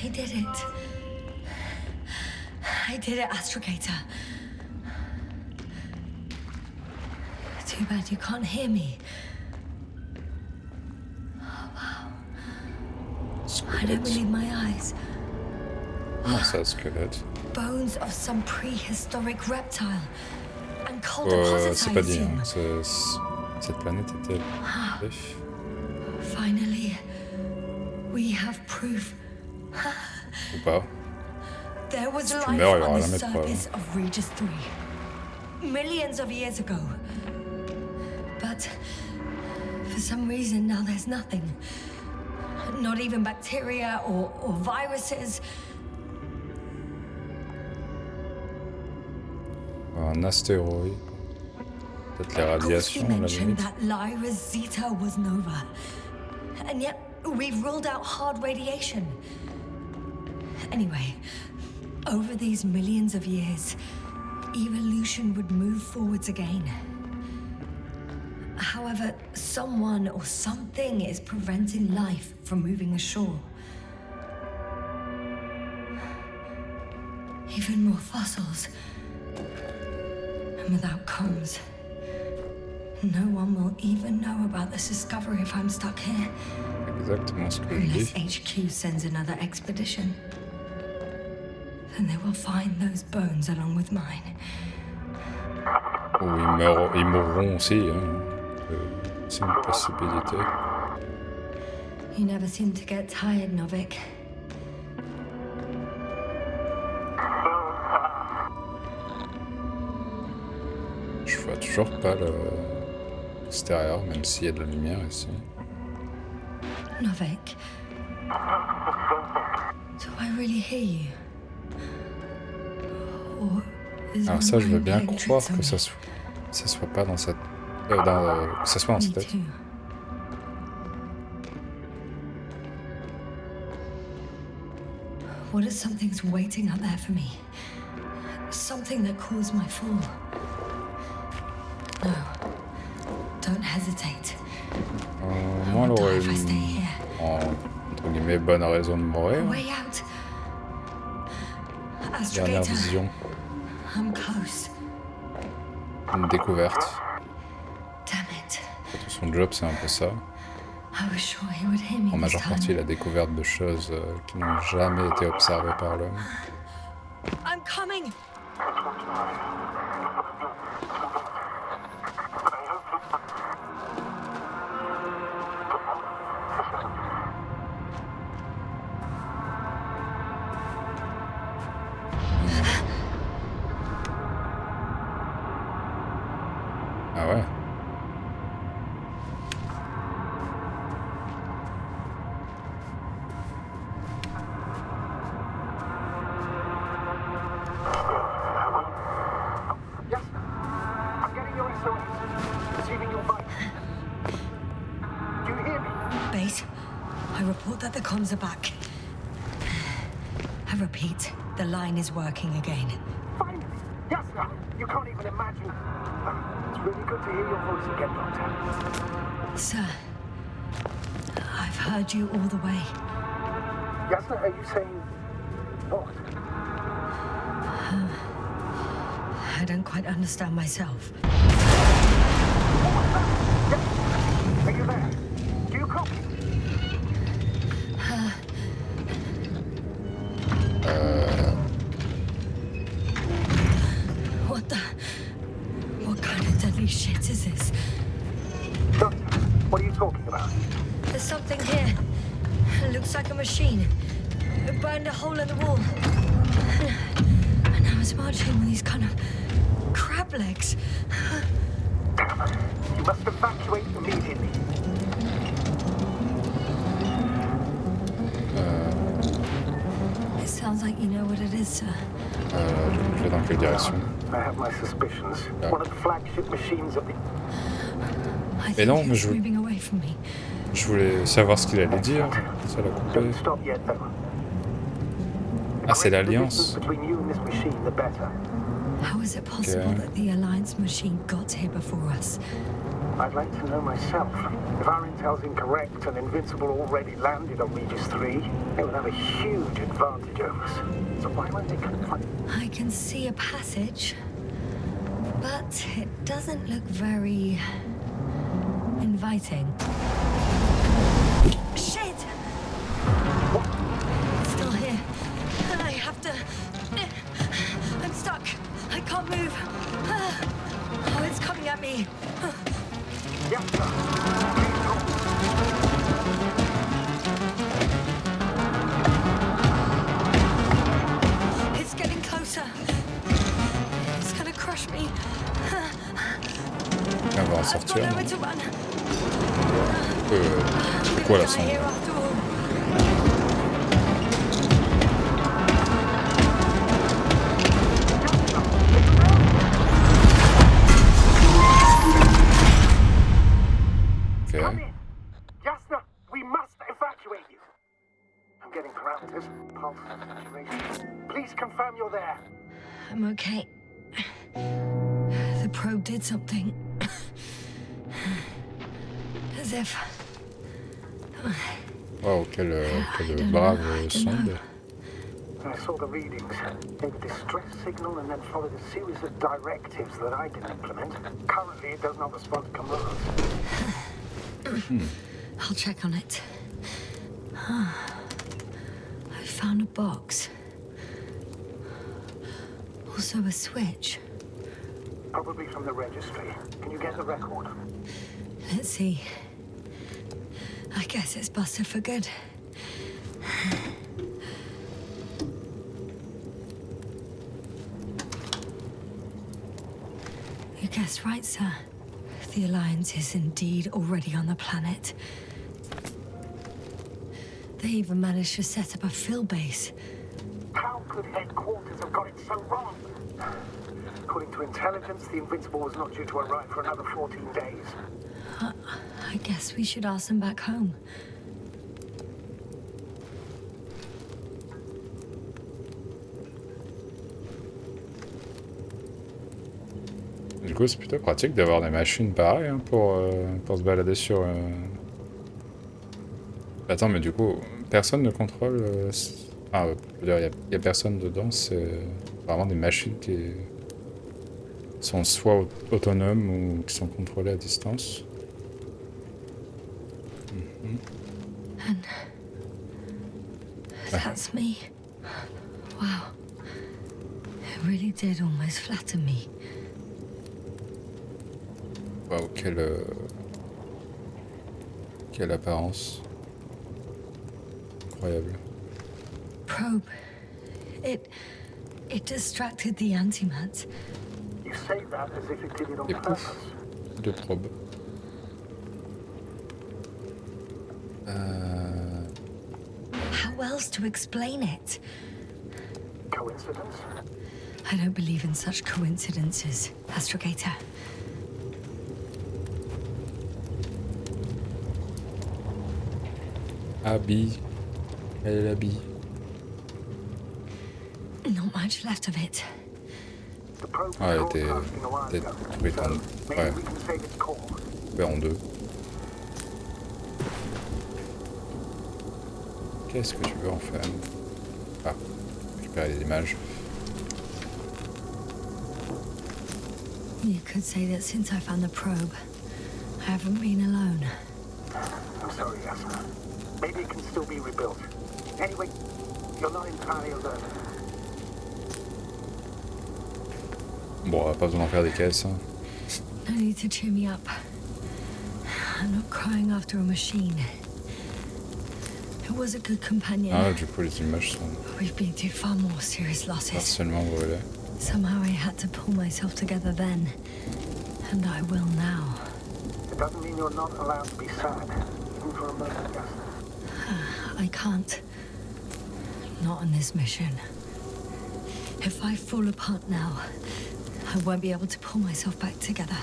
I did it. I did it, Astrogator. Too bad you can't hear me. Oh, wow. I don't believe my eyes. Comment ça, squelette? Bones of some prehistoric reptile. And cold deposits, c'est I pas dit, assume. hein. Cette planète était... Finally, we have proof. Ou pas. There was Si tu life meurs, il y on aura the jamais de preuve. surface of Regis 3. Millions of years ago. But for some reason now there's nothing. Not even bacteria or viruses. Un astéroïde. Peut-être les Of course, radiations, you à la mentioned limite. that Lyra's Zeta was nova. And yet, we've ruled out hard radiation. Anyway, over these millions of years, evolution would move forwards again. However, someone or something is preventing life from moving ashore. Even more fossils. And without comms, no one will even know about this discovery if I'm stuck here. Exactement ce que je Unless dis. HQ sends another expedition. Then they will find those bones along with mine. Ou ils mourront aussi, hein. C'est une possibilité. You never seem to get tired, Novik. Je vois toujours pas l'extérieur, même s'il y a de la lumière ici. Novik. Do I really hear you? Or is Alors my ça, je veux mind bien playing croire tricks on que ça me? soit pas dans cette... que ça soit dans Me cette tête. too. What if something's waiting out there for me? Something that caused my fall? No. Don't hesitate. Moi, elle Die aurait if I stay une, here. entre guillemets, bonne raison de mourir. Way out. Dernière Astrogator, vision, I'm close. une découverte. Damn it. Tout son job, c'est un peu ça. I was sure he would hear me En this majeure partie, time. la découverte de choses qui n'ont jamais été observées par l'homme. I'm coming! Ah ouais. Yes, I'm getting your SOS. Receiving your bite. Do you hear me? Base, I report that the comms are back. I repeat, the line is working again. Finally! Yes, sir. You can't even imagine. It's really good to hear your voice again, Doctor. Sir, I've heard you all the way. Yes, sir. Are you saying what? I don't quite understand myself. Are you there? Do you copy? What the... What kind of deadly shit is this? Doctor, what are you talking about? There's something here. It looks like a machine. It burned a hole in the wall. And now it's marching with these kind of crab legs. You must evacuate immediately. It sounds like you know what it is, sir. Du coup, je vais dans quelle direction? I have my suspicions. One of the flagship machines of the... Mais non, mais je moving away from me. voulais savoir ce qu'il allait dire. Ça l'a coupé. Don't stop yet, though. Ah, c'est The distance l'Alliance. between you and this machine, the better. How is it possible that the Alliance machine got here before us? I'd like to know myself. If our intel's incorrect and Invincible already landed on Regis 3, they would have a huge advantage over us. So why won't they confront? I can see a passage, but it doesn't look very inviting. Shit! It's still here. I have to... I'm stuck. I can't move. Oh, it's coming at me. Yes, sir. It's getting closer. It's gonna crush me. On va en I've got sortir. nowhere to run. C'est quoi la Die sonde? here after all. Ok. Come in. Jasna, we must evacuate you. I'm getting parameters, pulse, saturation. Please confirm you're there. I'm okay. The probe did something. As if... Waouh, quelle brave sonde. I saw the readings. Gave a distress signal and then followed a series of directives that I didn't implement. Currently, it does not respond to commands. I'll check on it. I found a box. Also a switch. Probably from the registry. Can you get the record? Let's see. I guess it's busted for good. You guessed right, sir. The Alliance is indeed already on the planet. They even managed to set up a field base. How could headquarters have got it so wrong? According to intelligence, the Invincible was not due to arrive for another 14 days. I guess we should ask them back home. Du coup, c'est plutôt pratique d'avoir des machines pareilles hein, pour se balader sur... Attends, mais du coup, personne ne contrôle... Enfin, je veux dire, il n'y a personne dedans, c'est vraiment des machines qui sont soit autonomes ou qui sont contrôlées à distance. And that's me. Wow. It really did almost flatter me. Waouh, quelle apparence. Incroyable. Probe. It distracted the antimats. You say that as if it did it on Et purpose. pouf, de probe. How else to explain it? Coincidence? I don't believe in such coincidences, Astrogator. Abby. Elle est la bille. Not much left of it. The probe Ah, elle was était broadcasting a while peut-être ago, coupée en... so maybe Ouais, we can save its core. coupée en deux. Qu'est-ce que tu veux en faire? Ah, récupérer les images. You could say that since I found the probe, I haven't been alone. I'm sorry, Jasna. Maybe it can still be rebuilt. Anyway, you're not entirely alone. Bon, on va pas besoin d'en faire des caisses. Hein. No need to cheer me up. I'm not crying after a machine. It was a good companion. Ah, du coup, les images sont We've been through far more serious losses. partiellement brûlées. Somehow I had to pull myself together then. And I will now. It doesn't mean you're not allowed to be sad, even for a moment, Jasna. I can't. Not on this mission. If I fall apart now, I won't be able to pull myself back together.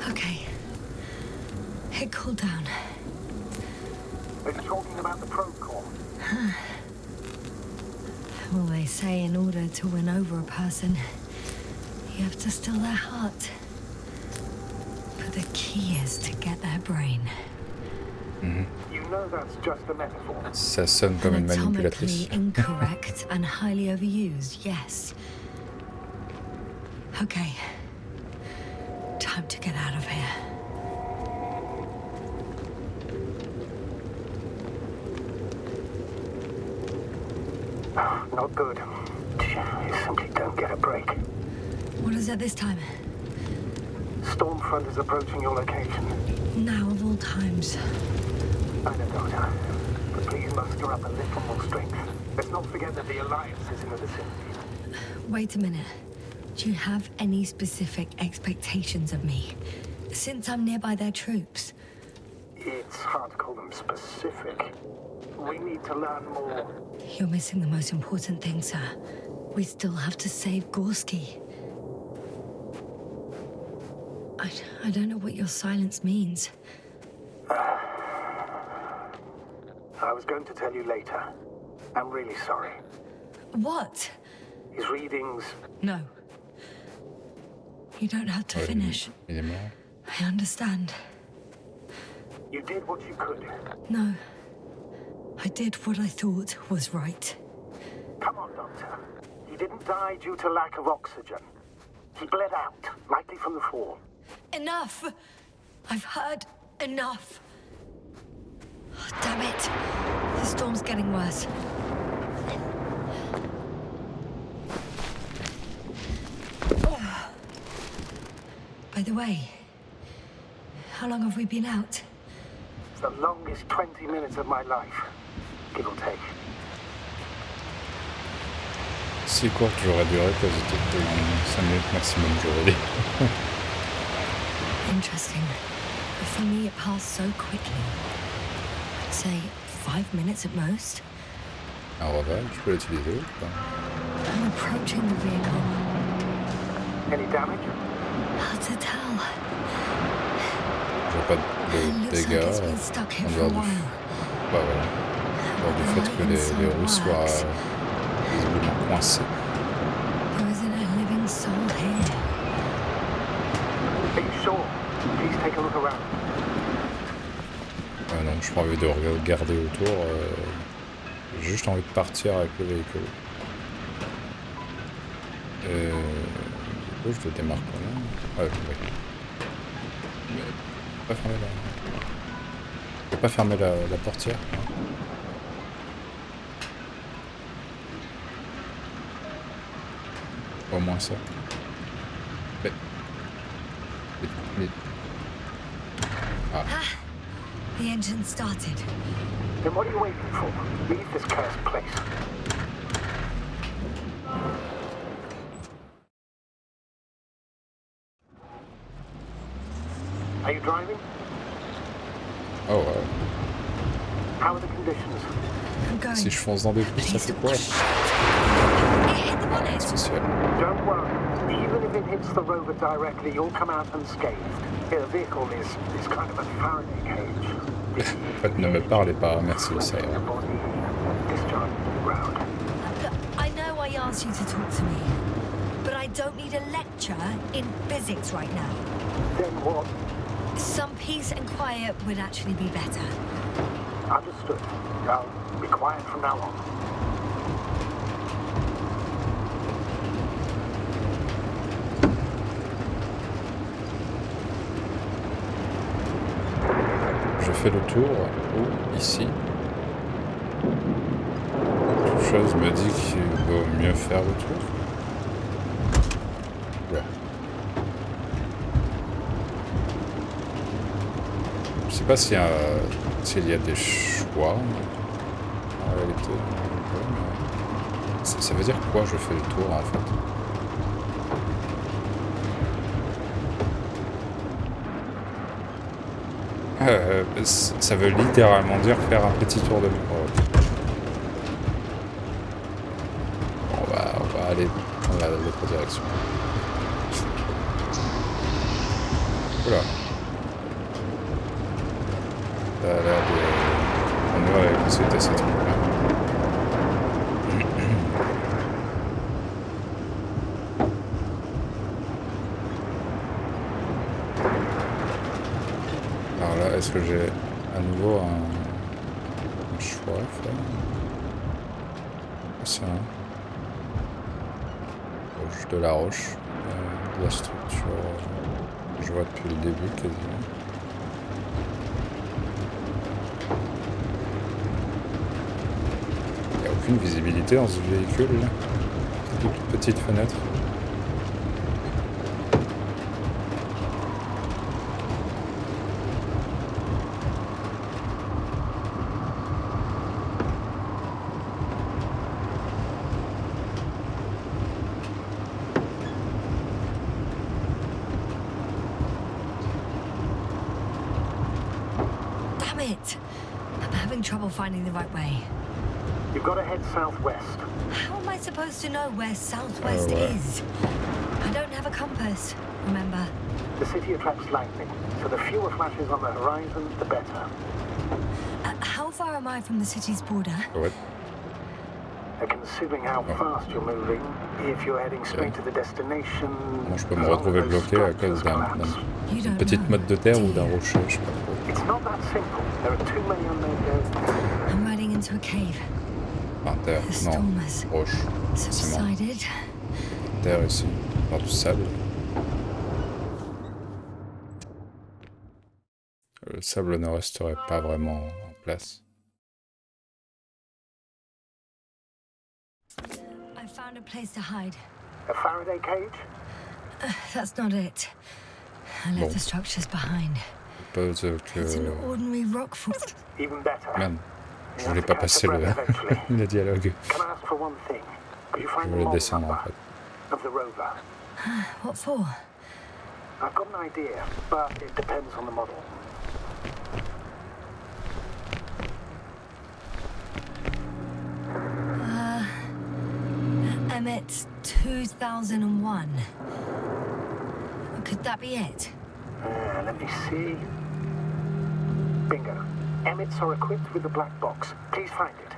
Okay. It cooled down. Are you talking about the probe core? Well, they say in order to win over a person, you have to steal their heart. But the key is to get their brain. You know that's just a metaphor. Ça sonne comme une manipulatrice. Anatomically incorrect and highly overused, yes. Okay. Time to get out of here. Not good. You simply don't get a break. What is it this time? Stormfront is approaching your location. Now of all times. I know, Doctor. But please muster up a little more strength. Let's not forget that the Alliance is in the vicinity. Wait a minute. Do you have any specific expectations of me? Since I'm nearby their troops. It's hard to call them specific. We need to learn more. You're missing the most important thing, sir. We still have to save Gorski. I don't know what your silence means. I was going to tell you later. I'm really sorry. What? His readings... No. You don't have to finish. Il est mort. I understand. You did what you could. No. I did what I thought was right. Come on, Doctor. He didn't die due to lack of oxygen. He bled out, likely from the fall. Enough! I've heard enough. Oh, damn it. The storm's getting worse. Oh. By the way, how long have we been out? It's the longest 20 minutes of my life, give or take. Si courte j'aurais dû répéter pour 5 minutes maximum, j'aurais dit. Interesting. For me, it passed so quickly. I'd say 5 minutes at most. Un reval, je peux l'utiliser ou pas? I'm approaching the vehicle. Any damage? Hard to tell. Je vois pas de Looks like dégâts it's been stuck here en for a dehors du, while. bah, voilà. En dehors du fait que les roues soient visiblement coincées. There isn't a living soul here. Are you sure? Please take a look around. Non, je pas envie de regarder autour. J'ai juste envie de partir avec le véhicule. Je le démarre quand même. Ouais, oui. Mais pas fermer la... Je peux pas fermer la portière. Au moins ça. Mais... Ah. The engine started. Then what are you waiting for? Leave this cursed place. Are you driving? Oh ouais. How are the conditions? I'm going. Si je fonce dans des trous, ça fait quoi? It hit the bonnet. Spécial. Don't worry. Even if it hits the rover directly, you'll come out unscathed. The vehicle is kind of a Faraday cage. En fait, ne me parlez pas, merci, ça ira. The body discharged to the ground. Look, I know I asked you to talk to me, but I don't need a lecture in physics right now. Then what? Some peace and quiet would actually be better. Understood. I'll be quiet from now on. Je fais le tour, ou ici. Quelque chose me dit qu'il vaut mieux faire le tour. Ouais. Je sais pas s'il y a des choix en réalité. Ça veut dire quoi je fais le tour en fait? Ça veut littéralement dire faire un petit tour de monde. On va aller dans l'autre direction. Oula. Ça a l'air de... On va écouter ces trucs-là. Alors là, est-ce que j'ai à nouveau un choix à faire? C'est un... de la roche, de la structure, je vois depuis le début quasiment. Il n'y a aucune visibilité dans ce véhicule là. C'est une petite fenêtre. I'm having trouble finding the right way. You've got to head southwest. How am I supposed to know where southwest is? I don't have a compass, remember? The city attracts lightning, so the fewer flashes on the horizon, the better. How far am I from the city's border? Ouais. Considering how fast you're moving, if you're heading straight to the destination... Bon, je peux me retrouver bloqué à cause d'une petite motte de terre ou d'un rocher, je sais pas trop. It's not that simple. There are too many unknown areas. I'm riding into a cave. Enfin, terre, non, roche, forcément. Terre ici, dans du sable. Le sable ne resterait pas vraiment en place. I found a place to hide. A Faraday cage? That's not it. I left the structures behind. It's an ordinary rock fall. Even better. Merde, je voulais pas passer le dialogue. Can I ask for one thing? Could you Je find the voulais model descendre en number fait. of the rover? What for? I've got an idea, but it depends on the model. Emmet 2001. Could that be it? Let me see. Bingo. Emmets are equipped with the black box. Please find it.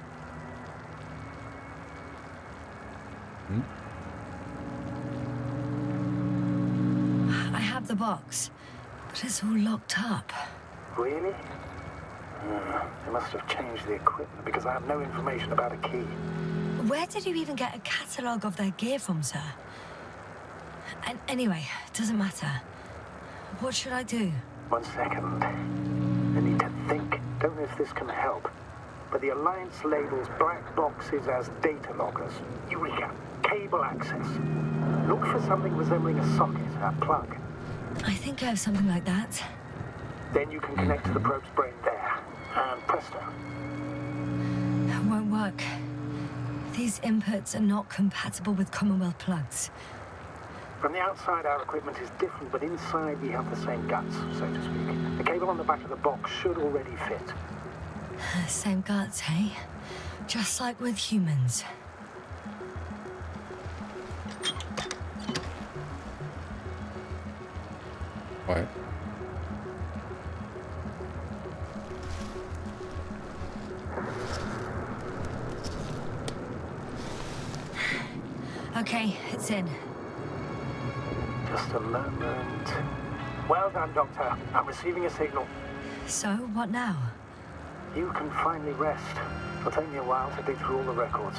I have the box, but it's all locked up. Really? They must have changed the equipment because I have no information about a key. Where did you even get a catalogue of their gear from, sir? And anyway, it doesn't matter. What should I do? 1 second. I need to think. Don't know if this can help. But the Alliance labels black boxes as data loggers. Eureka! Cable access. Look for something resembling a socket, a plug. I think I have something like that. Then you can connect to the probe's brain there. And presto. It won't work. These inputs are not compatible with Commonwealth plugs. From the outside, our equipment is different, but inside we have the same guts, so to speak. The cable on the back of the box should already fit. Same guts, hey? Just like with humans. Ouais. Okay, it's in. Just a moment. Well done, Doctor. I'm receiving a signal. So, what now? You can finally rest. It'll take me a while to dig through all the records.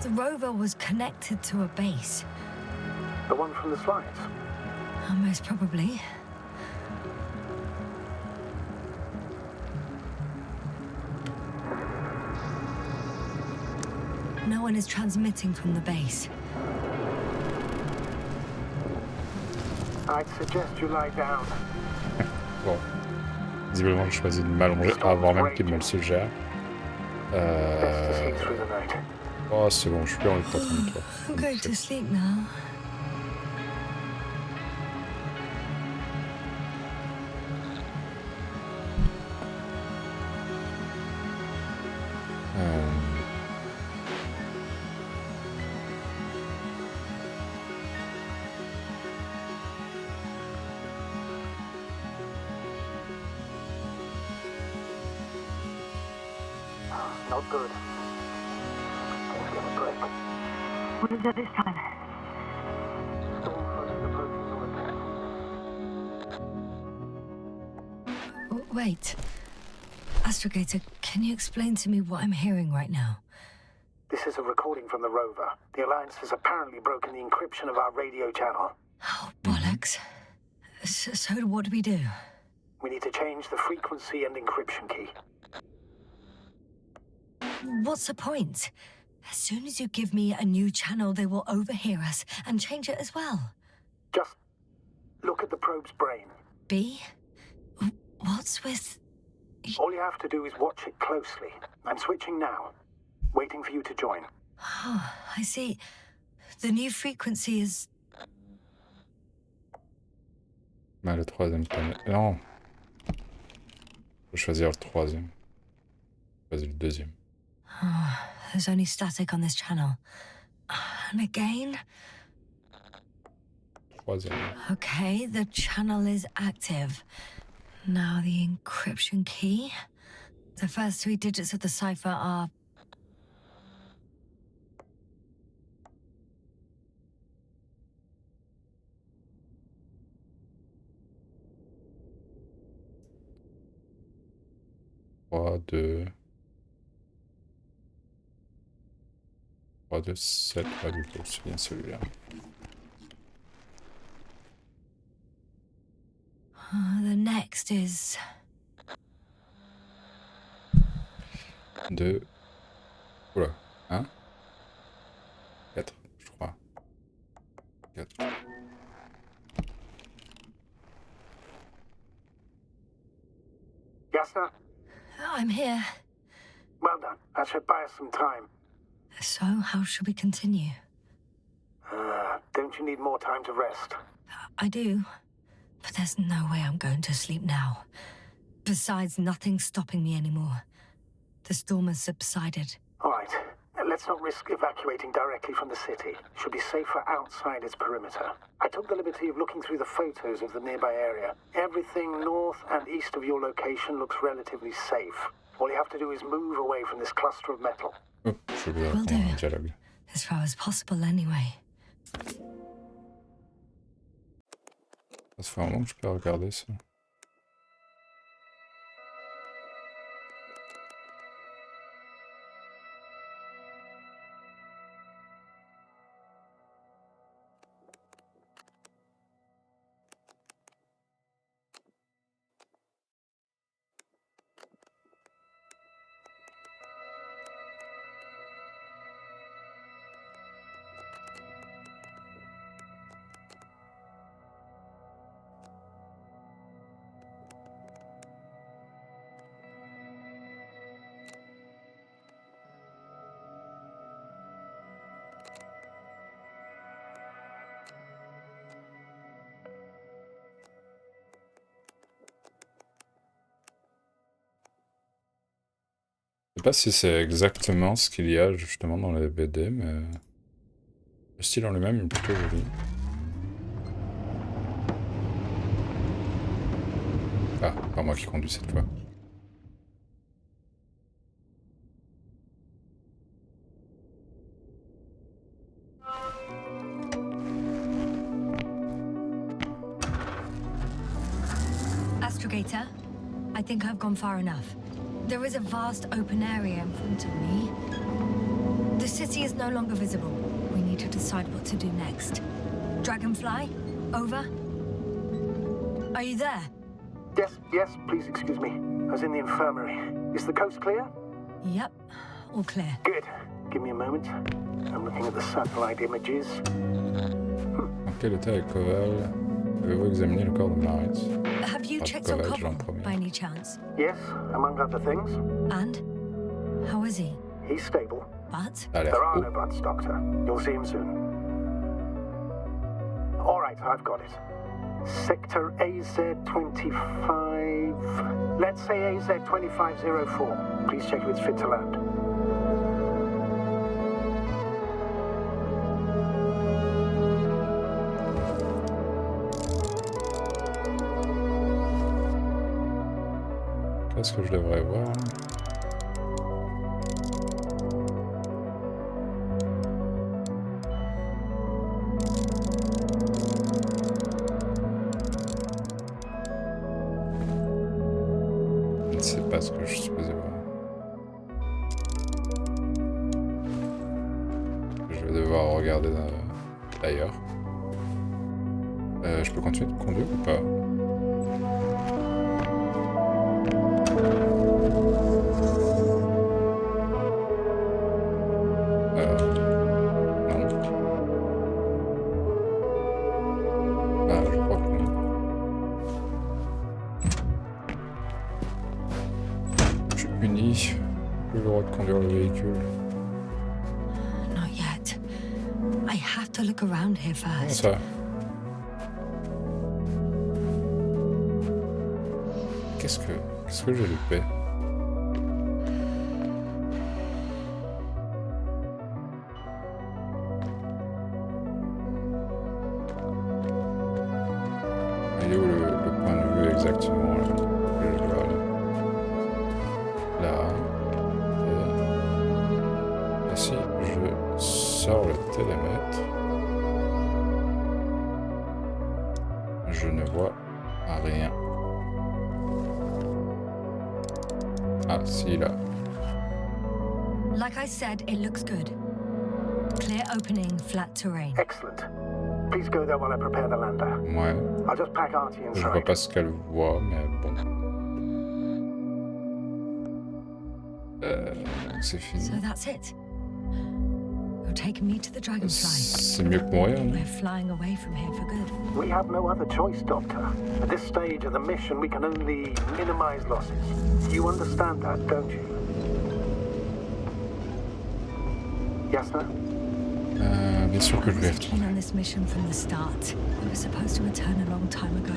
The rover was connected to a base. The one from the slides? Most probably. No one is transmitting from the base. I'd suggest you lie down. Bon. Visiblement, je choisis de m'allonger avant même qu'il me le suggère. Oh, c'est bon, je suis plus envie de t'entendre, toi. I'm going to sleep now. Not good. Let's give a break. What is it this time? Storm fronting the protein on attack. Wait. Astrogator, can you explain to me what I'm hearing right now? This is a recording from the rover. The Alliance has apparently broken the encryption of our radio channel. Oh, bollocks. So what do we do? We need to change the frequency and encryption key. What's the point? As soon as you give me a new channel, they will overhear us and change it as well. Just look at the probe's brain. B? What's with... All you have to do is watch it closely. I'm switching now. Waiting for you to join. Oh, I see. The new frequency is... Le troisième panneau. Non. Je vais choisir le troisième. Je vais choisir le deuxième. Oh, there's only static on this channel. And again? Troisième. Okay, the channel is active. Now the encryption key. The first 3 digits of the cipher are... Trois, deux, 7, du coup, c'est bien celui-là. The next is... 2, oula, 1, 4, je crois. 4. Yes, sir? I'm here. Well done. That should buy us some time. So, how should we continue? Don't you need more time to rest? I do. But there's no way I'm going to sleep now. Besides, nothing's stopping me anymore. The storm has subsided. All right. Let's not risk evacuating directly from the city. Should be safer outside its perimeter. I took the liberty of looking through the photos of the nearby area. Everything north and east of your location looks relatively safe. All you have to do is move away from this cluster of metal. Oh, je vais Will répondre do. un dialogue. As far as possible, anyway. Ça fait un moment que je peux regarder ça. Je sais pas si c'est exactement ce qu'il y a justement dans les BD, mais le style en lui-même est plutôt joli. Ah, pas moi qui conduis cette fois. Astrogator, I think I've gone far enough. There is a vast open area in front of me. The city is no longer visible. We need to decide what to do next. Dragonfly, over. Are you there? Yes, please excuse me. I was in the infirmary. Is the coast clear? Yep, all clear. Good. Give me a moment. I'm looking at the satellite images. En quel état est Koval? Pouvez-vous examiner le corps de Maritz? Have you checked on Kovac, Cobble, en premier. by any chance? Yes, among other things. And? How is he? He's stable. But? Ça a l'air There are haut. no buts, Doctor. You'll see him soon. All right, I've got it. Sector AZ-25... Let's say AZ-2504. Please check if it's fit to land. Qu'est-ce que je devrais voir? Je ne sais pas ce que je suis supposé voir. Je vais devoir regarder d'ailleurs. Je peux continuer de conduire ou pas? Plus le droit de conduire le véhicule. Not yet. I have to look around here Comment first. ça? Qu'est-ce que j'ai loupé? Il est où le point de vue exactement là? Que je dois aller? Là. Et si je sors le télémètre, je ne vois rien. Ah, si, là. Like I said, it looks good. Clear opening, flat terrain. Excellent. Please go there while I prepare the lander. Ouais. I'll just pack Artie Je vois inside. pas ce qu'elle voit, mais bon. C'est fini. So that's it. You're taking me to the Dragonfly. C'est mieux que mourir, non? We're flying away from here for good. We have no other choice, Doctor. At this stage of the mission, we can only minimize losses. You understand that, don't you? Yes, sir? Bien sûr que je vais I was keen on this mission from the start. We were supposed to return a long time ago.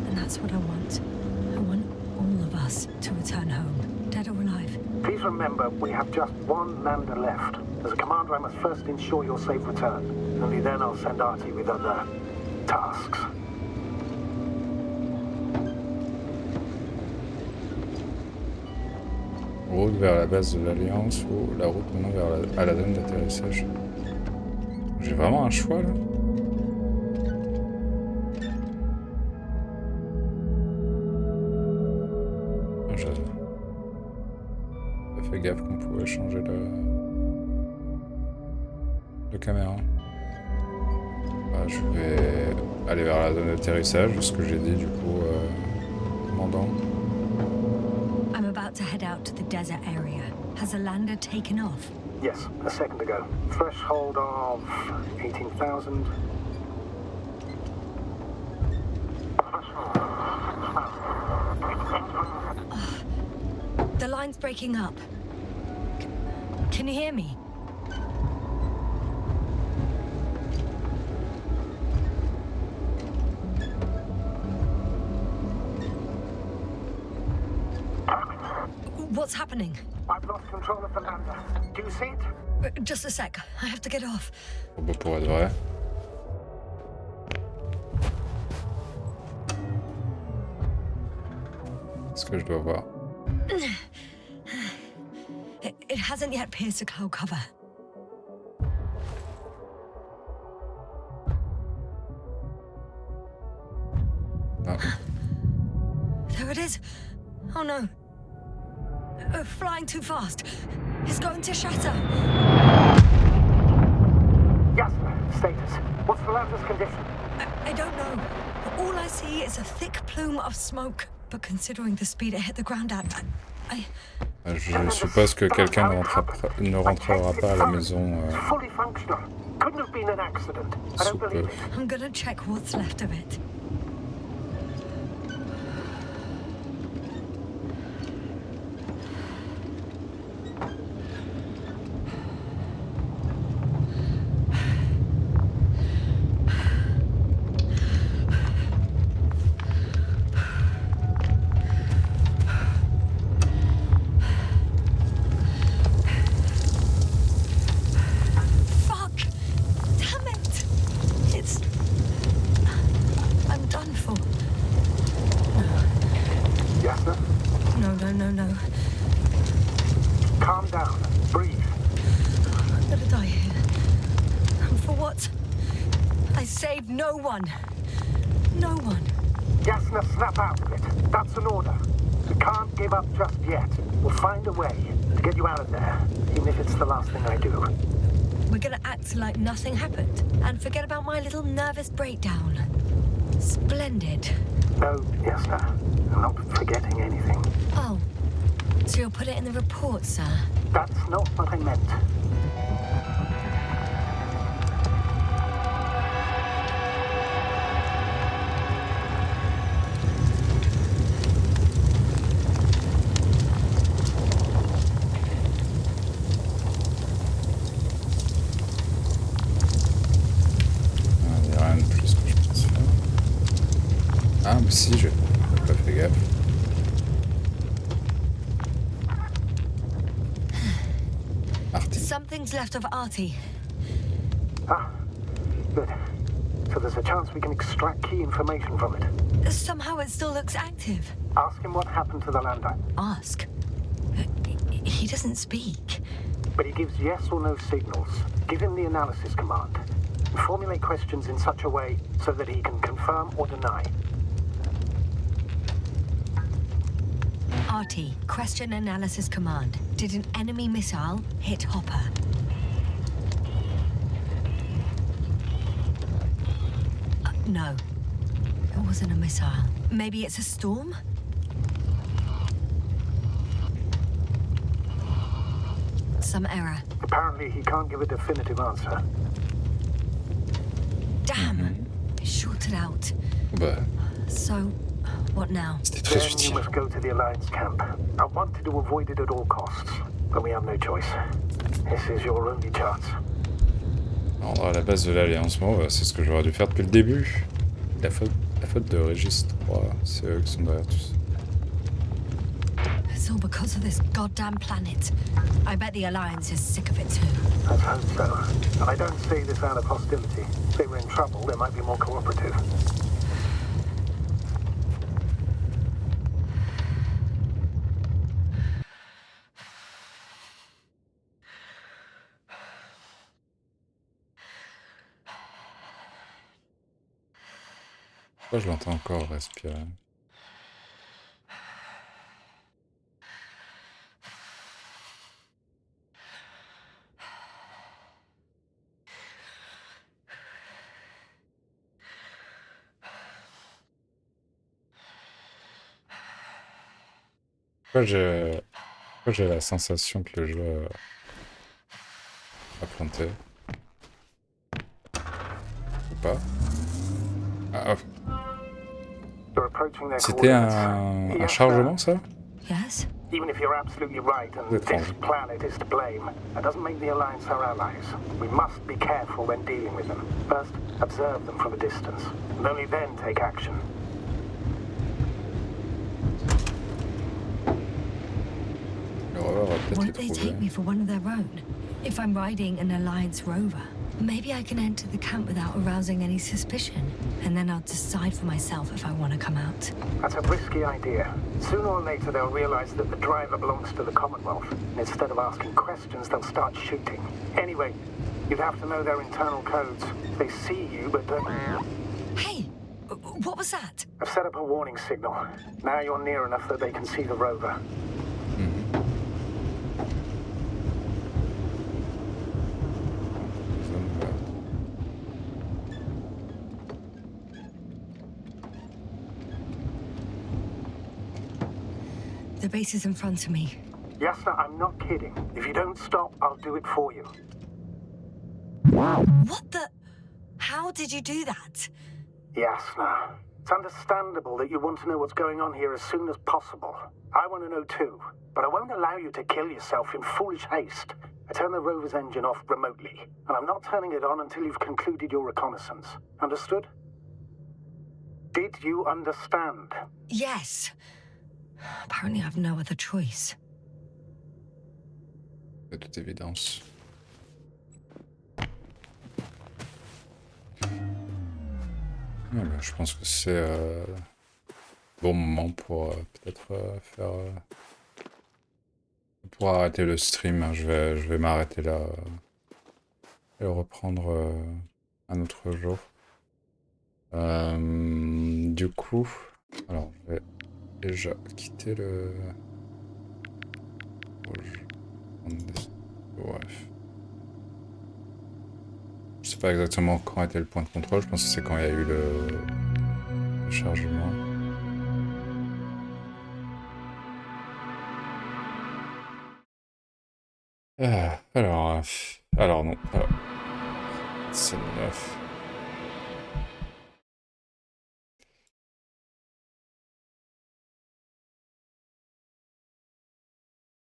And that's what I want. I want all of us to return home, dead or alive. Please remember, we have just one lander left. As a commander, I must first ensure your safe return. Only then I'll send Artie with other tasks. Route vers la base de l'Alliance ou la route menant à la zone d'atterrissage. J'ai vraiment un choix là? J'avais pas fait gaffe qu'on pouvait changer de caméra. Ah, je vais aller vers la zone d'atterrissage, ce que j'ai dit du coup, commandant. I'm about to head out to the desert area. Has the lander taken off? Yes, a second ago. Threshold of 18,000. The line's breaking up. Can you hear me? What's happening? I've lost control of the lander. Do you see it? Just a sec. I have to get off. Bon, pour être vrai. Qu'est-ce que je dois voir? It hasn't yet pierced the cloud cover. Ah. There it is. Oh no. Flying too fast. It's going to shatter. Yes, sir. Status. What's the lander's condition? I don't know. All I see is a thick plume of smoke. But considering the speed it hit the ground at, Je suppose que quelqu'un ne rentrera pas à la maison. Fully functional. couldn't have been an accident. I don't believe it. I'm gonna check what's left of it. Calm down. Breathe. I'm gonna die here. And for what? I saved no one. No one. Yasna, snap out of it. That's an order. We can't give up just yet. We'll find a way to get you out of there, even if it's the last thing I do. We're gonna act like nothing happened and forget about my little nervous breakdown. Splendid. No, Yasna. I'm not forgetting anything. Oh. So you'll put it in the report, sir? That's not what I meant. Il n'y a rien de plus que je pense faire. Ah, mais si, j'ai pas fait gaffe. Something's left of Artie. Ah, good. So there's a chance we can extract key information from it. Somehow it still looks active. Ask him what happened to the lander. Ask? He doesn't speak. But he gives yes or no signals. Give him the analysis command. And formulate questions in such a way so that he can confirm or deny. Artie, question analysis command. Did an enemy missile hit Hopper? No. It wasn't a missile. Maybe it's a storm? Some error. Apparently he can't give a definitive answer. Damn! It shorted out. Bah. So, what now? Then you must go to the Alliance camp. I wanted to avoid it at all costs, but we have no choice. This is your only chance. Rendre à la base de l'Alliance, c'est ce que j'aurais dû faire depuis le début. La faute de Régis 3, c'est eux qui sont derrière tout ça. It's all because of this goddamn planet. I bet the Alliance is sick of it too. Let's hope so. And I don't say this out of hostility. If they were in trouble, they might be more cooperative. Pourquoi je l'entends encore respirer? Pourquoi j'ai la sensation que le jeu a planté? Ou pas? Ah, c'était un chargement, ça? Yes? Even if you're absolutely right and this planet is to blame, that doesn't make the Alliance our allies. We must be careful when dealing with them. First, observe them from a distance, and only then take action. What if they take me for one of their own? If I'm riding an Alliance rover, maybe I can enter the camp without arousing any suspicion, and then I'll decide for myself if I want to come out. That's a risky idea. Sooner or later they'll realize that the driver belongs to the Commonwealth, and instead of asking questions, they'll start shooting. Anyway, you'd have to know their internal codes. They see you, but don't... Hey! What was that? I've set up a warning signal. Now you're near enough that they can see the rover. The base is in front of me. Yasna, I'm not kidding. If you don't stop, I'll do it for you. What the? How did you do that? Yasna, it's understandable that you want to know what's going on here as soon as possible. I want to know too, but I won't allow you to kill yourself in foolish haste. I turn the rover's engine off remotely, and I'm not turning it on until you've concluded your reconnaissance. Understood? Did you understand? Yes. Apparently I've no other choice. De toute évidence. Ouais, bah, je pense que c'est bon moment pour peut-être faire... pour arrêter le stream, hein. Je vais m'arrêter là et le reprendre un autre jour. Du coup, alors je vais déjà quitter le... Bref. Je sais pas exactement quand était le point de contrôle, je pense que c'est quand il y a eu le chargement. Alors non, c'est 9.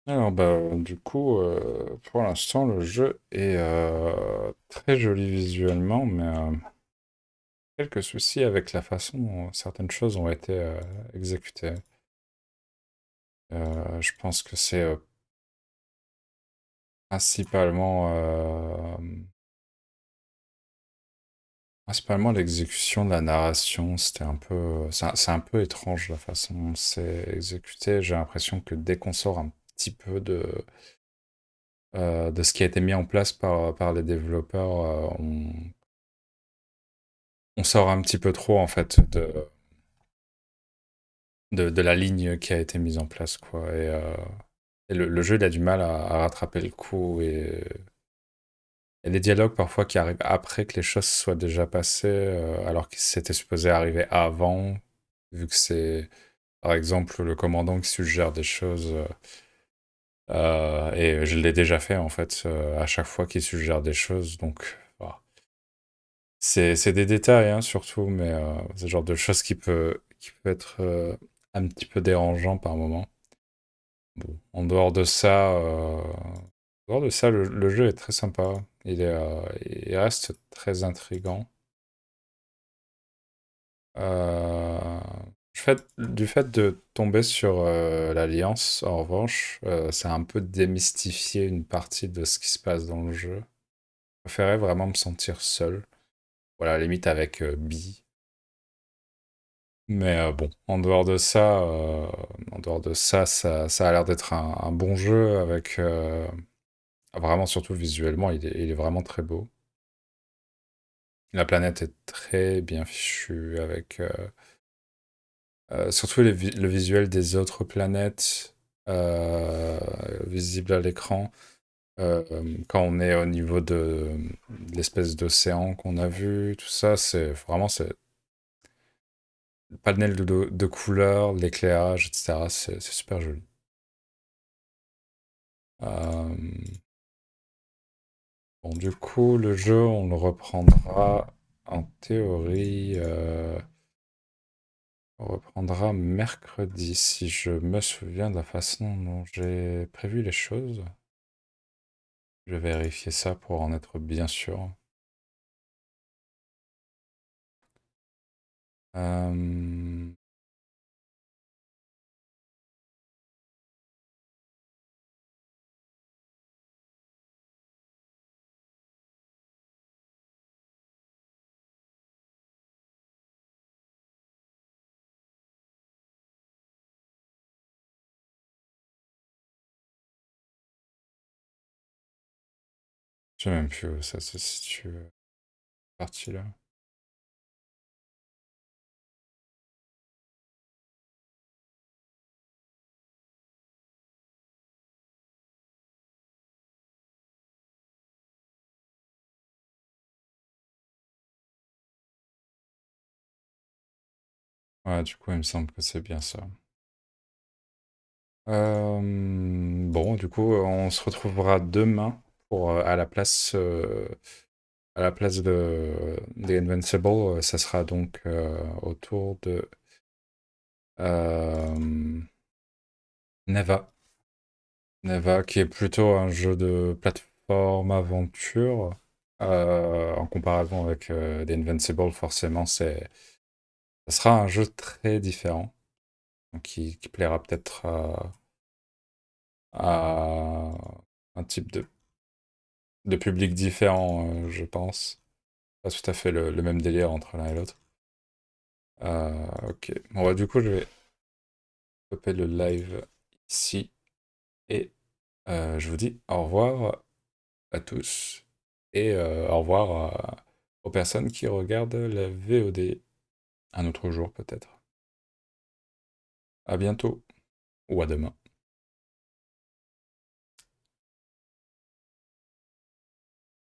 Alors bah du coup, pour l'instant le jeu est très joli visuellement, mais quelques soucis avec la façon dont certaines choses ont été exécutées. Je pense que c'est principalement principalement l'exécution de la narration. C'était un peu c'est un peu étrange la façon dont c'est exécuté. J'ai l'impression que dès qu'on sort un petit peu de ce qui a été mis en place par les développeurs, on sort un petit peu trop en fait de la ligne qui a été mise en place, quoi. Et le jeu, il a du mal à rattraper le coup. Et il y a des dialogues parfois qui arrivent après que les choses soient déjà passées, alors que c'était supposé arriver avant, vu que c'est, par exemple, le commandant qui suggère des choses. Et je l'ai déjà fait, en fait, à chaque fois qu'il suggère des choses. Donc, voilà. C'est des détails, hein, surtout, mais c'est le genre de choses qui peut être un petit peu dérangeant par moment. Bon, en dehors de ça, le jeu est très sympa. Il reste très intriguant. Euh, du fait de tomber sur l'Alliance, en revanche, ça a un peu démystifié une partie de ce qui se passe dans le jeu. Je préférais vraiment me sentir seul. Voilà, à la limite avec Bee. Mais bon, en dehors de ça, ça a l'air d'être un bon jeu avec vraiment, surtout visuellement, il est vraiment très beau. La planète est très bien fichue avec surtout le visuel des autres planètes visibles à l'écran. Quand on est au niveau de l'espèce d'océan qu'on a vu, tout ça, c'est le panel de couleurs, l'éclairage, etc. C'est super joli. Euh, Bon, du coup, le jeu, on le reprendra en théorie. On reprendra mercredi, si je me souviens de la façon dont j'ai prévu les choses. Je vais vérifier ça pour en être bien sûr. Euh, Je sais même plus où ça se situe, partie là. Ouais, du coup, il me semble que c'est bien ça. Bon, du coup, on se retrouvera demain pour à la place à la place des Invincible, ça sera donc autour de Neva. Neva, qui est plutôt un jeu de plateforme aventure. En comparaison avec des Invincible, forcément, ça sera un jeu très différent, donc qui plaira peut-être à un type de public différent, je pense. Pas tout à fait le même délire entre l'un et l'autre. Ok. Bon, bah, du coup, je vais stopper le live ici et je vous dis au revoir à tous et au revoir aux personnes qui regardent la VOD un autre jour peut-être. À bientôt ou à demain.